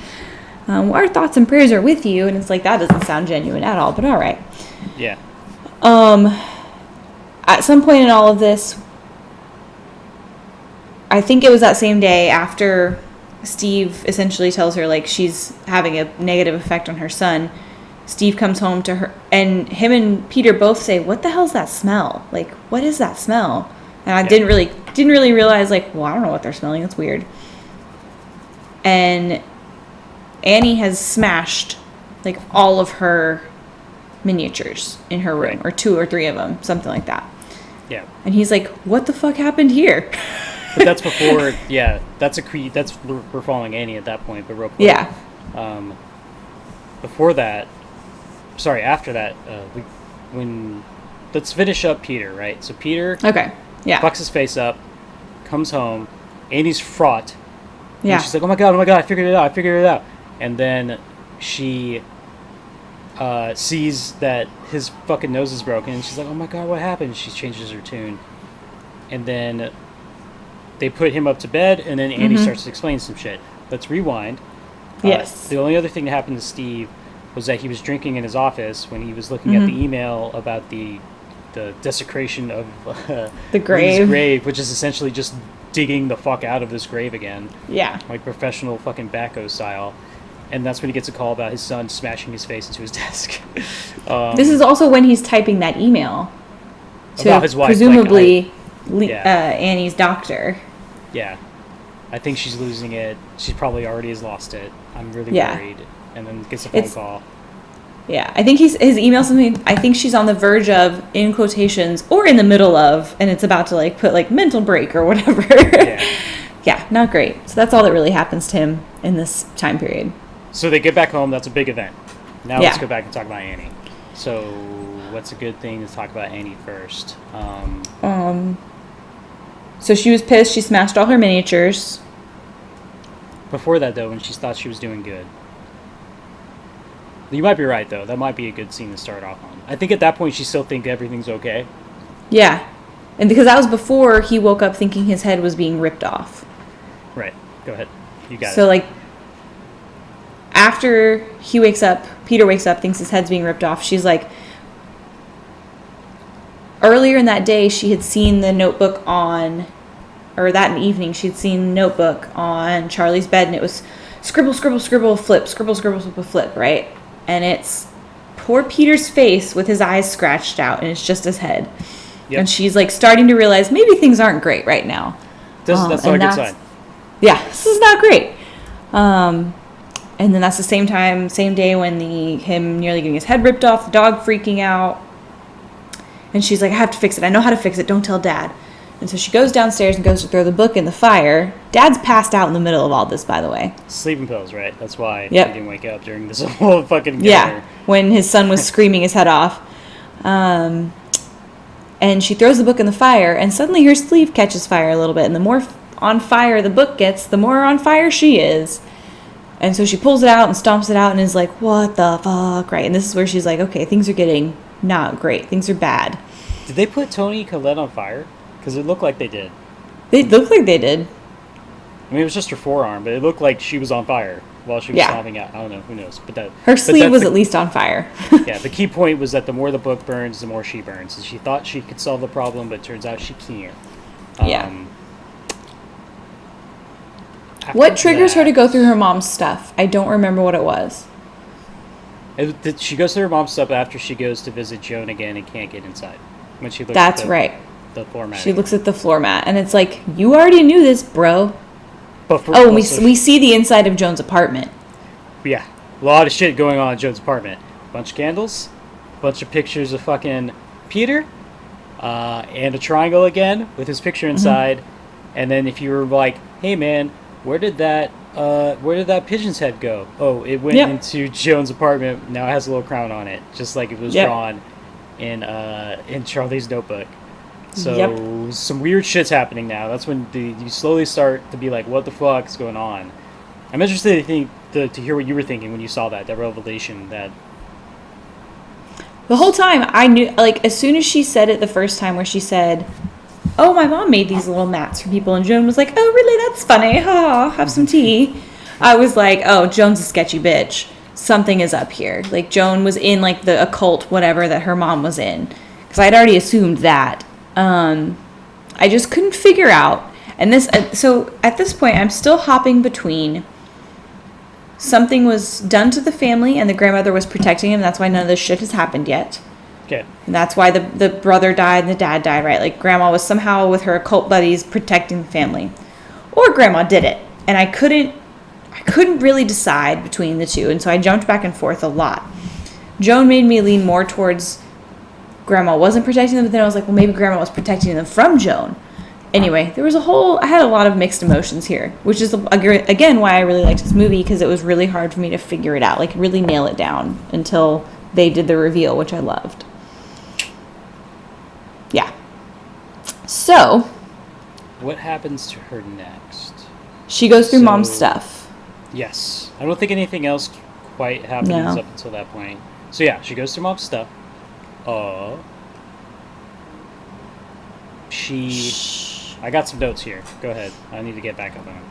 Our thoughts and prayers are with you. And it's like, that doesn't sound genuine at all, but all right. Yeah. At some point in all of this, I think it was that same day after Steve essentially tells her, like, she's having a negative effect on her son, Steve comes home to her, and him and Peter both say, what the hell's that smell? Like, what is that smell? And I didn't really realize, like, well, I don't know what they're smelling. That's weird. And Annie has smashed, like, all of her miniatures in her room, or 2 or 3 of them, something like that. Yeah. And he's like, what the fuck happened here? But that's before, we're following Annie at that point, but real quick. Yeah. After that, let's finish up Peter, right? So Peter fucks his face up, comes home, Annie's fraught. Yeah. And she's like, oh my god, I figured it out. And then she sees that his fucking nose is broken, and she's like, oh my god, what happened? She changes her tune. And then they put him up to bed, and then Andy starts to explain some shit. Let's rewind. Yes. The only other thing that happened to Steve was that he was drinking in his office when he was looking at the email about the the desecration of the grave. Lee's grave, which is essentially just digging the fuck out of this grave again. Yeah. Like professional fucking backhoe style. And that's when he gets a call about his son smashing his face into his desk. This is also when he's typing that email to about his wife, presumably Annie's doctor. Yeah. I think she's losing it. She probably already has lost it. I'm really worried. And then gets a phone call. Yeah, I think his email something. I think she's on the verge of, in quotations, or in the middle of, and it's about to like put like mental break or whatever. Yeah. Yeah, not great. So that's all that really happens to him in this time period. So they get back home. That's a big event. Now let's go back and talk about Annie. So what's a good thing to talk about Annie first? So she was pissed. She smashed all her miniatures. Before that, though, when she thought she was doing good. You might be right, though. That might be a good scene to start off on. I think at that point she still thinks everything's okay. Yeah. And because that was before he woke up thinking his head was being ripped off. Right. Go ahead. You got it. So, like, after he wakes up, Peter wakes up, thinks his head's being ripped off. She's like, earlier in that day, she had seen the notebook on, or that evening, she'd seen the notebook on Charlie's bed, and it was scribble, scribble, scribble, flip, scribble, scribble, scribble, flip, right? And it's poor Peter's face with his eyes scratched out, and it's just his head. Yep. And she's like starting to realize maybe things aren't great right now. That's not a good sign. Yeah, this is not great. And then that's the same day when him nearly getting his head ripped off, the dog freaking out. And she's like, I have to fix it. I know how to fix it. Don't tell Dad. And so she goes downstairs and goes to throw the book in the fire. Dad's passed out in the middle of all this, by the way. Sleeping pills, right? That's why he yep. didn't wake up during this whole fucking encounter. Yeah, when his son was screaming his head off. And she throws the book in the fire, and suddenly her sleeve catches fire a little bit. And the more on fire the book gets, the more on fire she is. And so she pulls it out and stomps it out and is like, what the fuck, right? And this is where she's like, okay, things are getting not great. Things are bad. Did they put Tony Collette on fire? Because it looked like they did. They looked like they did. I mean, it was just her forearm, but it looked like she was on fire while she was sobbing out. I don't know, who knows? Her sleeve was at least on fire. Yeah, the key point was that the more the book burns, the more she burns. And she thought she could solve the problem, but it turns out she can't. What triggers her to go through her mom's stuff? I don't remember what it was. She goes through her mom's stuff after she goes to visit Joan again and can't get inside. When she looks That's right. The floor mat. She looks at the floor mat, and it's like, you already knew this, bro. But we see the inside of Joan's apartment. Yeah. A lot of shit going on in Joan's apartment. Bunch of candles. Bunch of pictures of fucking Peter. And a triangle again with his picture inside. Mm-hmm. And then if you were like, hey man, where did that pigeon's head go? Oh, it went into Joan's apartment. Now it has a little crown on it, just like it was drawn in Charlie's notebook. So some weird shit's happening now. That's when you slowly start to be like, what the fuck is going on? I'm interested to hear what you were thinking when you saw that revelation. That the whole time I knew, like, as soon as she said it the first time, where she said, oh, my mom made these little mats for people, and Joan was like, oh, really? That's funny. Have some tea. I was like, oh, Joan's a sketchy bitch. Something is up here. Like, Joan was in, like, the occult whatever that her mom was in. Because I'd already assumed that. I just couldn't figure out. And so at this point, I'm still hopping between something was done to the family and the grandmother was protecting him. That's why none of this shit has happened yet. Okay. And that's why the brother died and the dad died, right? Like, grandma was somehow with her occult buddies protecting the family. Or grandma did it. And I couldn't really decide between the two. And so I jumped back and forth a lot. Joan made me lean more towards grandma wasn't protecting them, but then I was like, well, maybe grandma was protecting them from Joan. Anyway, I had a lot of mixed emotions here, which is, again, why I really liked this movie, because it was really hard for me to figure it out, like really nail it down until they did the reveal, which I loved. Yeah. So. What happens to her next? She goes through mom's stuff. Yes. I don't think anything else quite happens up until that point. So yeah, she goes through mom's stuff. I got some notes here. Go ahead. I need to get back up on it.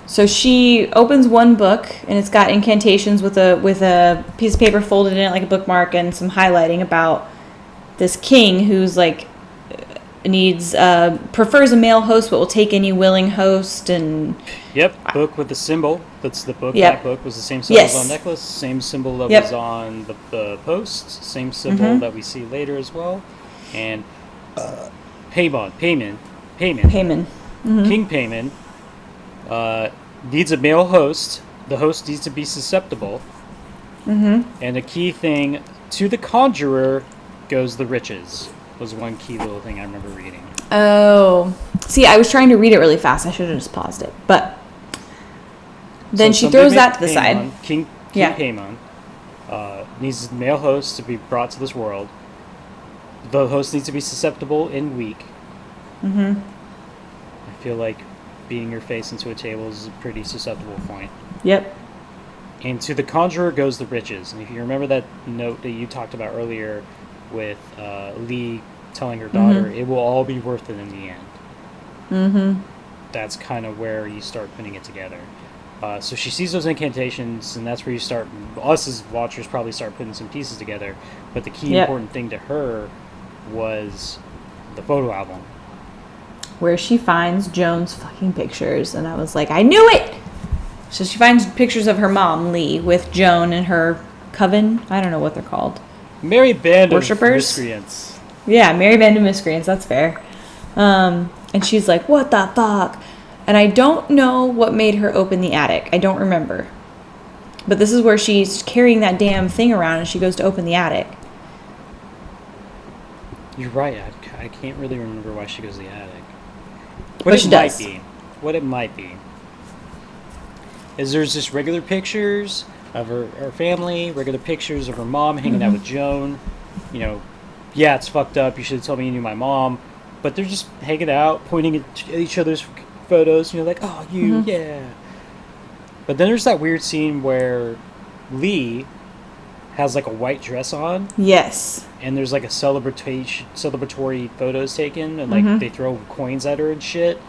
So she opens one book, and it's got incantations with a piece of paper folded in it like a bookmark and some highlighting about this king who's like prefers a male host but will take any willing host. And book with the symbol. That's the book. Yep. That book was the same symbol Yes. on the necklace, same symbol that Yep. was on the post, same symbol that we see later as well. And payment. Mm-hmm. King Payment needs a male host. The host needs to be susceptible. Mm-hmm. And a key thing, to the conjurer goes the riches, was one key little thing I remember reading. Oh. See, I was trying to read it really fast. I should have just paused it. But then she throws that to the side. King Paimon needs a male host to be brought to this world. The host needs to be susceptible and weak. Mm-hmm. I feel like beating your face into a table is a pretty susceptible point. Yep. And to the conjurer goes the riches. And if you remember that note that you talked about earlier with Lee telling her daughter, it will all be worth it in the end. Mm-hmm. That's kind of where you start putting it together. So she sees those incantations, and that's where you start, us as watchers probably start putting some pieces together. But the key important thing to her was the photo album. Where she finds Joan's fucking pictures. And I was like, I knew it! So she finds pictures of her mom, Lee, with Joan and her coven. I don't know what they're called. Merry Band Worshippers? of Miscreants. Yeah, Merry Band of Miscreants. That's fair. And she's like, what the fuck? And I don't know what made her open the attic. I don't remember. But this is where she's carrying that damn thing around and she goes to open the attic. You're right. I can't really remember why she goes to the attic. But she does. What it might be is there's just regular pictures of her family, regular pictures of her mom hanging out with Joan. You know, yeah, it's fucked up. You should have told me you knew my mom. But they're just hanging out, pointing at each other's photos. You know, like, oh, you, yeah. But then there's that weird scene where Lee has like a white dress on. Yes. And there's like a celebratory photos taken, and like they throw coins at her and shit.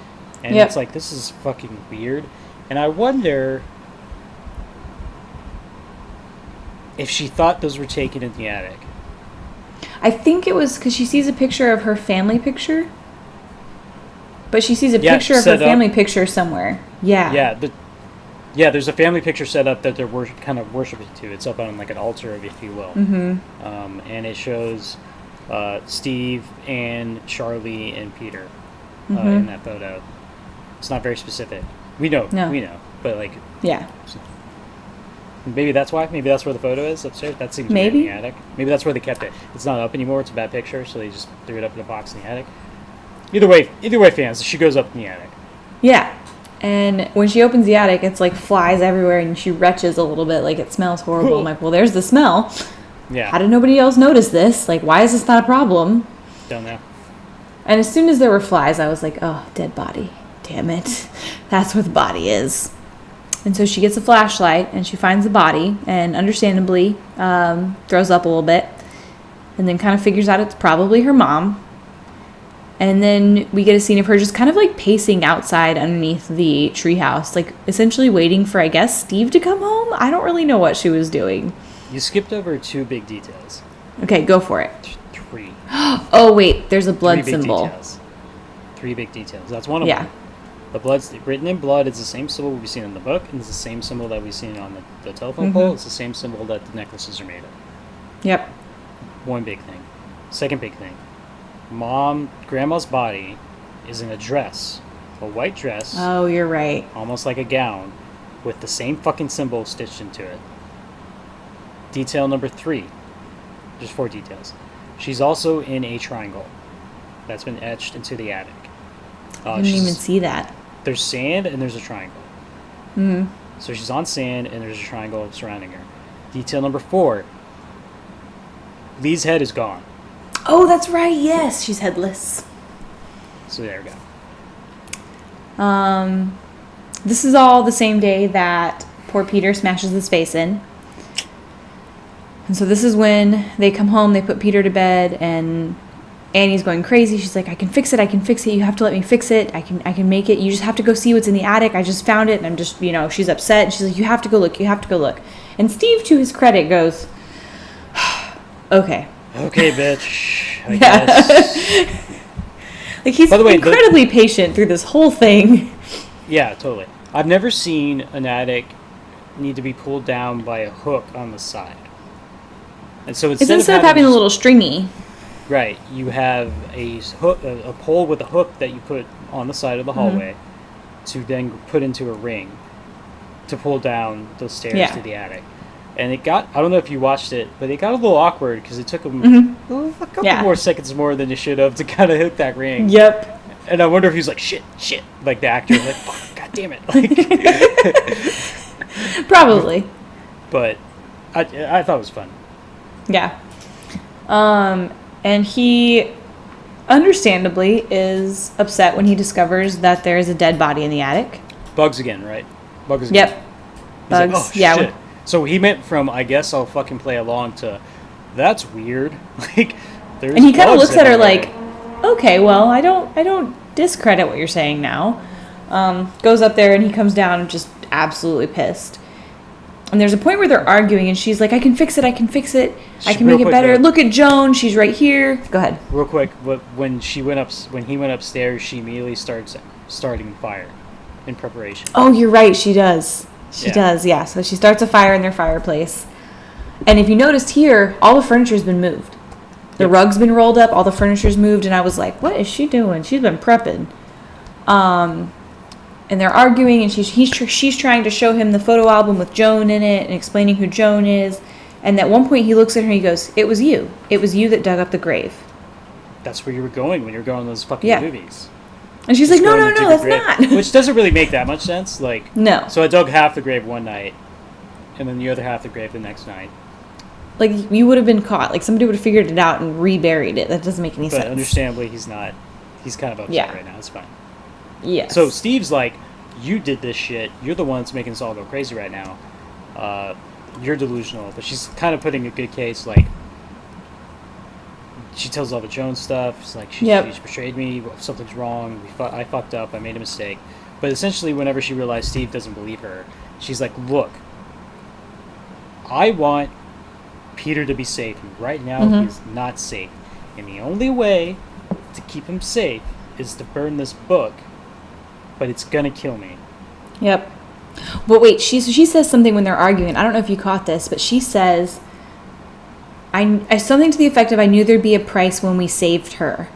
And it's like, this is fucking weird. And I wonder if she thought those were taken in the attic. I think it was because she sees a picture of her family picture. But she sees a picture of her family picture somewhere. Yeah. Yeah, there's a family picture set up that they're kind of worshiping to. It's up on like an altar, if you will. And it shows Steve and Charlie and Peter in that photo. It's not very specific. We know, but like, maybe that's why. Maybe that's where the photo is upstairs. That seems weird in the attic. Maybe that's where they kept it. It's not up anymore. It's a bad picture, so they just threw it up in a box in the attic. Either way, fans, she goes up in the attic. Yeah. And when she opens the attic, it's like flies everywhere, and she retches a little bit, like it smells horrible. I'm like, well, there's the smell. Yeah. How did nobody else notice this? Like, why is this not a problem? Don't know. And as soon as there were flies, I was like, oh, dead body. Damn it. That's where the body is. And so she gets a flashlight, and she finds the body, and understandably throws up a little bit, and then kind of figures out it's probably her mom. And then we get a scene of her just kind of like pacing outside underneath the treehouse, like essentially waiting for, I guess, Steve to come home. I don't really know what she was doing. You skipped over two big details. Okay, go for it. Three. Oh, wait, there's a blood symbol. Three big details. That's one of them. The blood's written in blood. It's the same symbol we've seen in the book, and it's the same symbol that we've seen on the telephone pole. It's the same symbol that the necklaces are made of. Yep. One big thing. Second big thing. Grandma's body is in a dress, a white dress. Oh, you're right. Almost like a gown, with the same fucking symbol stitched into it. Detail number 3. There's 4 details. She's also in a triangle that's been etched into the attic. I didn't even see that. There's sand and there's a triangle. So she's on sand and there's a triangle surrounding her. Detail number 4. Lee's head is gone. Oh, that's right. Yes, she's headless. So there we go. This is all the same day that poor Peter smashes this face in. And so this is when they come home, they put Peter to bed, and Annie's going crazy. She's like, I can fix it. You have to let me fix it. I can make it. You just have to go see what's in the attic. I just found it. And I'm just, she's upset. And she's like, you have to go look. And Steve, to his credit, goes, okay. Okay, bitch. I guess. Like, he's By the way, incredibly patient through this whole thing. Yeah, totally. I've never seen an attic need to be pulled down by a hook on the side. And so instead of having a little stringy. Right, you have a hook, a pole with a hook that you put on the side of the hallway to then put into a ring to pull down the stairs to the attic. And it got, I don't know if you watched it, but it got a little awkward because it took them a couple more seconds more than it should have to kind of hook that ring. Yep. And I wonder if he's like, shit, like the actor, like, fuck, god damn it. Like, probably. But I thought it was fun. Yeah. And he, understandably, is upset when he discovers that there is a dead body in the attic. Bugs again, right? Bugs again. Yep. Bugs. Like, oh, shit. So he meant from, I guess I'll fucking play along to, that's weird. Like, there's. And he kind of looks at her like, okay, well, I don't discredit what you're saying now. Goes up there and he comes down and just absolutely pissed. And there's a point where they're arguing and she's like, I can fix it. I can make it better. Look at Joan. She's right here. Go ahead. Real quick. When he went upstairs, she immediately starting fire in preparation. Oh, you're right. She does. She does. Yeah. So she starts a fire in their fireplace. And if you noticed here, all the furniture's been moved. The rug's been rolled up. All the furniture's moved. And I was like, what is she doing? She's been prepping. And they're arguing, and she's trying to show him the photo album with Joan in it and explaining who Joan is. And at one point, he looks at her and he goes, "It was you. It was you that dug up the grave." That's where you were going when you were going to those fucking movies. And she's like, "No, that's not." Which doesn't really make that much sense. Like, no. So I dug half the grave one night, and then the other half the grave the next night. Like, you would have been caught. Like, somebody would have figured it out and reburied it. That doesn't make any sense. But understandably, he's not. He's kind of upset right now. It's fine. Yeah. So Steve's like, you did this shit. You're the one that's making us all go crazy right now. You're delusional. But she's kind of putting a good case. Like, she tells all the Joan stuff. It's like, she betrayed me. Something's wrong. I fucked up. I made a mistake. But essentially, whenever she realized Steve doesn't believe her, she's like, look, I want Peter to be safe. And right now, he's not safe. And the only way to keep him safe is to burn this book. But it's gonna kill me. Yep. But wait, she says something when they're arguing. I don't know if you caught this, but she says, I something to the effect of, I knew there'd be a price when we saved her.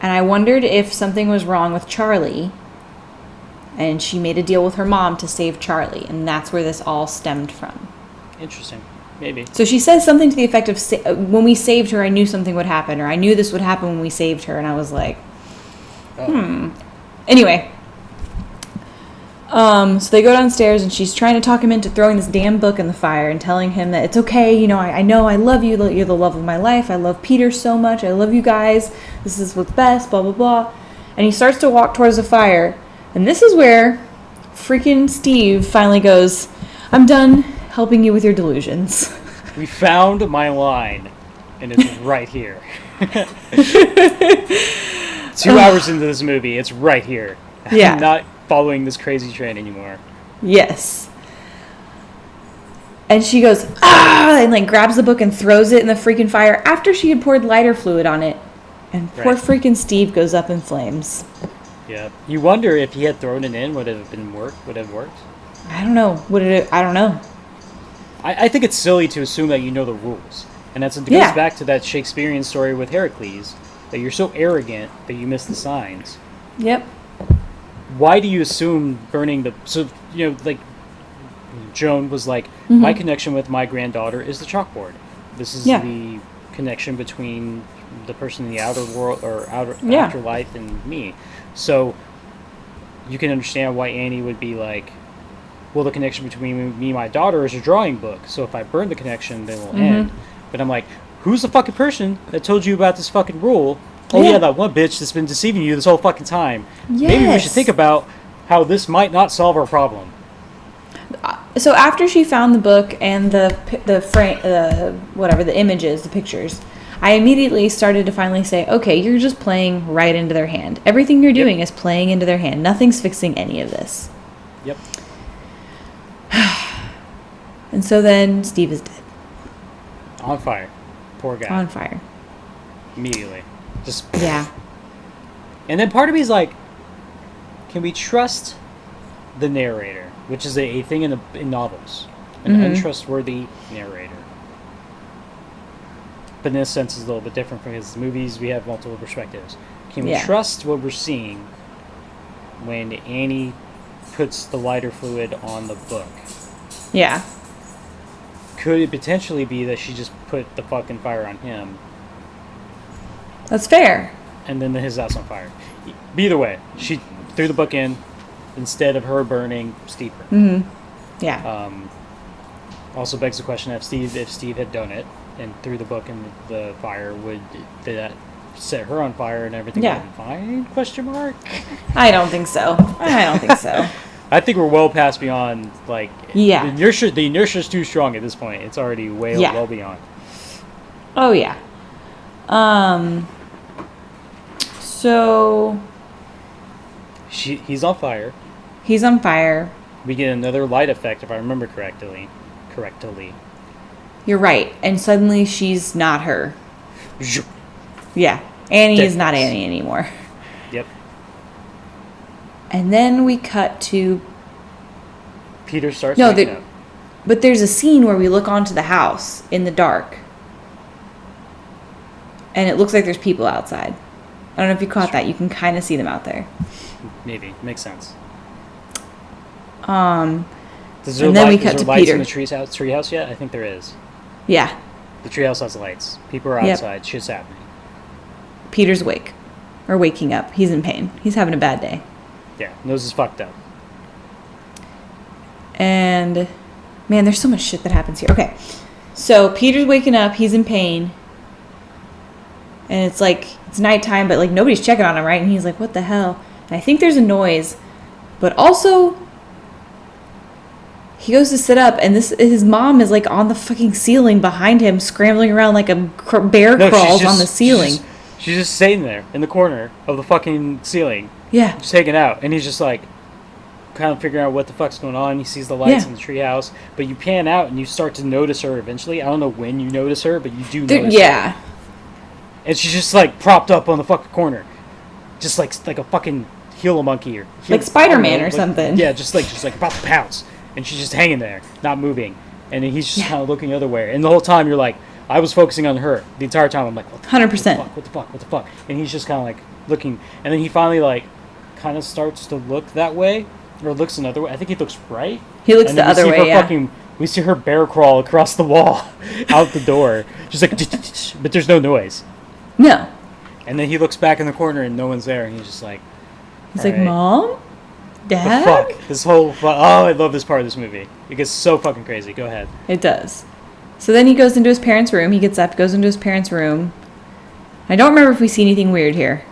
And I wondered if something was wrong with Charlie, and she made a deal with her mom to save Charlie, and that's where this all stemmed from. Interesting. Maybe. So she says something to the effect of, when we saved her, I knew something would happen, or I knew this would happen when we saved her, and I was like, Anyway, so they go downstairs and she's trying to talk him into throwing this damn book in the fire and telling him that it's okay. You know I love you. You're the love of my life. I love Peter so much. I love you guys. This is what's best, blah, blah, blah. And he starts to walk towards the fire. And this is where freaking Steve finally goes, I'm done helping you with your delusions. We found my line, and it's right here. 2 hours into this movie, it's right here. Yeah. I'm not following this crazy train anymore. Yes. And she goes, and like grabs the book and throws it in the freaking fire after she had poured lighter fluid on it. And poor freaking Steve goes up in flames. Yeah. You wonder if he had thrown it in, would it have worked? I don't know. I don't know. I think it's silly to assume that you know the rules. And it goes back to that Shakespearean story with Heracles. That you're so arrogant that you miss the signs. Yep. Why do you assume burning the... So, like, Joan was like, my connection with my granddaughter is the chalkboard. This is the connection between the person in the outer world, or afterlife, and me. So, you can understand why Annie would be like, well, the connection between me and my daughter is a drawing book. So if I burn the connection, then it'll end. But I'm like... Who's the fucking person that told you about this fucking rule? Oh yeah, that one bitch that's been deceiving you this whole fucking time. Yes. Maybe we should think about how this might not solve our problem. So after she found the book and the frame, the images, the pictures, I immediately started to finally say, okay, you're just playing right into their hand. Everything you're doing is playing into their hand. Nothing's fixing any of this. Yep. And so then Steve is dead. On fire. Poor guy. On fire. immediately. Just Yeah. And then part of me is like, can we trust the narrator, which is a thing in novels, an untrustworthy narrator. But in this sense, it's a little bit different because movies we have multiple perspectives. Can we trust what we're seeing when Annie puts the lighter fluid on the book? Yeah. Could it potentially be that she just put the fucking fire on him? That's fair. And then his house on fire. Either way, she threw the book in instead of her burning Steve. Yeah. Also begs the question: if Steve had done it and threw the book in the fire, did that set her on fire and everything would be fine? Question mark. I don't think so. I think we're well past beyond the inertia. The inertia is too strong at this point. It's already well beyond. Oh yeah. So he's on fire. He's on fire. We get another light effect, if I remember correctly. You're right. And suddenly she's not her. Yeah. Annie is not Annie anymore. Yep. And then we cut to... Peter starts waking up. But there's a scene where we look onto the house in the dark. And it looks like there's people outside. I don't know if you caught that. You can kind of see them out there. Maybe. Makes sense. And then we cut to Peter. In the treehouse yet? I think there is. Yeah. The treehouse has lights. People are outside. Shit's happening. Peter's awake. Or waking up. He's in pain. He's having a bad day. Yeah. Nose is fucked up. And, man, there's so much shit that happens here. Okay. So, Peter's waking up. He's in pain. And it's like, it's nighttime, but, like, nobody's checking on him, right? And he's like, what the hell? And I think there's a noise. But also... He goes to sit up, and his mom is, like, on the fucking ceiling behind him, scrambling around like a bear crawls on the ceiling. She's just sitting there in the corner of the fucking ceiling. Yeah. Just hanging out. And he's just, like, kind of figuring out what the fuck's going on. He sees the lights in the treehouse. But you pan out, and you start to notice her eventually. I don't know when you notice her, but you do notice her. And she's just, like, propped up on the fucking corner. Just like a fucking Gila monkey. Like Spider-Man or something. Yeah, just like about to pounce. And she's just hanging there, not moving. And he's just kind of looking the other way. And the whole time you're like, I was focusing on her. The entire time I'm like, 100%. What the fuck? And he's just kind of like looking. And then he finally like kind of starts to look that way. Or looks another way. I think he looks right. He looks the other way, we see her bear crawl across the wall out the door. Just like, but there's no noise. No. And then he looks back in the corner and no one's there. And he's just like, he's like, Mom? Dad? The fuck? This whole... Oh, I love this part of this movie. It gets so fucking crazy. Go ahead. It does. So then he goes into his parents' room. He gets up, goes into his parents' room. I don't remember if we see anything weird here.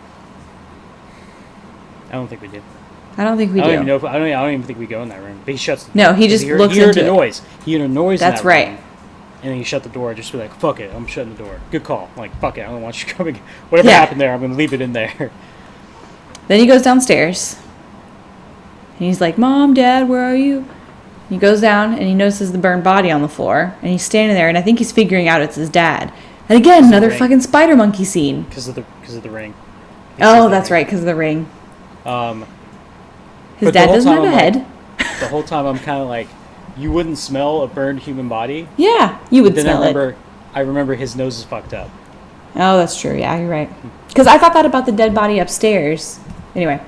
I don't think we did. I don't think we do. I don't even think we go in that room. But he shuts the door. No, he just looks into it. He heard a noise. He heard a noise That's in that right. room. And then he shut the door. Just be like, fuck it. I'm shutting the door. Good call. I'm like, fuck it. I don't want you coming. Whatever happened there, I'm going to leave it in there. Then he goes downstairs. And he's like, Mom, Dad, where are you? He goes down and he notices the burned body on the floor. And he's standing there and I think he's figuring out it's his dad. And again, another fucking spider monkey scene. Because of the ring. Oh, that's right, because of the ring. His dad doesn't have a head. The whole time I'm kind of like, you wouldn't smell a burned human body? Yeah, you would smell it. I remember his nose is fucked up. Oh, that's true. Yeah, you're right. Because I thought that about the dead body upstairs. Anyway.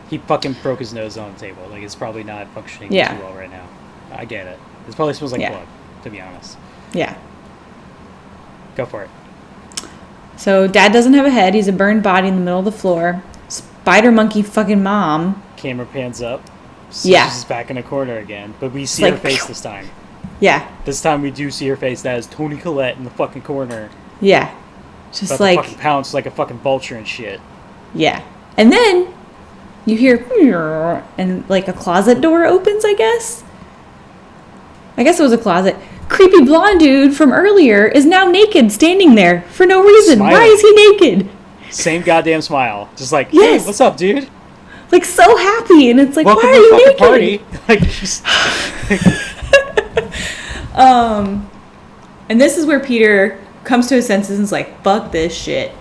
He fucking broke his nose on the table. Like, it's probably not functioning too well right now. I get it. It probably smells like blood, to be honest. Yeah. Go for it. So, Dad doesn't have a head. He's a burned body in the middle of the floor. Spider monkey fucking mom. Camera pans up. She's back in a corner again. But we see her face this time. Yeah. This time we do see her face. That is Toni Collette in the fucking corner. Yeah. Just about like... to fucking pounce like a fucking vulture and shit. Yeah. And then... you hear, and like a closet door opens, I guess it was a closet. Creepy blonde dude from earlier is now naked, standing there for no reason. Smiling. Why is he naked? Same goddamn smile. Just like, hey, what's up, dude? Like so happy, and it's like, welcome why are you naked? Party. Like, just... And this is where Peter comes to his senses and is like, fuck this shit.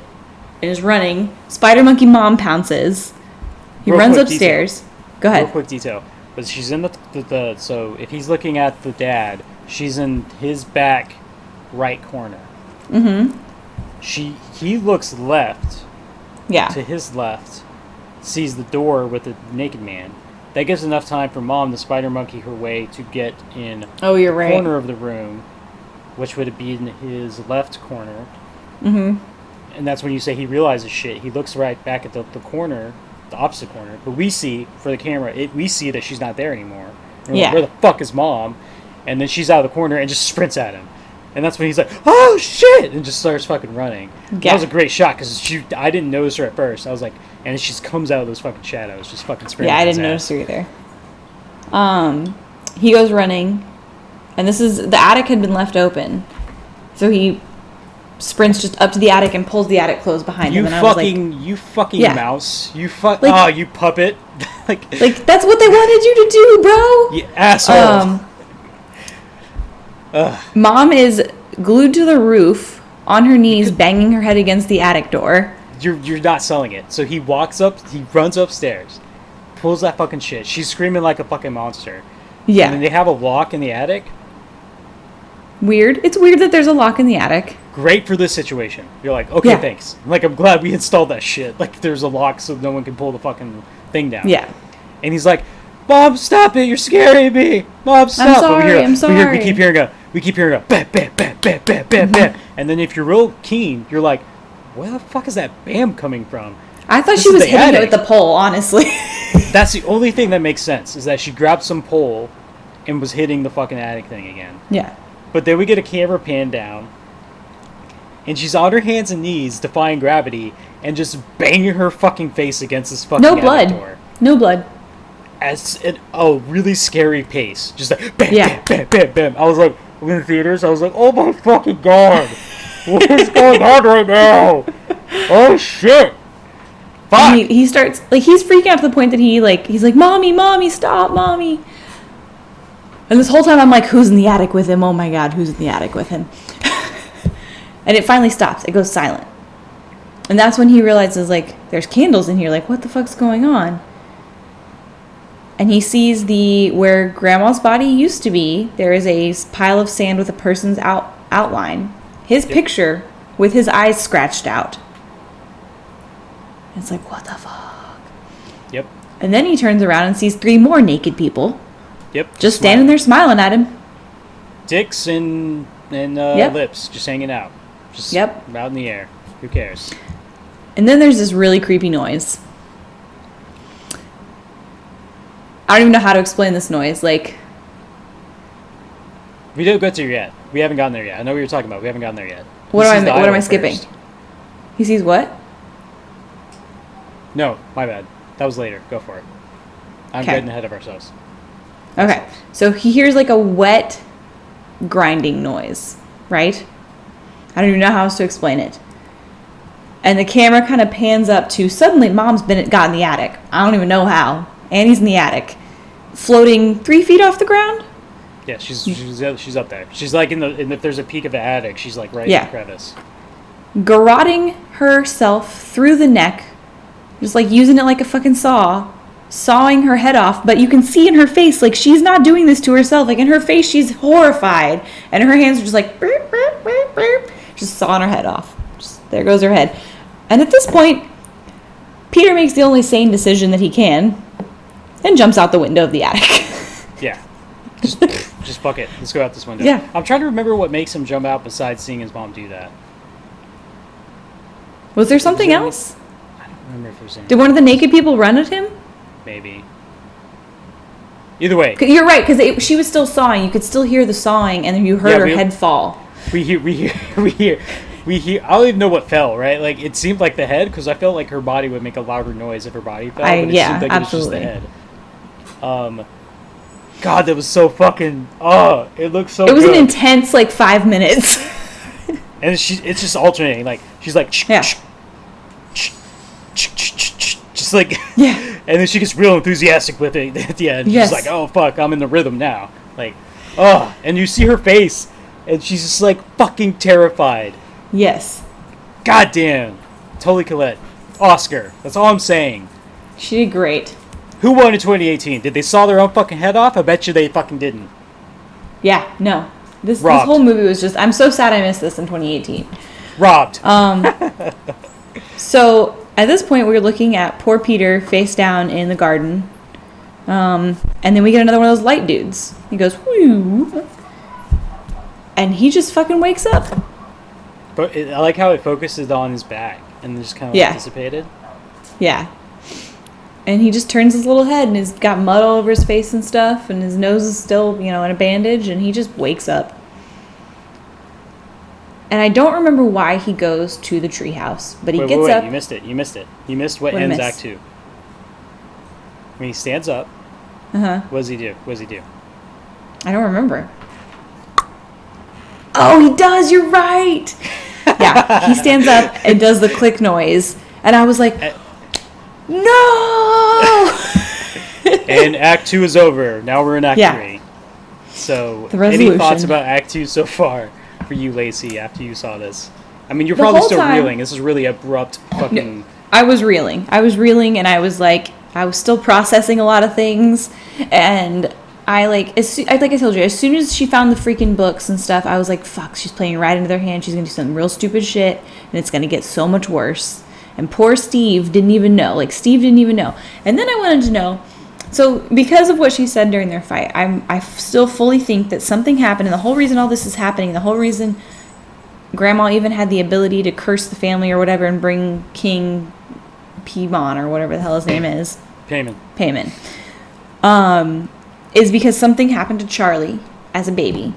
And is running. Spider monkey mom pounces. He runs upstairs. Go ahead. Real quick detail. But she's in the so if he's looking at the dad, she's in his back right corner. Mm-hmm. He looks left. Yeah. To his left, sees the door with the naked man. That gives enough time for Mom to spider monkey her way to get in you're right. corner of the room, which would be in his left corner. Mm-hmm. And that's when you say he realizes shit. He looks right back at the corner, the opposite corner. But we see, for the camera, we see that she's not there anymore. And we're like, where the fuck is Mom? And then she's out of the corner and just sprints at him. And that's when he's like, oh shit! And just starts fucking running. Yeah. That was a great shot because I didn't notice her at first. I was like, and she just comes out of those fucking shadows, just fucking sprinting. Yeah, I didn't notice her either. He goes running, and the attic had been left open. So he sprints just up to the attic and pulls the attic closed behind him. And You fucking mouse. You puppet. like that's what they wanted you to do, bro. You asshole. Mom is glued to the roof, on her knees, banging her head against the attic door. You're not selling it. So he runs upstairs, pulls that fucking shit. She's screaming like a fucking monster. Yeah. And then they have a lock in the attic. Weird. It's weird that there's a lock in the attic. Great for this situation. You're like, okay, thanks. Like, I'm glad we installed that shit. Like, there's a lock so no one can pull the fucking thing down. Yeah. And he's like, Mom, stop it! You're scaring me! Mom, stop! I'm sorry. We keep hearing a bam, bam, bam, bam, bam, bam, bam. And then if you're real keen, you're like, where the fuck is that bam coming from? I thought she was hitting it with the pole, honestly. That's the only thing that makes sense, is that she grabbed some pole and was hitting the fucking attic thing again. Yeah. But then we get a camera pan down, and she's on her hands and knees, defying gravity, and just banging her fucking face against this fucking attic door. No blood. At a really scary pace. Just like, bam, bam, bam, bam, bam. I was like, in the theaters, I was like, oh my fucking god. What is going on right now? Oh shit. Fuck. He starts, he's freaking out to the point that he's like, Mommy, stop, Mommy. And this whole time I'm like, who's in the attic with him? Oh my god, who's in the attic with him? And it finally stops. It goes silent. And that's when he realizes, there's candles in here. What the fuck's going on? And he sees where Grandma's body used to be, there is a pile of sand with a person's outline. His picture with his eyes scratched out. It's like, what the fuck? Yep. And then he turns around and sees 3 more naked people. Yep. Just standing there smiling at him. Dicks and lips just hanging out. Just out in the air. Who cares? And then there's this really creepy noise. I don't even know how to explain this noise. We don't get there yet. We haven't gotten there yet. I know what you're talking about. We haven't gotten there yet. What am I skipping? He sees what? No, my bad. That was later. Go for it. I'm getting ahead of ourselves. Okay. So he hears a wet grinding noise, right? I don't even know how else to explain it. And the camera kind of pans up to suddenly Mom's got in the attic. I don't even know how. Annie's in the attic, floating 3 feet off the ground. Yeah, she's up there. She's if there's a peak of the attic, she's right in the crevice. Garroting herself through the neck, just using it like a fucking saw, sawing her head off. But you can see in her face, she's not doing this to herself. In her face, she's horrified, and her hands are just burp, burp, burp, burp, just sawing her head off. There goes her head. And at this point, Peter makes the only sane decision that he can. And jumps out the window of the attic. Yeah. Just fuck it. Let's go out this window. Yeah. I'm trying to remember what makes him jump out besides seeing his mom do that. Was there something else? I don't remember if there's anything. Did one of the naked people run at him? Maybe. Either way. You're right, because she was still sawing. You could still hear the sawing, and then you heard her head fall. We hear. I don't even know what fell, right? It seemed like the head, because I felt like her body would make a louder noise if her body fell. But it seemed like absolutely. It was just the head. God, that was so fucking... it looked so good. It was an intense, 5 minutes. And it's just alternating. She's like... Yeah. Just yeah. And then she gets real enthusiastic with it at the end. Yes. She's like, oh, fuck, I'm in the rhythm now. And you see her face, and she's just, fucking terrified. Yes. Goddamn. Totally Collette. Oscar. That's all I'm saying. She did great. Who won in 2018? Did they saw their own fucking head off? I bet you they fucking didn't. Yeah, no. This whole movie was just... I'm so sad I missed this in 2018. Robbed. So, at this point, we're looking at poor Peter face down in the garden. And then we get another one of those light dudes. He goes, whoo. And he just fucking wakes up. But I like how it focuses on his back and just kind of dissipated. Yeah. And he just turns his little head and he's got mud all over his face and stuff. And his nose is still, in a bandage. And he just wakes up. And I don't remember why he goes to the treehouse. But he gets up. You missed it. You missed what ends Act 2. When he stands up, what does he do? I don't remember. Oh, he does. You're right. Yeah, he stands up and does the click noise. And I was like, no! And Act 2 is over. Now we're in Act 3. So, any thoughts about Act 2 so far for you, Lacey, after you saw this? I mean, you're probably still reeling. This is really abrupt fucking... No, I was reeling, and I was like... I was still processing a lot of things, and I like I told you, as soon as she found the freaking books and stuff, I was like, fuck, she's playing right into their hand. She's gonna do some real stupid shit, and it's gonna get so much worse. And poor Steve didn't even know. And then I wanted to know. So because of what she said during their fight, I still fully think that something happened, and the whole reason all this is happening, the whole reason Grandma even had the ability to curse the family or whatever and bring King Piedmont or whatever the hell his name is. Payman. Is because something happened to Charlie as a baby.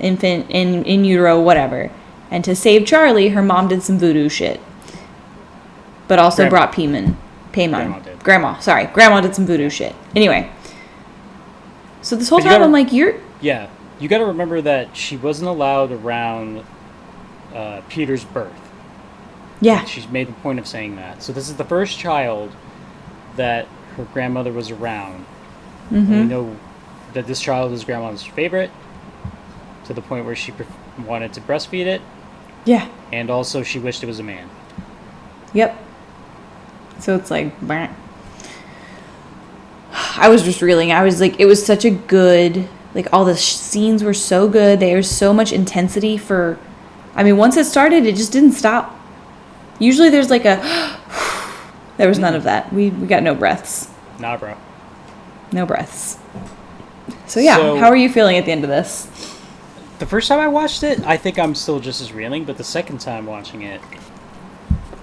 Infant, in utero, whatever. And to save Charlie, her mom did some voodoo shit. But also brought Paimon. Grandma did some voodoo shit. Anyway. So this whole time I'm like, Yeah. You gotta remember that she wasn't allowed around Peter's birth. Yeah. She's made the point of saying that. So this is the first child that her grandmother was around. Mm-hmm. And we know that this child is grandma's favorite, to the point where she wanted to breastfeed it. Yeah. And also she wished it was a man. Yep. So it's like, bleh. I was just reeling. I was like, it was such a good, like all the scenes were so good. There was so much intensity for, I mean, once it started, it just didn't stop. Usually there's like a... There was none of that. We got no breaths. Nah, bro. No breaths. So yeah, how are you feeling at the end of this? The first time I watched it, I think I'm still just as reeling, but the second time watching it,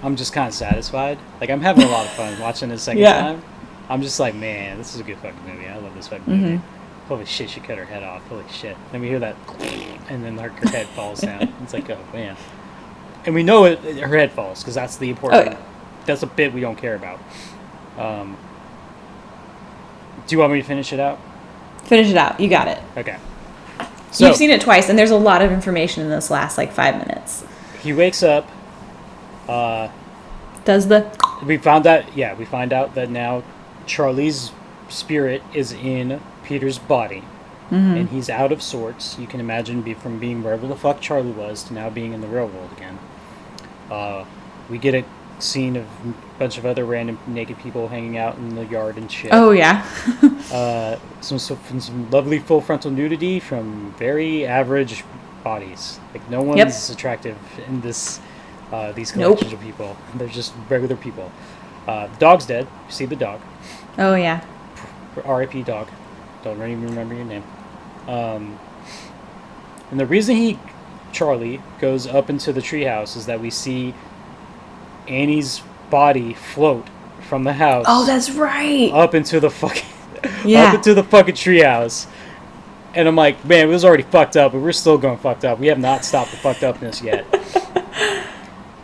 I'm just kind of satisfied. Like, I'm having a lot of fun watching it the second time. I'm just like, man, this is a good fucking movie. I love this fucking movie. Holy shit, she cut her head off. Holy shit. Then we hear that, and then her head falls down. It's like, oh, man. And we know her head falls, because that's the important... That's a bit we don't care about. Do you want me to finish it out? Finish it out. You got it. Okay. So, you've seen it twice, and there's a lot of information in this last, 5 minutes. He wakes up. We find out that now Charlie's spirit is in Peter's body. Mm-hmm. And he's out of sorts. You can imagine from being wherever the fuck Charlie was to now being in the real world again. We get a scene of a bunch of other random naked people hanging out in the yard and shit. Oh, yeah. some lovely full frontal nudity from very average bodies. Like, no one's attractive in these collections of people. They're just regular people. The dog's dead. You see the dog. Oh, yeah. R.I.P. dog. Don't even remember your name. And the reason Charlie goes up into the treehouse is that we see Annie's body float from the house. Oh, that's right. Up into the fucking treehouse. And I'm like, man, it was already fucked up, but we're still going fucked up. We have not stopped the fucked upness yet.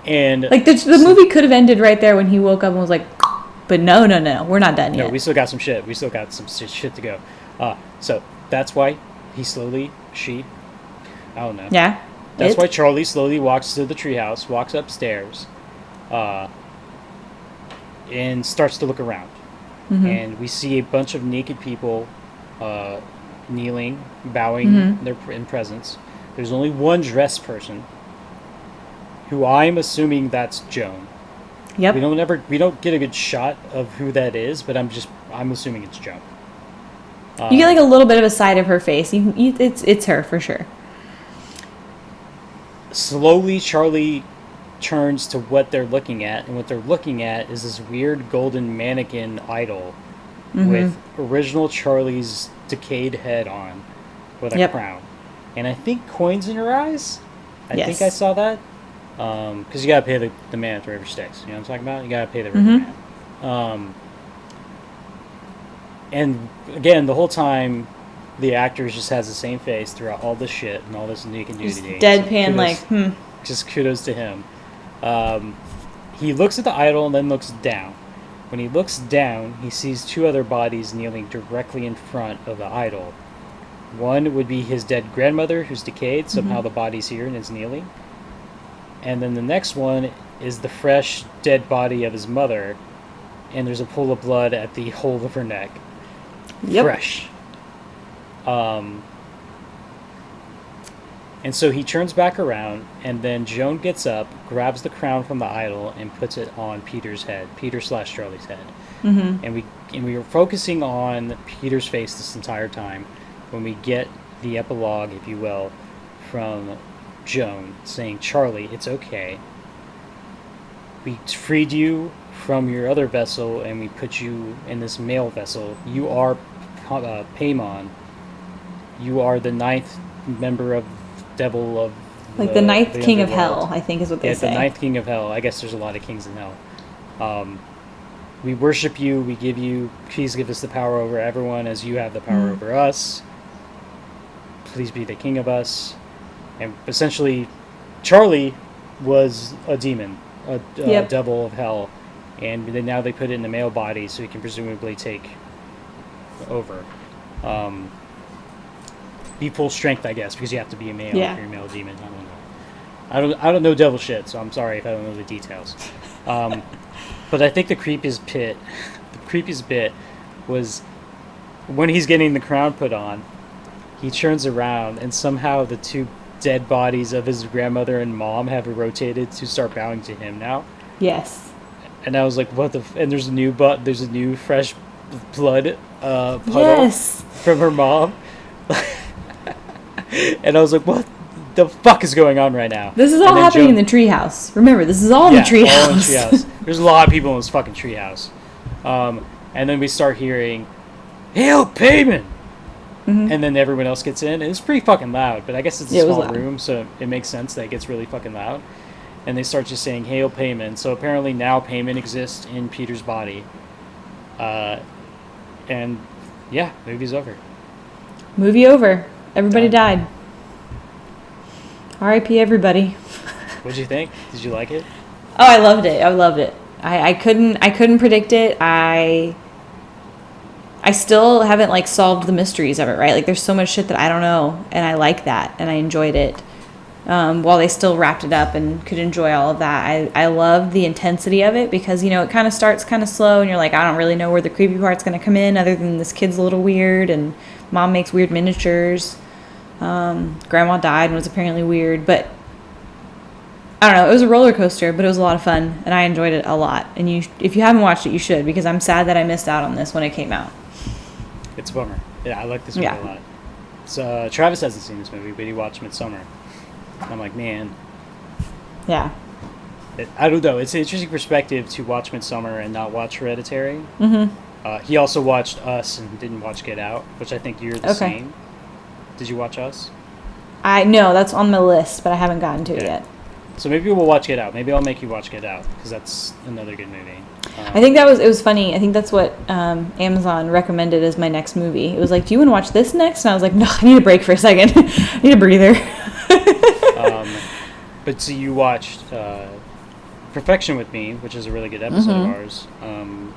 And like the movie could have ended right there when he woke up and was like, but no, we're not done yet. No, we still got some shit. We still got some shit to go. So that's why I don't know. Yeah. That's why Charlie slowly walks to the treehouse, walks upstairs, and starts to look around. Mm-hmm. And we see a bunch of naked people kneeling, bowing in presence. There's only one dressed person, who I'm assuming that's Joan. Yep. We don't get a good shot of who that is, but I'm assuming it's Joan. You get like a little bit of a side of her face. It's her for sure. Slowly, Charlie turns to what they're looking at, and what they're looking at is this weird golden mannequin idol with original Charlie's decayed head on with a crown. And I think coins in her eyes. I think I saw that. Because you gotta pay the man at the river Styx. You know what I'm talking about? You gotta pay the river man. And again, the whole time, the actor just has the same face throughout all this shit and all this naked nudity. Deadpan, Just kudos to him. He looks at the idol and then looks down. When he looks down, he sees two other bodies kneeling directly in front of the idol. One would be his dead grandmother, who's decayed. Somehow the body's here and is kneeling. And then the next one is the fresh, dead body of his mother. And there's a pool of blood at the hole of her neck. Yep. Fresh. And so he turns back around, and then Joan gets up, grabs the crown from the idol, and puts it on Peter's head. Peter/Charlie's head. And we were focusing on Peter's face this entire time when we get the epilogue, if you will, from Joan saying, "Charlie, it's okay. We freed you from your other vessel, and we put you in this male vessel. You are Paimon. You are the 9th member of Devil of the 9th king of hell, I think is what they say. The 9th king of hell. I guess there's a lot of kings in hell. We worship you. We give you. Please give us the power over everyone as you have the power over us. Please be the king of us." And essentially, Charlie was a demon, a devil of hell, and then now they put it in the male body so he can presumably take over. Be full strength, I guess, because you have to be a male if you're a male demon. I don't know devil shit, so I'm sorry if I don't know the details. But I think the creepiest bit was when he's getting the crown put on. He turns around, and somehow the two dead bodies of his grandmother and mom have rotated to start bowing to him now. Yes. And I was like, "What the?" And there's a new fresh blood puddle from her mom. And I was like, "What the fuck is going on right now?" This is all happening in the treehouse. Remember, this is all in the treehouse. All in the treehouse. There's a lot of people in this fucking treehouse. And then we start hearing, "Hail Paimon!" And then everyone else gets in. And it's pretty fucking loud, but I guess it's a small room, so it makes sense that it gets really fucking loud. And they start just saying, "Hail Paimon." So apparently now Paimon exists in Peter's body. And yeah, movie's over. Movie over. Everybody died. R.I.P. everybody. What'd you think? Did you like it? Oh, I loved it. I couldn't predict it. I still haven't solved the mysteries of it, right? Like there's so much shit that I don't know, and I like that, and I enjoyed it. While they still wrapped it up and could enjoy all of that, I love the intensity of it because it kind of starts kind of slow, and you're like, I don't really know where the creepy part's gonna come in, other than this kid's a little weird, and mom makes weird miniatures. Grandma died and was apparently weird, but I don't know. It was a roller coaster, but it was a lot of fun, and I enjoyed it a lot. And if you haven't watched it, you should, because I'm sad that I missed out on this when it came out. It's a bummer. Yeah, I like this movie a lot. So Travis hasn't seen this movie, but he watched Midsommar. I'm like, man. Yeah. I don't know. It's an interesting perspective to watch Midsommar and not watch Hereditary. He also watched Us and didn't watch Get Out, which I think you're the same. Did you watch Us? No, that's on my list, but I haven't gotten to it yet. So maybe we'll watch Get Out. Maybe I'll make you watch Get Out, because that's another good movie. I think it was funny. I think that's what Amazon recommended as my next movie. It was like, do you want to watch this next? And I was like, no, I need a break for a second. I need a breather. But so you watched Perfection with Me, which is a really good episode of ours,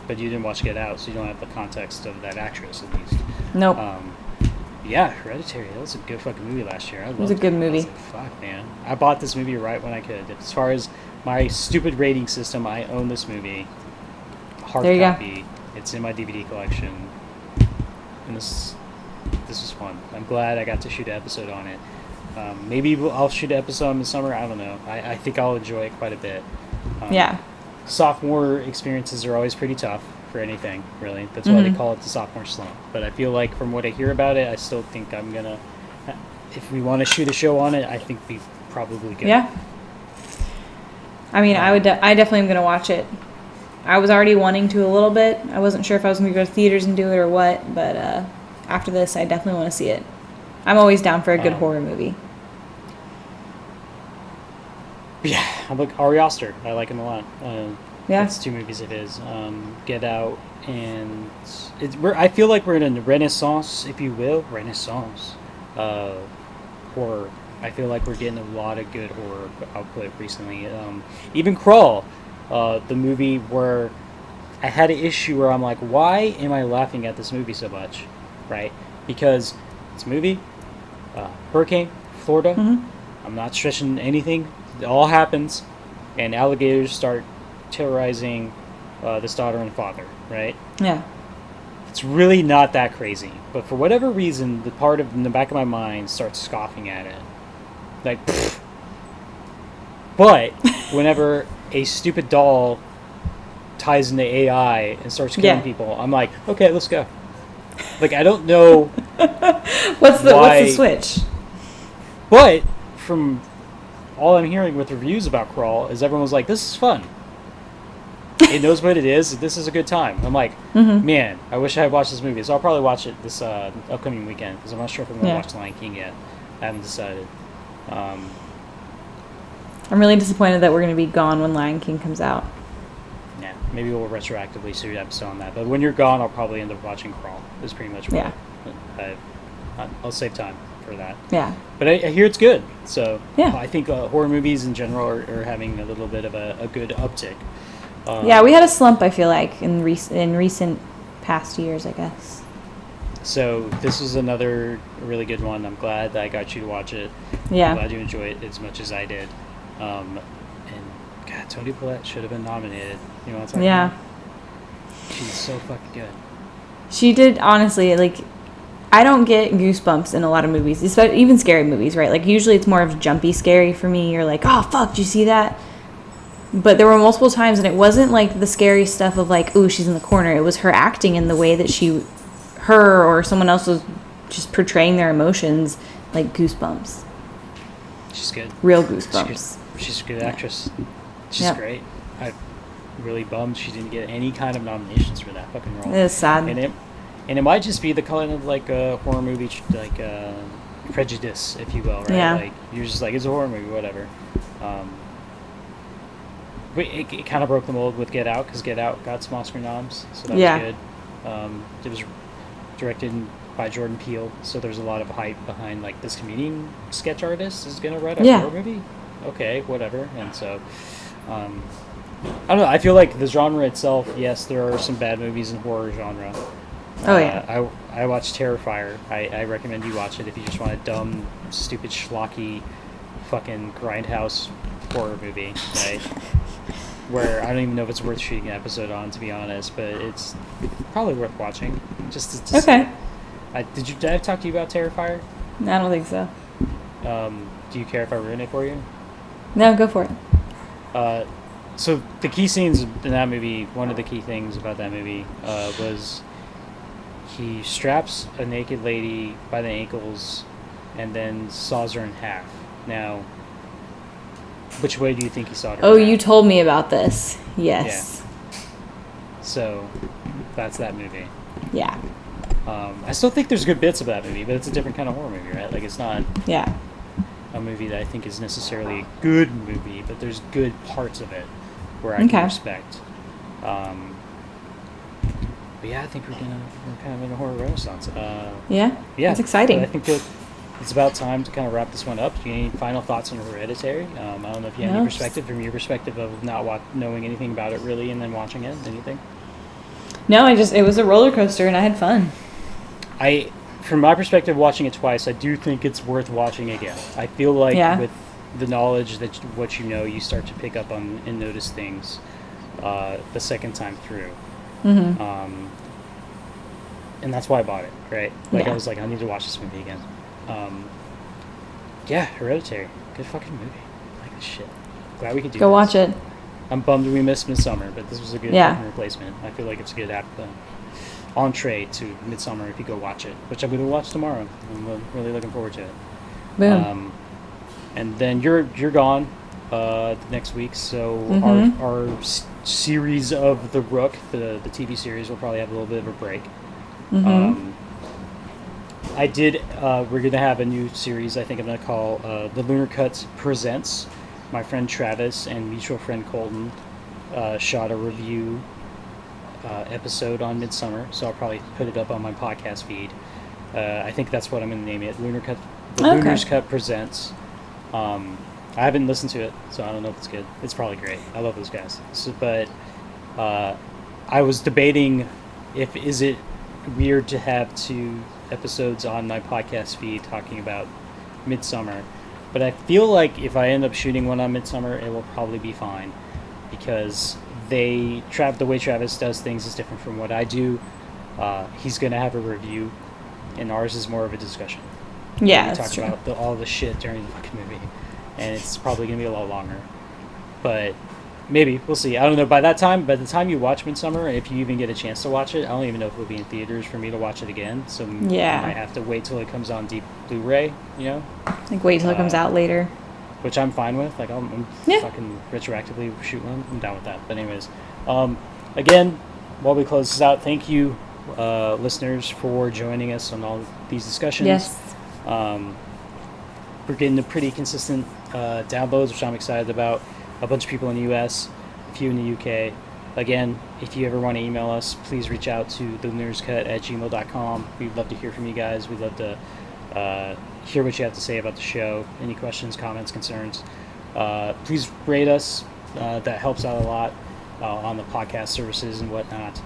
but you didn't watch Get Out, so you don't have the context of that actress, at least. Nope. Yeah, Hereditary. That was a good fucking movie last year. It was a good movie. I was like, fuck, man. I bought this movie right when I could. As far as my stupid rating system, I own this movie. Hard copy. It's in my DVD collection. And this was fun. I'm glad I got to shoot an episode on it. Maybe I'll shoot an episode in the summer. I don't know. I think I'll enjoy it quite a bit. Yeah. Sophomore experiences are always pretty tough for anything, really. That's why they call it the sophomore slump. But I feel like from what I hear about it, I still think I'm going to... If we want to shoot a show on it, I think we probably good. Yeah. I mean, I definitely am going to watch it. I was already wanting to a little bit. I wasn't sure if I was going to go to theaters and do it or what, but after this, I definitely want to see it. I'm always down for a good horror movie. Yeah, I'm like Ari Aster. I like him a lot. Yeah. That's 2 movies of his. Get Out and... I feel like we're in a renaissance, if you will. Renaissance. Horror. I feel like we're getting a lot of good horror output recently. Even Crawl, the movie where I had an issue where I'm like, why am I laughing at this movie so much? Right? Because it's a movie, hurricane, Florida. I'm not stretching anything. It all happens, and alligators start terrorizing this daughter and father, right? Yeah. It's really not that crazy. But for whatever reason, the part in the back of my mind starts scoffing at it. Like, pfft. But whenever a stupid doll ties into AI and starts killing people, I'm like, okay, let's go. Like, I don't know what's the switch? But from all I'm hearing with reviews about Crawl is everyone's like, this is fun. It knows what it is. This is a good time. I'm like, man, I wish I had watched this movie. So I'll probably watch it this upcoming weekend because I'm not sure if I'm going to watch Lion King yet. I haven't decided. I'm really disappointed that we're going to be gone when Lion King comes out. Yeah, maybe we'll retroactively shoot an episode on that. But when you're gone, I'll probably end up watching Crawl. Is pretty much what I'll save time for that. Yeah. But I hear it's good. So yeah. I think horror movies in general are having a little bit of a good uptick. Yeah, we had a slump, I feel like, in recent past years, I guess. So this was another really good one. I'm glad that I got you to watch it. Yeah. I'm glad you enjoyed it as much as I did. And God, Toni Collette should have been nominated. You know what I'm talking about? She's so fucking good. She did, honestly, like, I don't get goosebumps in a lot of movies, especially even scary movies, right? Like, usually it's more of jumpy scary for me. You're like, oh, fuck, did you see that? But there were multiple times, and it wasn't like the scary stuff of like, ooh, she's in the corner. It was her acting in the way that her or someone else was just portraying their emotions, like goosebumps. She's good. Real goosebumps. She's a good actress. She's great. I'm really bummed she didn't get any kind of nominations for that fucking role. It is sad. And it might just be the kind of like a horror movie, like prejudice, if you will, right? Yeah. Like you're just like, it's a horror movie, whatever. But it kind of broke the mold with Get Out, because Get Out got some Oscar noms, so that was good. It was directed by Jordan Peele, so there's a lot of hype behind like this comedian sketch artist is gonna write a horror movie. Okay, whatever. And so, I don't know. I feel like the genre itself, yes, there are some bad movies in horror genre. I watched Terrifier. I recommend you watch it if you just want a dumb, stupid, schlocky, fucking grindhouse horror movie, right? Where I don't even know if it's worth shooting an episode on, to be honest, but it's probably worth watching. Just okay. Did I talk to you about Terrifier? No, I don't think so. Do you care if I ruin it for you? No, go for it. So the key scenes in that movie, one of the key things about that movie was he straps a naked lady by the ankles and then saws her in half. Now, which way do you think he sawed her? Oh, you told me about this. Yes. Yeah. So that's that movie. Yeah. I still think there's good bits of that movie, but it's a different kind of horror movie, right? Like, it's not a movie that I think is necessarily a good movie, but there's good parts of it where I can respect. But yeah, I think we're kind of in a horror renaissance. Yeah? It's exciting. I think that it's about time to kind of wrap this one up. Do you have any final thoughts on Hereditary? I don't know if you have any perspective from your perspective of not knowing anything about it really and then watching it. Anything? No, it was a roller coaster and I had fun. From my perspective, watching it twice, I do think it's worth watching again. I feel like with the knowledge that what you know, you start to pick up on and notice things the second time through. Mm-hmm. And that's why I bought it, right? Like I was like, I need to watch this movie again. yeah, Hereditary. Good fucking movie. I like this shit. Glad we could do Go this. watch it. I'm bummed we missed Midsommar, but this was a good fucking replacement. I feel like it's a good entree to Midsommar if you go watch it, which I'm going to watch tomorrow. I'm really looking forward to it. Boom. And then you're gone next week, so our series of The Rook, the TV series, will probably have a little bit of a break. We're going to have a new series I think I'm going to call The Lunar Cuts Presents. My friend Travis and mutual friend Colton shot a review episode on Midsommar, so I'll probably put it up on my podcast feed. I think that's what I'm going to name it, Lunar's Cut Presents. I haven't listened to it, so I don't know if it's good. It's probably great. I love those guys. But I was debating is it weird to have 2 episodes on my podcast feed talking about Midsommar. But I feel like if I end up shooting one on Midsommar, it will probably be fine. Because the way Travis does things is different from what I do. He's going to have a review, and ours is more of a discussion. Yeah, we talk about all the shit during the fucking movie. And it's probably going to be a lot longer. But maybe. We'll see. I don't know. By the time you watch Midsommar, if you even get a chance to watch it, I don't even know if it'll be in theaters for me to watch it again. So I might have to wait till it comes on deep Blu-ray, Like, wait till it comes out later. Which I'm fine with. Like, I'm fucking retroactively shoot one. I'm down with that. But anyways, again, while we close this out, thank you, listeners, for joining us on all these discussions. Yes. We're getting a pretty consistent downloads, which I'm excited about. A bunch of people in the U.S., a few in the U.K. Again, if you ever want to email us, please reach out to thelunarscut@gmail.com. We'd love to hear from you guys. We'd love to hear what you have to say about the show. Any questions, comments, concerns. Please rate us. That helps out a lot on the podcast services and whatnot.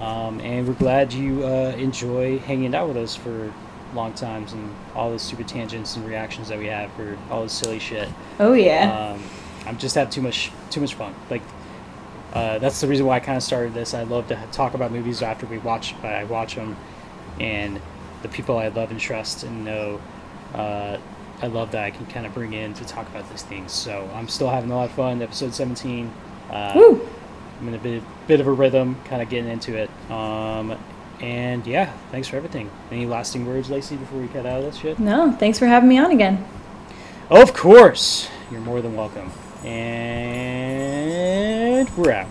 And we're glad you enjoy hanging out with us for long times and all the stupid tangents and reactions that we have for all this silly shit. Oh yeah. I'm just have too much fun. Like that's the reason why I kind of started this. I love to talk about movies after I watch them, and the people I love and trust and know. I love that I can kind of bring in to talk about these things. So I'm still having a lot of fun. Episode 17. Woo! I'm in a bit of a rhythm, kind of getting into it. And yeah, thanks for everything. Any lasting words, Lacey, before we cut out of this shit? No, thanks for having me on again. Of course. You're more than welcome. And we're out.